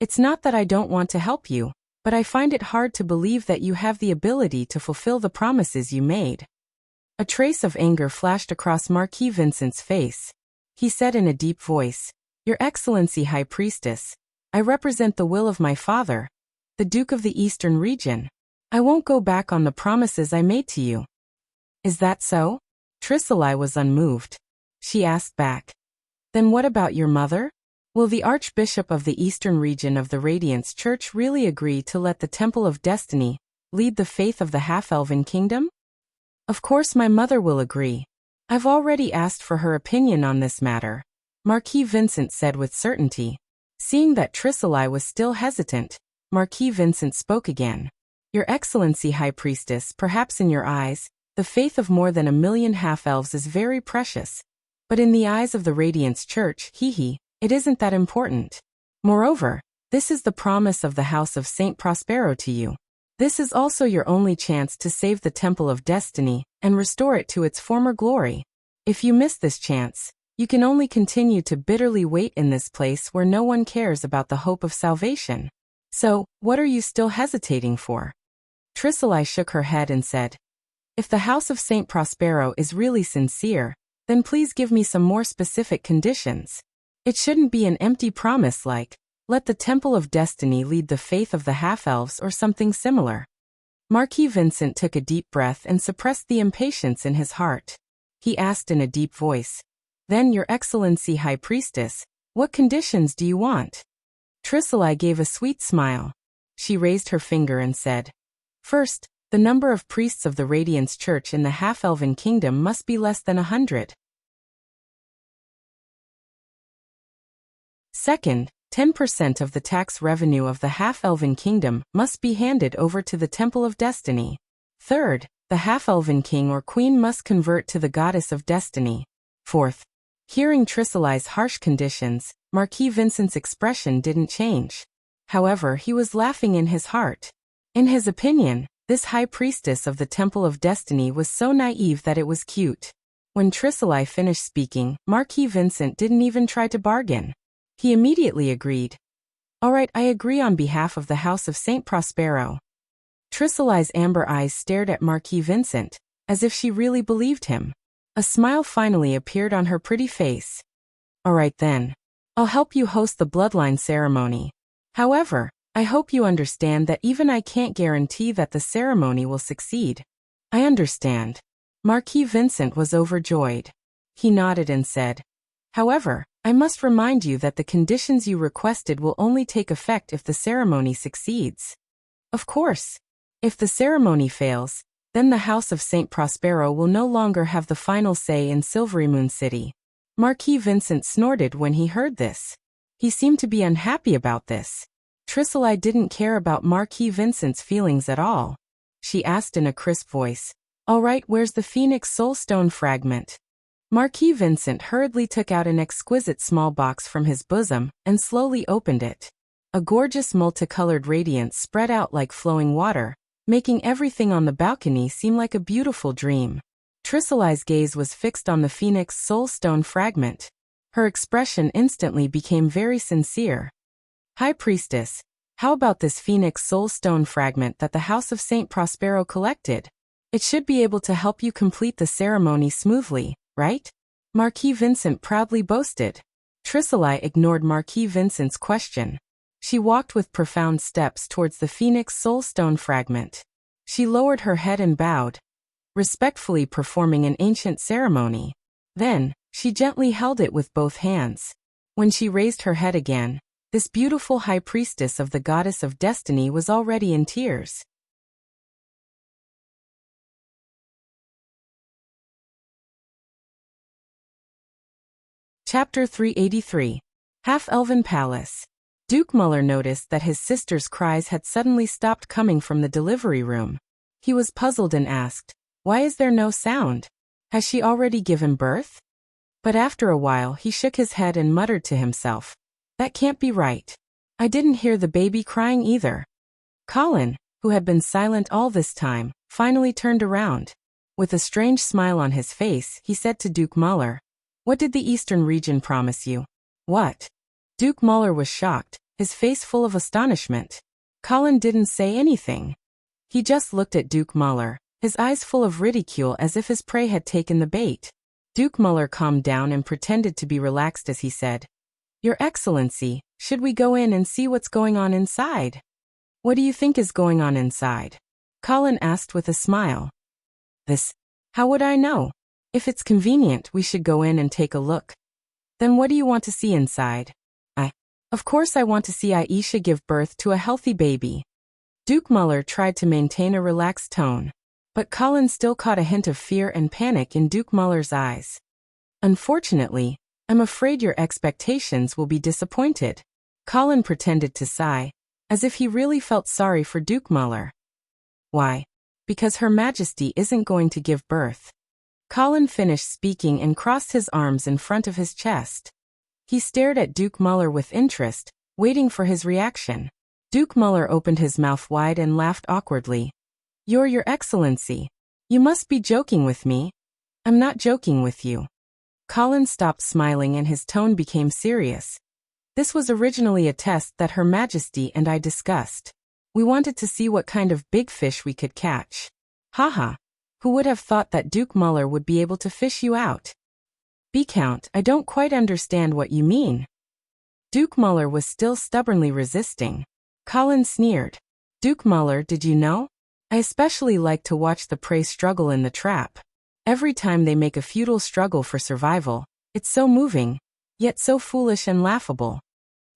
it's not that I don't want to help you, but I find it hard to believe that you have the ability to fulfill the promises you made. A trace of anger flashed across Marquis Vincent's face. He said in a deep voice, Your Excellency High Priestess, I represent the will of my father, the Duke of the Eastern Region. I won't go back on the promises I made to you. Is that so? Tricely was unmoved. She asked back, Then what about your mother? Will the Archbishop of the Eastern Region of the Radiance Church really agree to let the Temple of Destiny lead the faith of the half-elven kingdom? Of course my mother will agree. I've already asked for her opinion on this matter, Marquis Vincent said with certainty. Seeing that Tricely was still hesitant, Marquis Vincent spoke again. Your Excellency High Priestess, perhaps in your eyes, the faith of more than 1,000,000 half-elves is very precious. But in the eyes of the Radiance Church, it isn't that important. Moreover, this is the promise of the House of Saint Prospero to you. This is also your only chance to save the Temple of Destiny and restore it to its former glory. If you miss this chance, you can only continue to bitterly wait in this place where no one cares about the hope of salvation. So, what are you still hesitating for? Tricely shook her head and said, If the House of Saint Prospero is really sincere, then please give me some more specific conditions. It shouldn't be an empty promise like, let the Temple of Destiny lead the faith of the half-elves or something similar. Marquis Vincent took a deep breath and suppressed the impatience in his heart. He asked in a deep voice, Then, Your Excellency High Priestess, what conditions do you want? Tricely gave a sweet smile. She raised her finger and said, First, the number of priests of the Radiance Church in the half-elven kingdom must be less than 100. Second, 10% of the tax revenue of the half-elven kingdom must be handed over to the Temple of Destiny. Third, the half-elven king or queen must convert to the goddess of destiny. Fourth, hearing Tricely's harsh conditions, Marquis Vincent's expression didn't change. However, he was laughing in his heart. In his opinion, this high priestess of the Temple of Destiny was so naive that it was cute. When Tricely finished speaking, Marquis Vincent didn't even try to bargain. He immediately agreed. All right, I agree on behalf of the House of Saint Prospero. Tricely's amber eyes stared at Marquis Vincent, as if she really believed him. A smile finally appeared on her pretty face. All right then. I'll help you host the bloodline ceremony. However, I hope you understand that even I can't guarantee that the ceremony will succeed. I understand. Marquis Vincent was overjoyed. He nodded and said, however, I must remind you that the conditions you requested will only take effect if the ceremony succeeds. Of course. If the ceremony fails, then the House of Saint Prospero will no longer have the final say in Silvery Moon City. Marquis Vincent snorted when he heard this. He seemed to be unhappy about this. Tricely didn't care about Marquis Vincent's feelings at all. She asked in a crisp voice, all right, where's the Phoenix Soulstone fragment? Marquis Vincent hurriedly took out an exquisite small box from his bosom and slowly opened it. A gorgeous multicolored radiance spread out like flowing water, making everything on the balcony seem like a beautiful dream. Tricely's gaze was fixed on the Phoenix Soulstone fragment. Her expression instantly became very sincere. High Priestess, how about this Phoenix Soulstone fragment that the House of Saint Prospero collected? It should be able to help you complete the ceremony smoothly, right? Marquis Vincent proudly boasted. Tricely ignored Marquis Vincent's question. She walked with profound steps towards the Phoenix Soulstone fragment. She lowered her head and bowed, respectfully performing an ancient ceremony. Then, she gently held it with both hands. When she raised her head again, this beautiful high priestess of the goddess of destiny was already in tears. Chapter 383. Half-Elven Palace. Duke Muller noticed that his sister's cries had suddenly stopped coming from the delivery room. He was puzzled and asked, why is there no sound? Has she already given birth? But after a while he shook his head and muttered to himself, that can't be right. I didn't hear the baby crying either. Colin, who had been silent all this time, finally turned around. With a strange smile on his face, he said to Duke Muller, what did the Eastern region promise you? What? Duke Muller was shocked, his face full of astonishment. Colin didn't say anything. He just looked at Duke Muller, his eyes full of ridicule as if his prey had taken the bait. Duke Muller calmed down and pretended to be relaxed as he said, Your Excellency, should we go in and see what's going on inside? What do you think is going on inside? Colin asked with a smile. This. How would I know? If it's convenient, we should go in and take a look. Then what do you want to see inside? Of course I want to see Aisha give birth to a healthy baby. Duke Muller tried to maintain a relaxed tone. But Colin still caught a hint of fear and panic in Duke Muller's eyes. Unfortunately, I'm afraid your expectations will be disappointed. Colin pretended to sigh, as if he really felt sorry for Duke Muller. Why? Because Her Majesty isn't going to give birth. Colin finished speaking and crossed his arms in front of his chest. He stared at Duke Muller with interest, waiting for his reaction. Duke Muller opened his mouth wide and laughed awkwardly. Your Excellency. You must be joking with me. I'm not joking with you. Colin stopped smiling and his tone became serious. This was originally a test that Her Majesty and I discussed. We wanted to see what kind of big fish we could catch. Haha. Who would have thought that Duke Muller would be able to fish you out? Viscount, I don't quite understand what you mean. Duke Muller was still stubbornly resisting. Colin sneered. Duke Muller, did you know? I especially like to watch the prey struggle in the trap. Every time they make a futile struggle for survival, it's so moving, yet so foolish and laughable.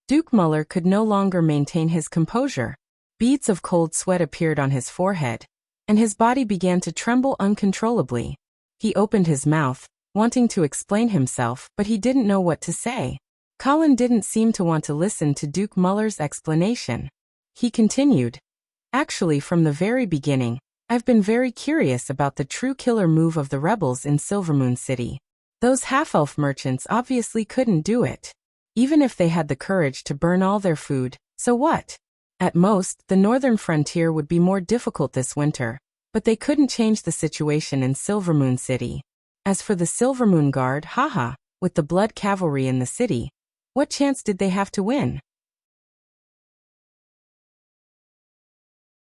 Duke Muller could no longer maintain his composure. Beads of cold sweat appeared on his forehead, and his body began to tremble uncontrollably. He opened his mouth, wanting to explain himself, but he didn't know what to say. Colin didn't seem to want to listen to Duke Muller's explanation. He continued, Actually, from the very beginning, I've been very curious about the true killer move of the rebels in Silvermoon City. Those half-elf merchants obviously couldn't do it. Even if they had the courage to burn all their food, so what? At most, the northern frontier would be more difficult this winter, but they couldn't change the situation in Silvermoon City. As for the Silvermoon Guard, haha, with the blood cavalry in the city, what chance did they have to win?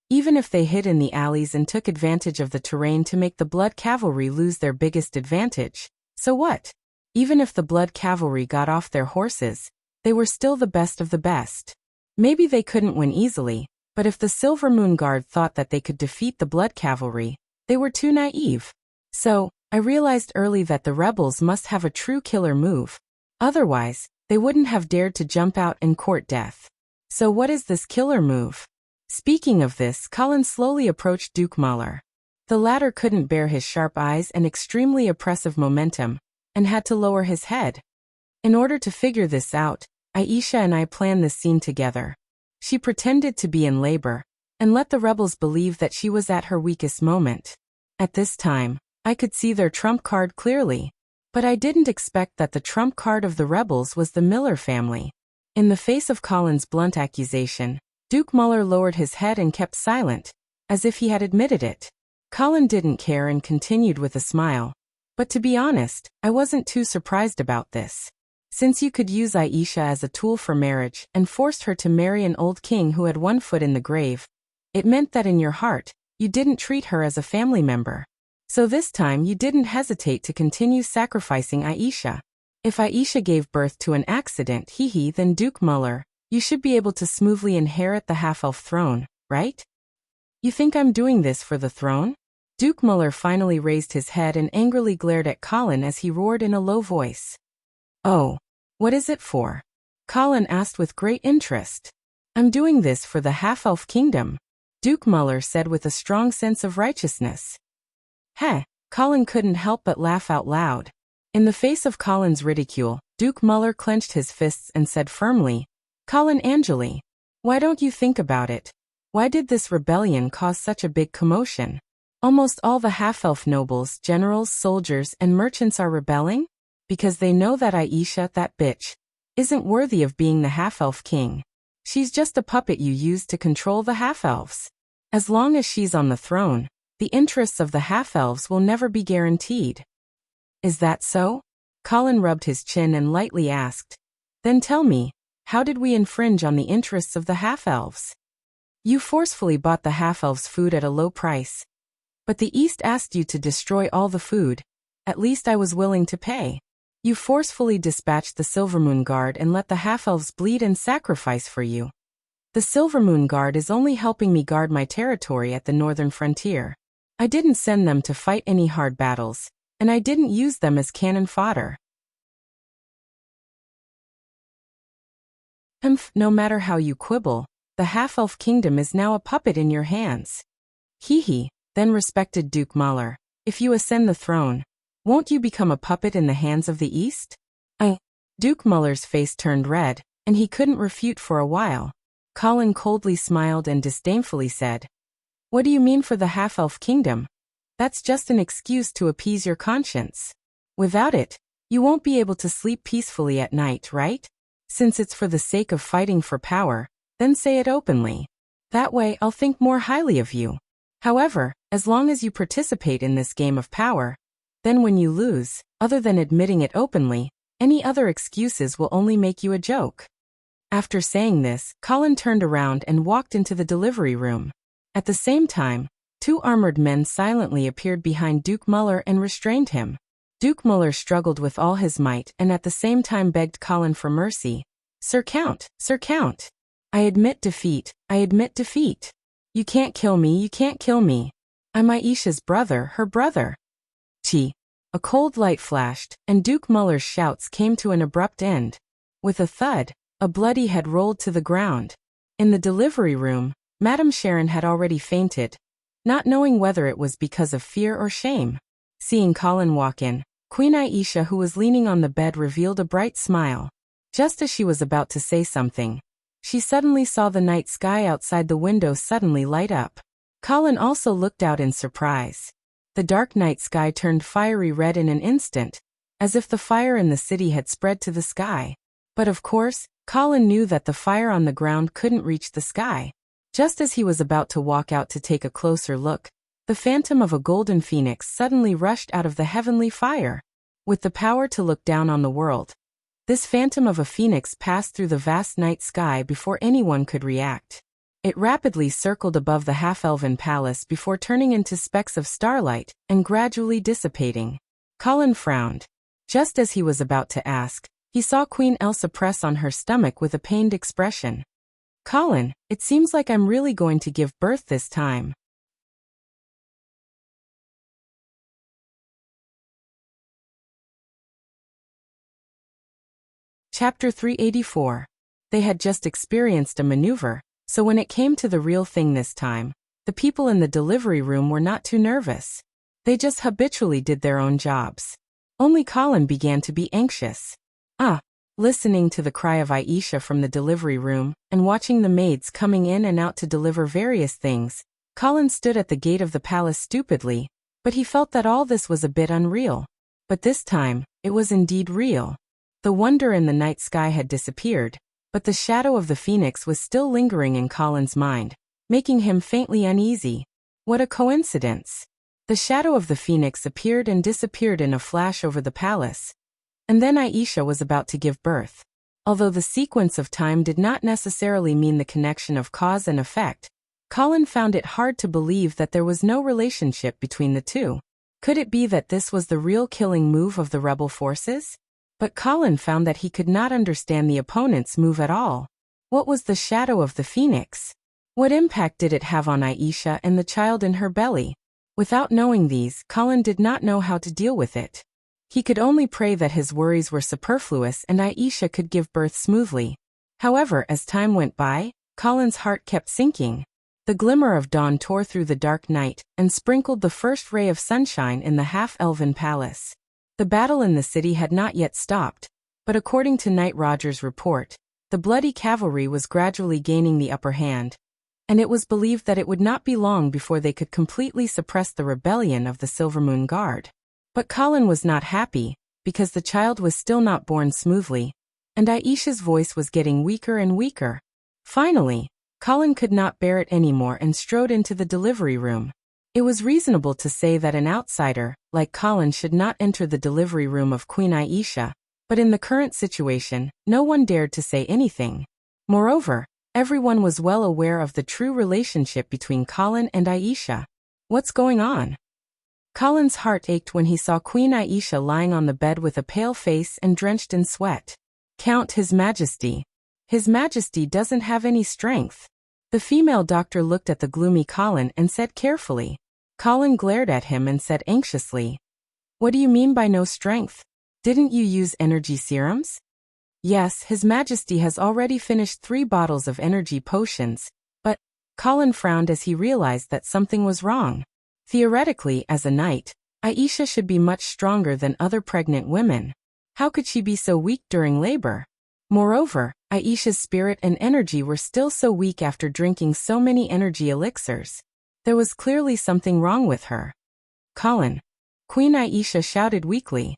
Even if they hid in the alleys and took advantage of the terrain to make the Blood Cavalry lose their biggest advantage, so what? Even if the Blood Cavalry got off their horses, they were still the best of the best. Maybe they couldn't win easily, but if the Silver Moon Guard thought that they could defeat the Blood Cavalry, they were too naive. So, I realized early that the rebels must have a true killer move. Otherwise, they wouldn't have dared to jump out and court death. So what is this killer move? Speaking of this, Colin slowly approached Duke Muller. The latter couldn't bear his sharp eyes and extremely oppressive momentum, and had to lower his head. In order to figure this out, Aisha and I planned this scene together. She pretended to be in labor, and let the rebels believe that she was at her weakest moment. At this time, I could see their trump card clearly, but I didn't expect that the trump card of the rebels was the Miller family. In the face of Colin's blunt accusation, Duke Muller lowered his head and kept silent, as if he had admitted it. Colin didn't care and continued with a smile. But to be honest, I wasn't too surprised about this. Since you could use Aisha as a tool for marriage and forced her to marry an old king who had one foot in the grave, it meant that in your heart, you didn't treat her as a family member. So this time you didn't hesitate to continue sacrificing Aisha. If Aisha gave birth to an accident, then Duke Muller, you should be able to smoothly inherit the half-elf throne, right? You think I'm doing this for the throne? Duke Muller finally raised his head and angrily glared at Colin as he roared in a low voice. Oh, what is it for? Colin asked with great interest. I'm doing this for the half-elf kingdom, Duke Muller said with a strong sense of righteousness. Heh, Colin couldn't help but laugh out loud. In the face of Colin's ridicule, Duke Muller clenched his fists and said firmly, Colin Angeli, why don't you think about it? Why did this rebellion cause such a big commotion? Almost all the half-elf nobles, generals, soldiers, and merchants are rebelling? Because they know that Aisha, that bitch, isn't worthy of being the half-elf king. She's just a puppet you use to control the half-elves. As long as she's on the throne, the interests of the half-elves will never be guaranteed. Is that so? Colin rubbed his chin and lightly asked. Then tell me, how did we infringe on the interests of the half-elves? You forcefully bought the half-elves food at a low price. But the East asked you to destroy all the food. At least I was willing to pay. You forcefully dispatched the Silvermoon Guard and let the half-elves bleed and sacrifice for you. The Silvermoon Guard is only helping me guard my territory at the northern frontier. I didn't send them to fight any hard battles, and I didn't use them as cannon fodder. No matter how you quibble, the half-elf kingdom is now a puppet in your hands. Then respected Duke Muller, if you ascend the throne, won't you become a puppet in the hands of the East? Duke Muller's face turned red, and he couldn't refute for a while. Colin coldly smiled and disdainfully said, What do you mean for the half-elf kingdom? That's just an excuse to appease your conscience. Without it, you won't be able to sleep peacefully at night, right? Since it's for the sake of fighting for power, then say it openly. That way I'll think more highly of you. However, as long as you participate in this game of power, then when you lose, other than admitting it openly, any other excuses will only make you a joke. After saying this, Colin turned around and walked into the delivery room. At the same time, 2 armored men silently appeared behind Duke Muller and restrained him. Duke Muller struggled with all his might and at the same time begged Colin for mercy. Sir Count, I admit defeat, You can't kill me, I'm Aisha's brother, her brother. A cold light flashed, and Duke Muller's shouts came to an abrupt end. With a thud, a bloody head rolled to the ground. In the delivery room, Madame Sharon had already fainted, not knowing whether it was because of fear or shame. Seeing Colin walk in, Queen Aisha, who was leaning on the bed, revealed a bright smile. Just as she was about to say something, she suddenly saw the night sky outside the window suddenly light up. Colin also looked out in surprise. The dark night sky turned fiery red in an instant, as if the fire in the city had spread to the sky. But of course, Colin knew that the fire on the ground couldn't reach the sky. Just as he was about to walk out to take a closer look, the phantom of a golden phoenix suddenly rushed out of the heavenly fire. With the power to look down on the world, this phantom of a phoenix passed through the vast night sky before anyone could react. It rapidly circled above the half-elven palace before turning into specks of starlight and gradually dissipating. Colin frowned. Just as he was about to ask, he saw Queen Elsa press on her stomach with a pained expression. Colin, it seems like I'm really going to give birth this time. Chapter 384. They had just experienced a maneuver, so when it came to the real thing this time, the people in the delivery room were not too nervous. They just habitually did their own jobs. Only Colin began to be anxious. Listening to the cry of Aisha from the delivery room, and watching the maids coming in and out to deliver various things, Colin stood at the gate of the palace stupidly, but he felt that all this was a bit unreal. But this time, it was indeed real. The wonder in the night sky had disappeared, but the shadow of the phoenix was still lingering in Colin's mind, making him faintly uneasy. What a coincidence! The shadow of the phoenix appeared and disappeared in a flash over the palace. And then Aisha was about to give birth. Although the sequence of time did not necessarily mean the connection of cause and effect, Colin found it hard to believe that there was no relationship between the two. Could it be that this was the real killing move of the rebel forces? But Colin found that he could not understand the opponent's move at all. What was the shadow of the phoenix? What impact did it have on Aisha and the child in her belly? Without knowing these, Colin did not know how to deal with it. He could only pray that his worries were superfluous and Aisha could give birth smoothly. However, as time went by, Colin's heart kept sinking. The glimmer of dawn tore through the dark night and sprinkled the first ray of sunshine in the half-elven palace. The battle in the city had not yet stopped, but according to Knight Roger's report, the bloody cavalry was gradually gaining the upper hand, and it was believed that it would not be long before they could completely suppress the rebellion of the Silvermoon Guard. But Colin was not happy, because the child was still not born smoothly, and Aisha's voice was getting weaker and weaker. Finally, Colin could not bear it anymore and strode into the delivery room. It was reasonable to say that an outsider, like Colin, should not enter the delivery room of Queen Aisha, but in the current situation, no one dared to say anything. Moreover, everyone was well aware of the true relationship between Colin and Aisha. What's going on? Colin's heart ached when he saw Queen Aisha lying on the bed with a pale face and drenched in sweat. Count, His Majesty. His Majesty doesn't have any strength. The female doctor looked at the gloomy Colin and said carefully. Colin glared at him and said anxiously, "What do you mean by no strength? Didn't you use energy serums?" "Yes, His Majesty has already finished 3 bottles of energy potions, but..." Colin frowned as he realized that something was wrong. Theoretically, as a knight, Aisha should be much stronger than other pregnant women. How could she be so weak during labor? Moreover, Aisha's spirit and energy were still so weak after drinking so many energy elixirs. There was clearly something wrong with her. "Colin!" Queen Aisha shouted weakly.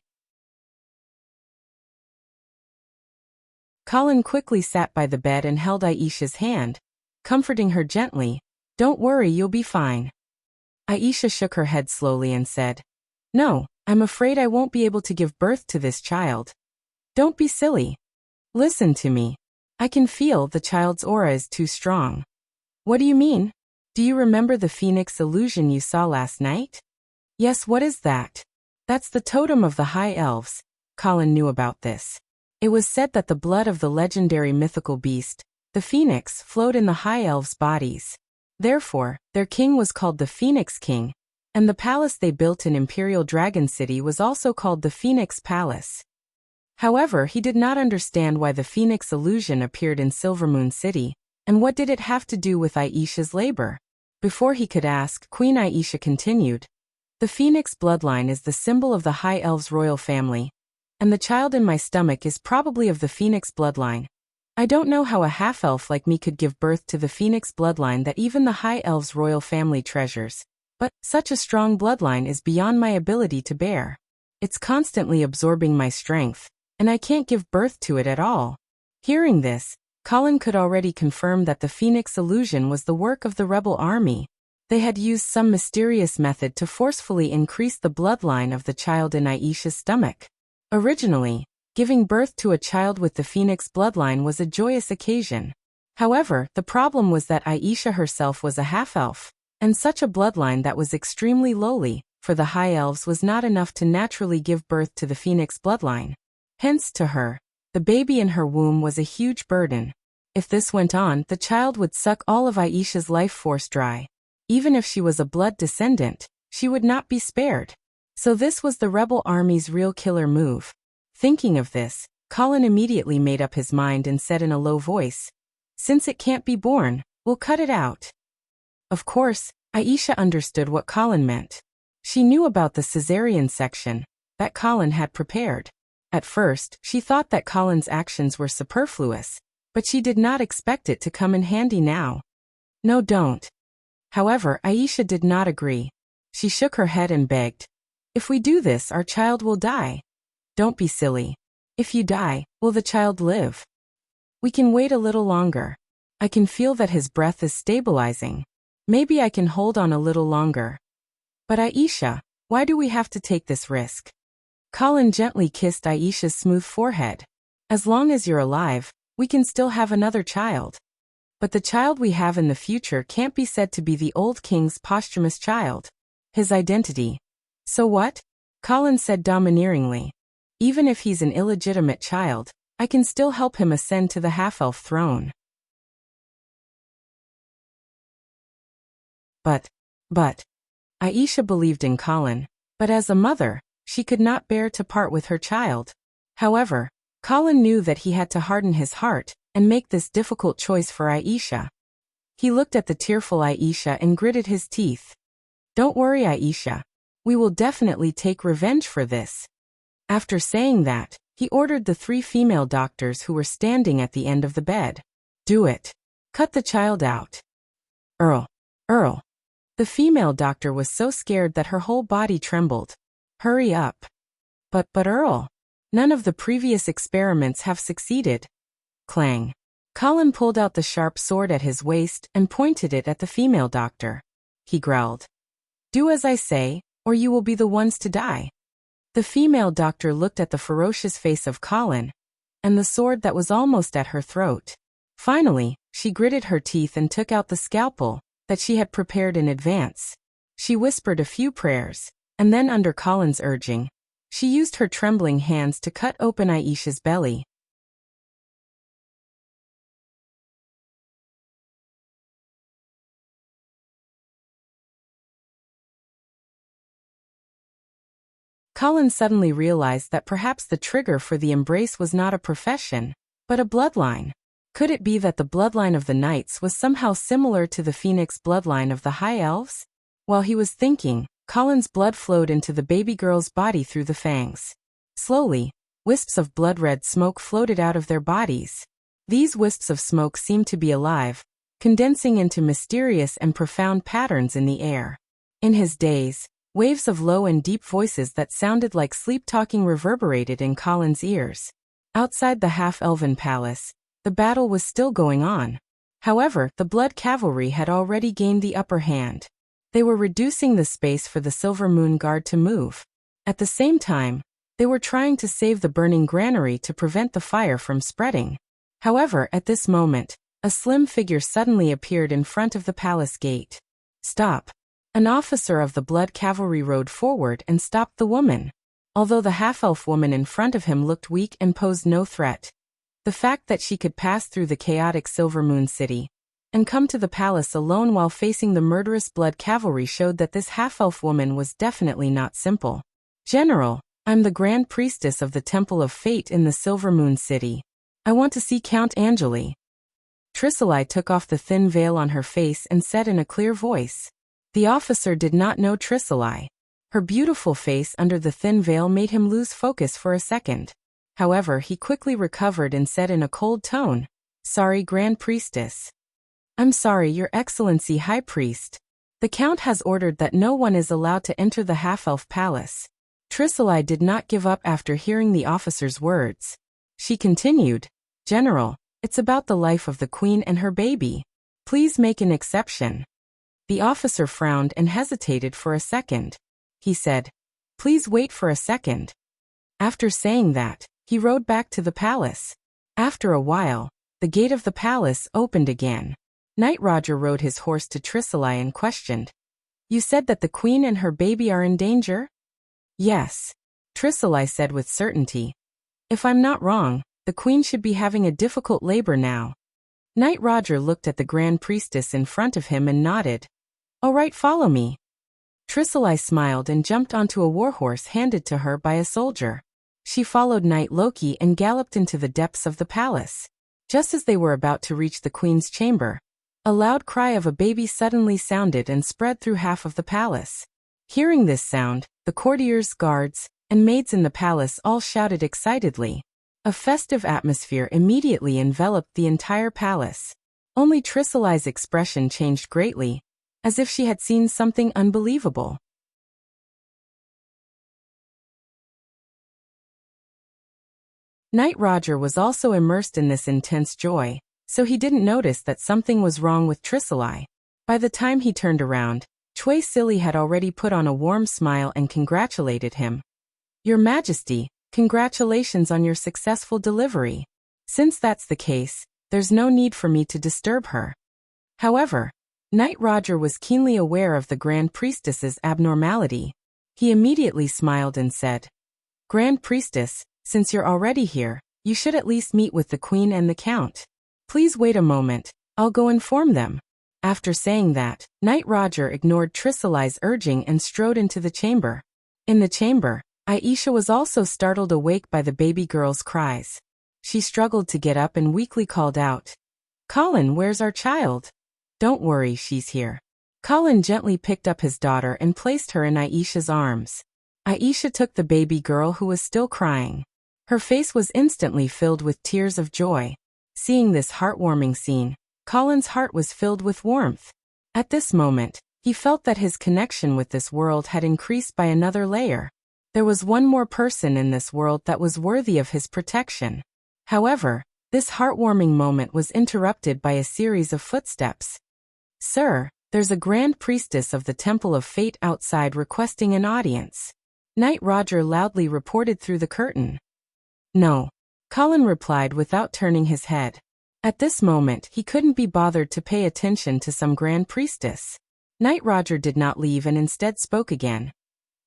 Colin quickly sat by the bed and held Aisha's hand, comforting her gently. "Don't worry, you'll be fine." Aisha shook her head slowly and said, "No, I'm afraid I won't be able to give birth to this child." "Don't be silly. Listen to me. I can feel the child's aura is too strong." "What do you mean? Do you remember the phoenix illusion you saw last night?" "Yes, what is that?" "That's the totem of the High Elves." Colin knew about this. It was said that the blood of the legendary mythical beast, the phoenix, flowed in the High Elves' bodies. Therefore, their king was called the Phoenix King, and the palace they built in Imperial Dragon City was also called the Phoenix Palace. However, he did not understand why the phoenix illusion appeared in Silvermoon City, and what did it have to do with Aisha's labor? Before he could ask, Queen Aisha continued, "The phoenix bloodline is the symbol of the High Elves' royal family, and the child in my stomach is probably of the phoenix bloodline. I don't know how a half-elf like me could give birth to the phoenix bloodline that even the High Elves' royal family treasures, but such a strong bloodline is beyond my ability to bear. It's constantly absorbing my strength, and I can't give birth to it at all." Hearing this, Colin could already confirm that the phoenix illusion was the work of the rebel army. They had used some mysterious method to forcefully increase the bloodline of the child in Aisha's stomach. Originally, giving birth to a child with the phoenix bloodline was a joyous occasion. However, the problem was that Aisha herself was a half-elf, and such a bloodline that was extremely lowly, for the high elves was not enough to naturally give birth to the phoenix bloodline. Hence, to her, the baby in her womb was a huge burden. If this went on, the child would suck all of Aisha's life force dry. Even if she was a blood descendant, she would not be spared. So this was the rebel army's real killer move. Thinking of this, Colin immediately made up his mind and said in a low voice, "Since it can't be born, we'll cut it out." Of course, Aisha understood what Colin meant. She knew about the cesarean section that Colin had prepared. At first, she thought that Colin's actions were superfluous, but she did not expect it to come in handy now. "No, don't." However, Aisha did not agree. She shook her head and begged, "If we do this, our child will die." "Don't be silly. If you die, will the child live?" "We can wait a little longer. I can feel that his breath is stabilizing. Maybe I can hold on a little longer." "But Aisha, why do we have to take this risk?" Colin gently kissed Aisha's smooth forehead. "As long as you're alive, we can still have another child. But the child we have in the future can't be said to be the old king's posthumous child. His identity." "So what?" Colin said domineeringly. "Even if he's an illegitimate child, I can still help him ascend to the half-elf throne." But, Aisha believed in Colin, but as a mother, she could not bear to part with her child. However, Colin knew that he had to harden his heart and make this difficult choice for Aisha. He looked at the tearful Aisha and gritted his teeth. "Don't worry, Aisha. We will definitely take revenge for this." After saying that, he ordered the 3 female doctors who were standing at the end of the bed. "Do it. Cut the child out." Earl. The female doctor was so scared that her whole body trembled. "Hurry up." But Earl, none of the previous experiments have succeeded." Clang. Colin pulled out the sharp sword at his waist and pointed it at the female doctor. He growled, "Do as I say, or you will be the ones to die." The female doctor looked at the ferocious face of Colin and the sword that was almost at her throat. Finally, she gritted her teeth and took out the scalpel that she had prepared in advance. She whispered a few prayers, and then under Colin's urging, she used her trembling hands to cut open Aisha's belly. Colin suddenly realized that perhaps the trigger for the embrace was not a profession, but a bloodline. Could it be that the bloodline of the knights was somehow similar to the phoenix bloodline of the high elves? While he was thinking, Colin's blood flowed into the baby girl's body through the fangs. Slowly, wisps of blood-red smoke floated out of their bodies. These wisps of smoke seemed to be alive, condensing into mysterious and profound patterns in the air. In his daze, waves of low and deep voices that sounded like sleep-talking reverberated in Colin's ears. Outside the half-elven palace, the battle was still going on. However, the blood cavalry had already gained the upper hand. They were reducing the space for the Silver Moon Guard to move. At the same time, they were trying to save the burning granary to prevent the fire from spreading. However, at this moment, a slim figure suddenly appeared in front of the palace gate. "Stop." An officer of the blood cavalry rode forward and stopped the woman. Although the half-elf woman in front of him looked weak and posed no threat, the fact that she could pass through the chaotic Silver Moon City and come to the palace alone while facing the murderous blood cavalry showed that this half-elf woman was definitely not simple. "General, I'm the Grand Priestess of the Temple of Fate in the Silver Moon City. I want to see Count Angeli." Tricely took off the thin veil on her face and said in a clear voice. The officer did not know Tricely. Her beautiful face under the thin veil made him lose focus for a second. However, he quickly recovered and said in a cold tone, "Sorry, Grand Priestess." "I'm sorry, Your Excellency High Priest. The Count has ordered that no one is allowed to enter the half-elf palace." Tricely did not give up after hearing the officer's words. She continued, "General, it's about the life of the Queen and her baby. Please make an exception." The officer frowned and hesitated for a second. He said, "Please wait for a second." After saying that, he rode back to the palace. After a while, the gate of the palace opened again. Knight Roger rode his horse to Trisilae and questioned, "You said that the queen and her baby are in danger?" "Yes," Trisilae said with certainty. "If I'm not wrong, the queen should be having a difficult labor now." Knight Roger looked at the Grand Priestess in front of him and nodded. "All right, follow me." Trisilae smiled and jumped onto a warhorse handed to her by a soldier. She followed Knight Loki and galloped into the depths of the palace. Just as they were about to reach the queen's chamber, a loud cry of a baby suddenly sounded and spread through half of the palace. Hearing this sound, the courtiers, guards, and maids in the palace all shouted excitedly. A festive atmosphere immediately enveloped the entire palace. Only Trisilae's expression changed greatly, as if she had seen something unbelievable. Knight Roger was also immersed in this intense joy, so he didn't notice that something was wrong with Trisilae. By the time he turned around, Chui Silly had already put on a warm smile and congratulated him. "Your Majesty, congratulations on your successful delivery. Since that's the case, there's no need for me to disturb her." However, Knight Roger was keenly aware of the Grand Priestess's abnormality. He immediately smiled and said, "Grand Priestess, since you're already here, you should at least meet with the Queen and the Count. Please wait a moment, I'll go inform them." After saying that, Knight Roger ignored Trisilae's urging and strode into the chamber. In the chamber, Aisha was also startled awake by the baby girl's cries. She struggled to get up and weakly called out, "Colin, where's our child?" "Don't worry, she's here." Colin gently picked up his daughter and placed her in Aisha's arms. Aisha took the baby girl who was still crying. Her face was instantly filled with tears of joy. Seeing this heartwarming scene, Colin's heart was filled with warmth. At this moment, he felt that his connection with this world had increased by another layer. There was one more person in this world that was worthy of his protection. However, this heartwarming moment was interrupted by a series of footsteps. "Sir, there's a Grand Priestess of the Temple of Fate outside requesting an audience," Knight Roger loudly reported through the curtain. "No," Colin replied without turning his head. At this moment, he couldn't be bothered to pay attention to some Grand Priestess. Knight Roger did not leave and instead spoke again.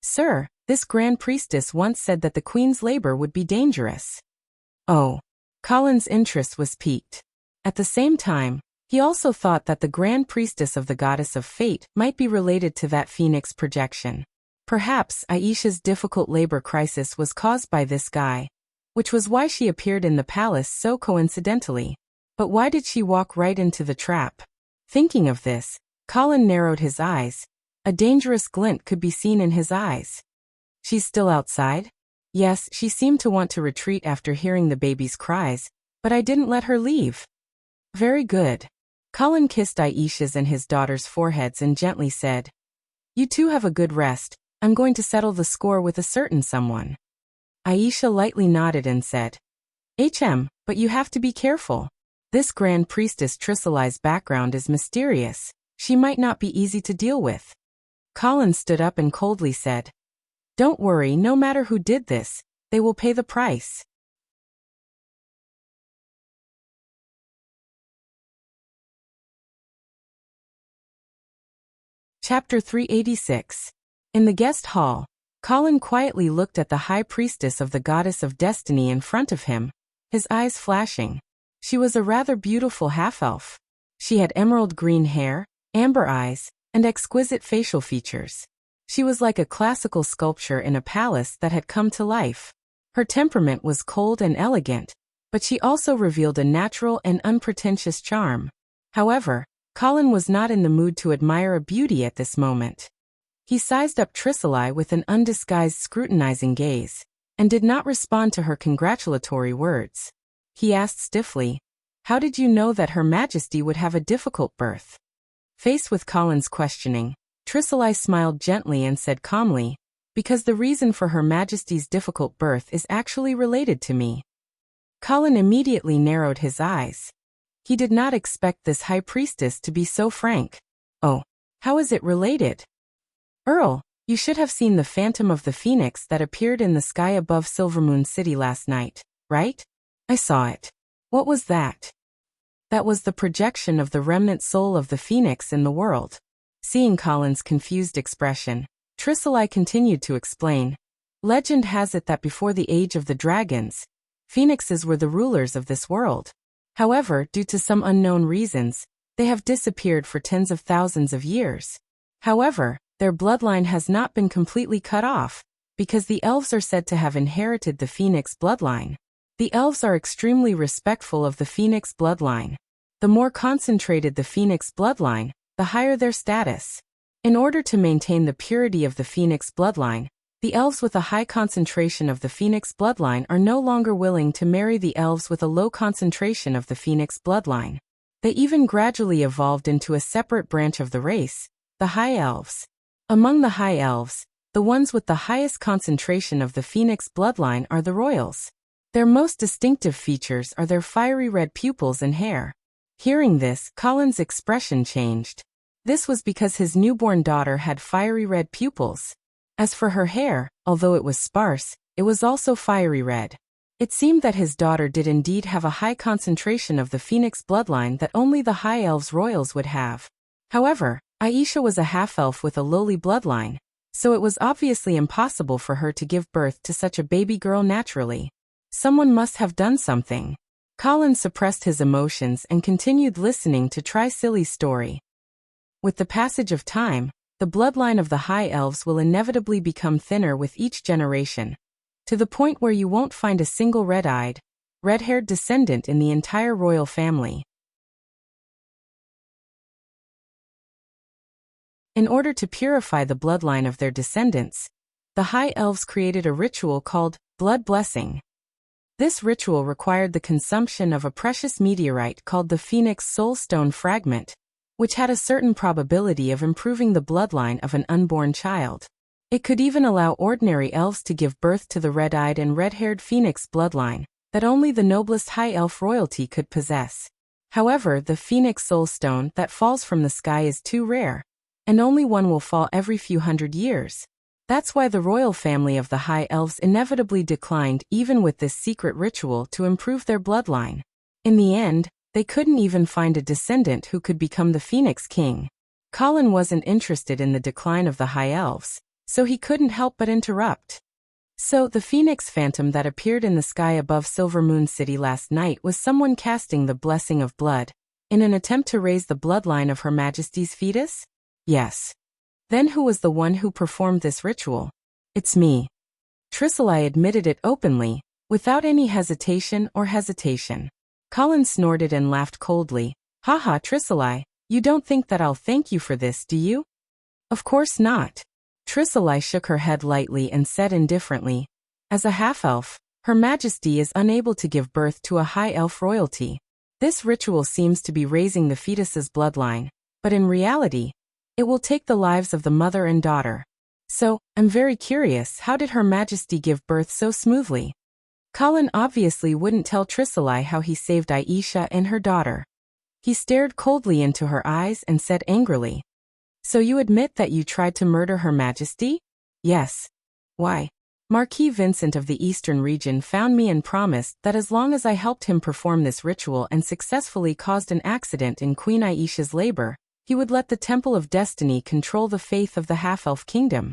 "Sir, this Grand Priestess once said that the Queen's labor would be dangerous." Oh. Colin's interest was piqued. At the same time, he also thought that the Grand Priestess of the Goddess of Fate might be related to that Phoenix projection. Perhaps Aisha's difficult labor crisis was caused by this guy, which was why she appeared in the palace so coincidentally. But why did she walk right into the trap? Thinking of this, Colin narrowed his eyes. A dangerous glint could be seen in his eyes. "She's still outside?" "Yes, she seemed to want to retreat after hearing the baby's cries, but I didn't let her leave." "Very good." Colin kissed Aisha's and his daughter's foreheads and gently said, "You two have a good rest. I'm going to settle the score with a certain someone." Aisha lightly nodded and said, But you have to be careful. This Grand Priestess Trisilae's background is mysterious. She might not be easy to deal with." Colin stood up and coldly said, "Don't worry, no matter who did this, they will pay the price." Chapter 386. In the guest hall, Colin quietly looked at the High Priestess of the Goddess of Destiny in front of him, his eyes flashing. She was a rather beautiful half-elf. She had emerald green hair, amber eyes, and exquisite facial features. She was like a classical sculpture in a palace that had come to life. Her temperament was cold and elegant, but she also revealed a natural and unpretentious charm. However, Colin was not in the mood to admire a beauty at this moment. He sized up Trisilae with an undisguised scrutinizing gaze, and did not respond to her congratulatory words. He asked stiffly, "How did you know that Her Majesty would have a difficult birth?" Faced with Colin's questioning, Trisilae smiled gently and said calmly, "Because the reason for Her Majesty's difficult birth is actually related to me." Colin immediately narrowed his eyes. He did not expect this High Priestess to be so frank. "Oh, how is it related?" "Earl, you should have seen the phantom of the phoenix that appeared in the sky above Silvermoon City last night, right?" "I saw it." "What was that?" That was the projection of the remnant soul of the phoenix in the world. Seeing Colin's confused expression, Tricely continued to explain. Legend has it that before the age of the dragons, phoenixes were the rulers of this world. However, due to some unknown reasons, they have disappeared for tens of thousands of years. However, their bloodline has not been completely cut off, because the elves are said to have inherited the phoenix bloodline. The elves are extremely respectful of the phoenix bloodline. The more concentrated the phoenix bloodline, the higher their status. In order to maintain the purity of the phoenix bloodline, the elves with a high concentration of the phoenix bloodline are no longer willing to marry the elves with a low concentration of the phoenix bloodline. They even gradually evolved into a separate branch of the race, the high elves. Among the high elves, the ones with the highest concentration of the phoenix bloodline are the royals. Their most distinctive features are their fiery red pupils and hair. Hearing this, Colin's expression changed. This was because his newborn daughter had fiery red pupils. As for her hair, although it was sparse, it was also fiery red. It seemed that his daughter did indeed have a high concentration of the phoenix bloodline that only the high elves royals would have. However, Aisha was a half-elf with a lowly bloodline, so it was obviously impossible for her to give birth to such a baby girl naturally. Someone must have done something. Colin suppressed his emotions and continued listening to Tricely's story. With the passage of time, the bloodline of the high elves will inevitably become thinner with each generation, to the point where you won't find a single red-eyed, red-haired descendant in the entire royal family. In order to purify the bloodline of their descendants, the high elves created a ritual called blood blessing. This ritual required the consumption of a precious meteorite called the Phoenix Soul Stone Fragment, which had a certain probability of improving the bloodline of an unborn child. It could even allow ordinary elves to give birth to the red-eyed and red-haired phoenix bloodline that only the noblest high elf royalty could possess. However, the Phoenix Soul Stone that falls from the sky is too rare, and only one will fall every few hundred years. That's why the royal family of the high elves inevitably declined even with this secret ritual to improve their bloodline. In the end, they couldn't even find a descendant who could become the Phoenix King. Colin wasn't interested in the decline of the high elves, so he couldn't help but interrupt. So, the Phoenix Phantom that appeared in the sky above Silver Moon City last night was someone casting the Blessing of Blood, in an attempt to raise the bloodline of Her Majesty's fetus? Yes. Then who was the one who performed this ritual? It's me. Tricely admitted it openly, without any hesitation. Colin snorted and laughed coldly. Haha, Tricely, you don't think that I'll thank you for this, do you? Of course not. Tricely shook her head lightly and said indifferently, as a half-elf, Her Majesty is unable to give birth to a high elf royalty. This ritual seems to be raising the fetus's bloodline, but in reality, it will take the lives of the mother and daughter. So, I'm very curious, how did Her Majesty give birth so smoothly? Colin obviously wouldn't tell Tricely how he saved Aisha and her daughter. He stared coldly into her eyes and said angrily, So you admit that you tried to murder Her Majesty? Yes. Why? Marquis Vincent of the Eastern region found me and promised that as long as I helped him perform this ritual and successfully caused an accident in Queen Aisha's labor, he would let the Temple of Destiny control the faith of the half-elf kingdom.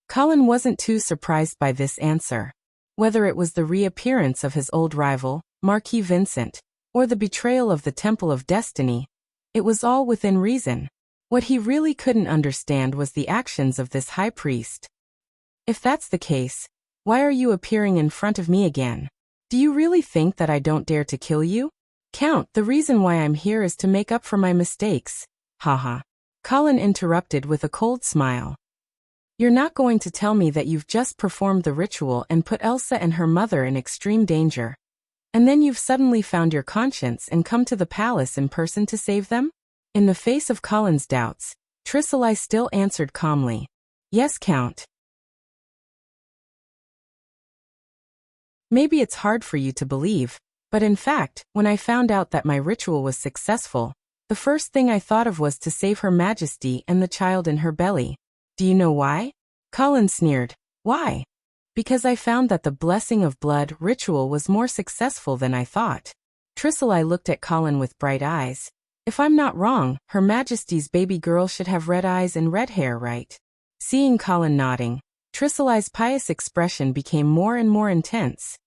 Colin wasn't too surprised by this answer. Whether it was the reappearance of his old rival, Marquis Vincent, or the betrayal of the Temple of Destiny, it was all within reason. What he really couldn't understand was the actions of this high priest. If that's the case, why are you appearing in front of me again? Do you really think that I don't dare to kill you? Count, the reason why I'm here is to make up for my mistakes. Haha. Colin interrupted with a cold smile. You're not going to tell me that you've just performed the ritual and put Elsa and her mother in extreme danger, and then you've suddenly found your conscience and come to the palace in person to save them? In the face of Colin's doubts, Tricely still answered calmly. Yes, Count. Maybe it's hard for you to believe, but in fact, when I found out that my ritual was successful, the first thing I thought of was to save Her Majesty and the child in her belly. Do you know why? Colin sneered. Why? Because I found that the Blessing of Blood ritual was more successful than I thought. Tricely looked at Colin with bright eyes. If I'm not wrong, Her Majesty's baby girl should have red eyes and red hair, right? Seeing Colin nodding, Tricely's pious expression became more and more intense.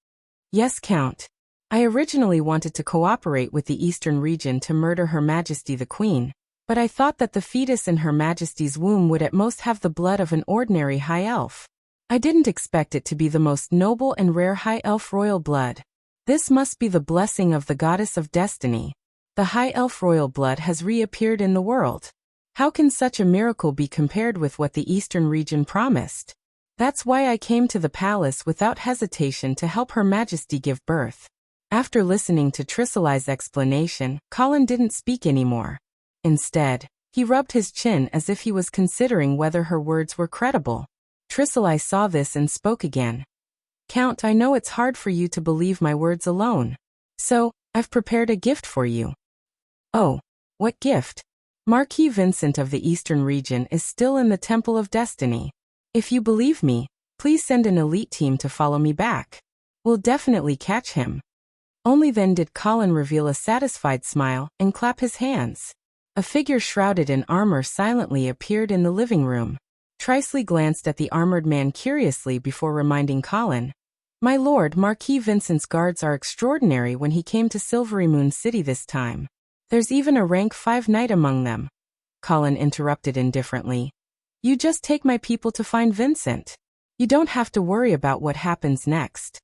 Yes, Count. I originally wanted to cooperate with the Eastern region to murder Her Majesty the Queen, but I thought that the fetus in Her Majesty's womb would at most have the blood of an ordinary high elf. I didn't expect it to be the most noble and rare high elf royal blood. This must be the blessing of the goddess of destiny. The high elf royal blood has reappeared in the world. How can such a miracle be compared with what the Eastern region promised? That's why I came to the palace without hesitation to help Her Majesty give birth. After listening to Tricely's explanation, Colin didn't speak anymore. Instead, he rubbed his chin as if he was considering whether her words were credible. Tricely saw this and spoke again. Count, I know it's hard for you to believe my words alone. So, I've prepared a gift for you. Oh, what gift? Marquis Vincent of the Eastern region is still in the Temple of Destiny. If you believe me, please send an elite team to follow me back. We'll definitely catch him. Only then did Colin reveal a satisfied smile and clap his hands. A figure shrouded in armor silently appeared in the living room. Tricely glanced at the armored man curiously before reminding Colin. My lord, Marquis Vincent's guards are extraordinary when he came to Silvery Moon City this time. There's even a rank 5 knight among them. Colin interrupted indifferently. You just take my people to find Vincent. You don't have to worry about what happens next.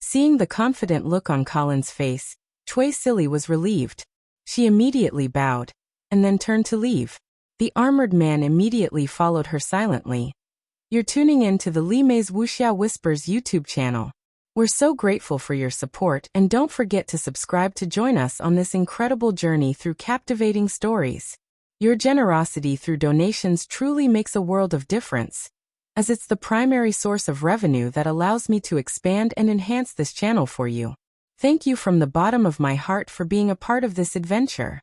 Seeing the confident look on Colin's face, Tricely was relieved. She immediately bowed, and then turned to leave. The armored man immediately followed her silently. You're tuning in to the Li Mei's Wuxia Whispers YouTube channel. We're so grateful for your support, and don't forget to subscribe to join us on this incredible journey through captivating stories. Your generosity through donations truly makes a world of difference, as it's the primary source of revenue that allows me to expand and enhance this channel for you. Thank you from the bottom of my heart for being a part of this adventure.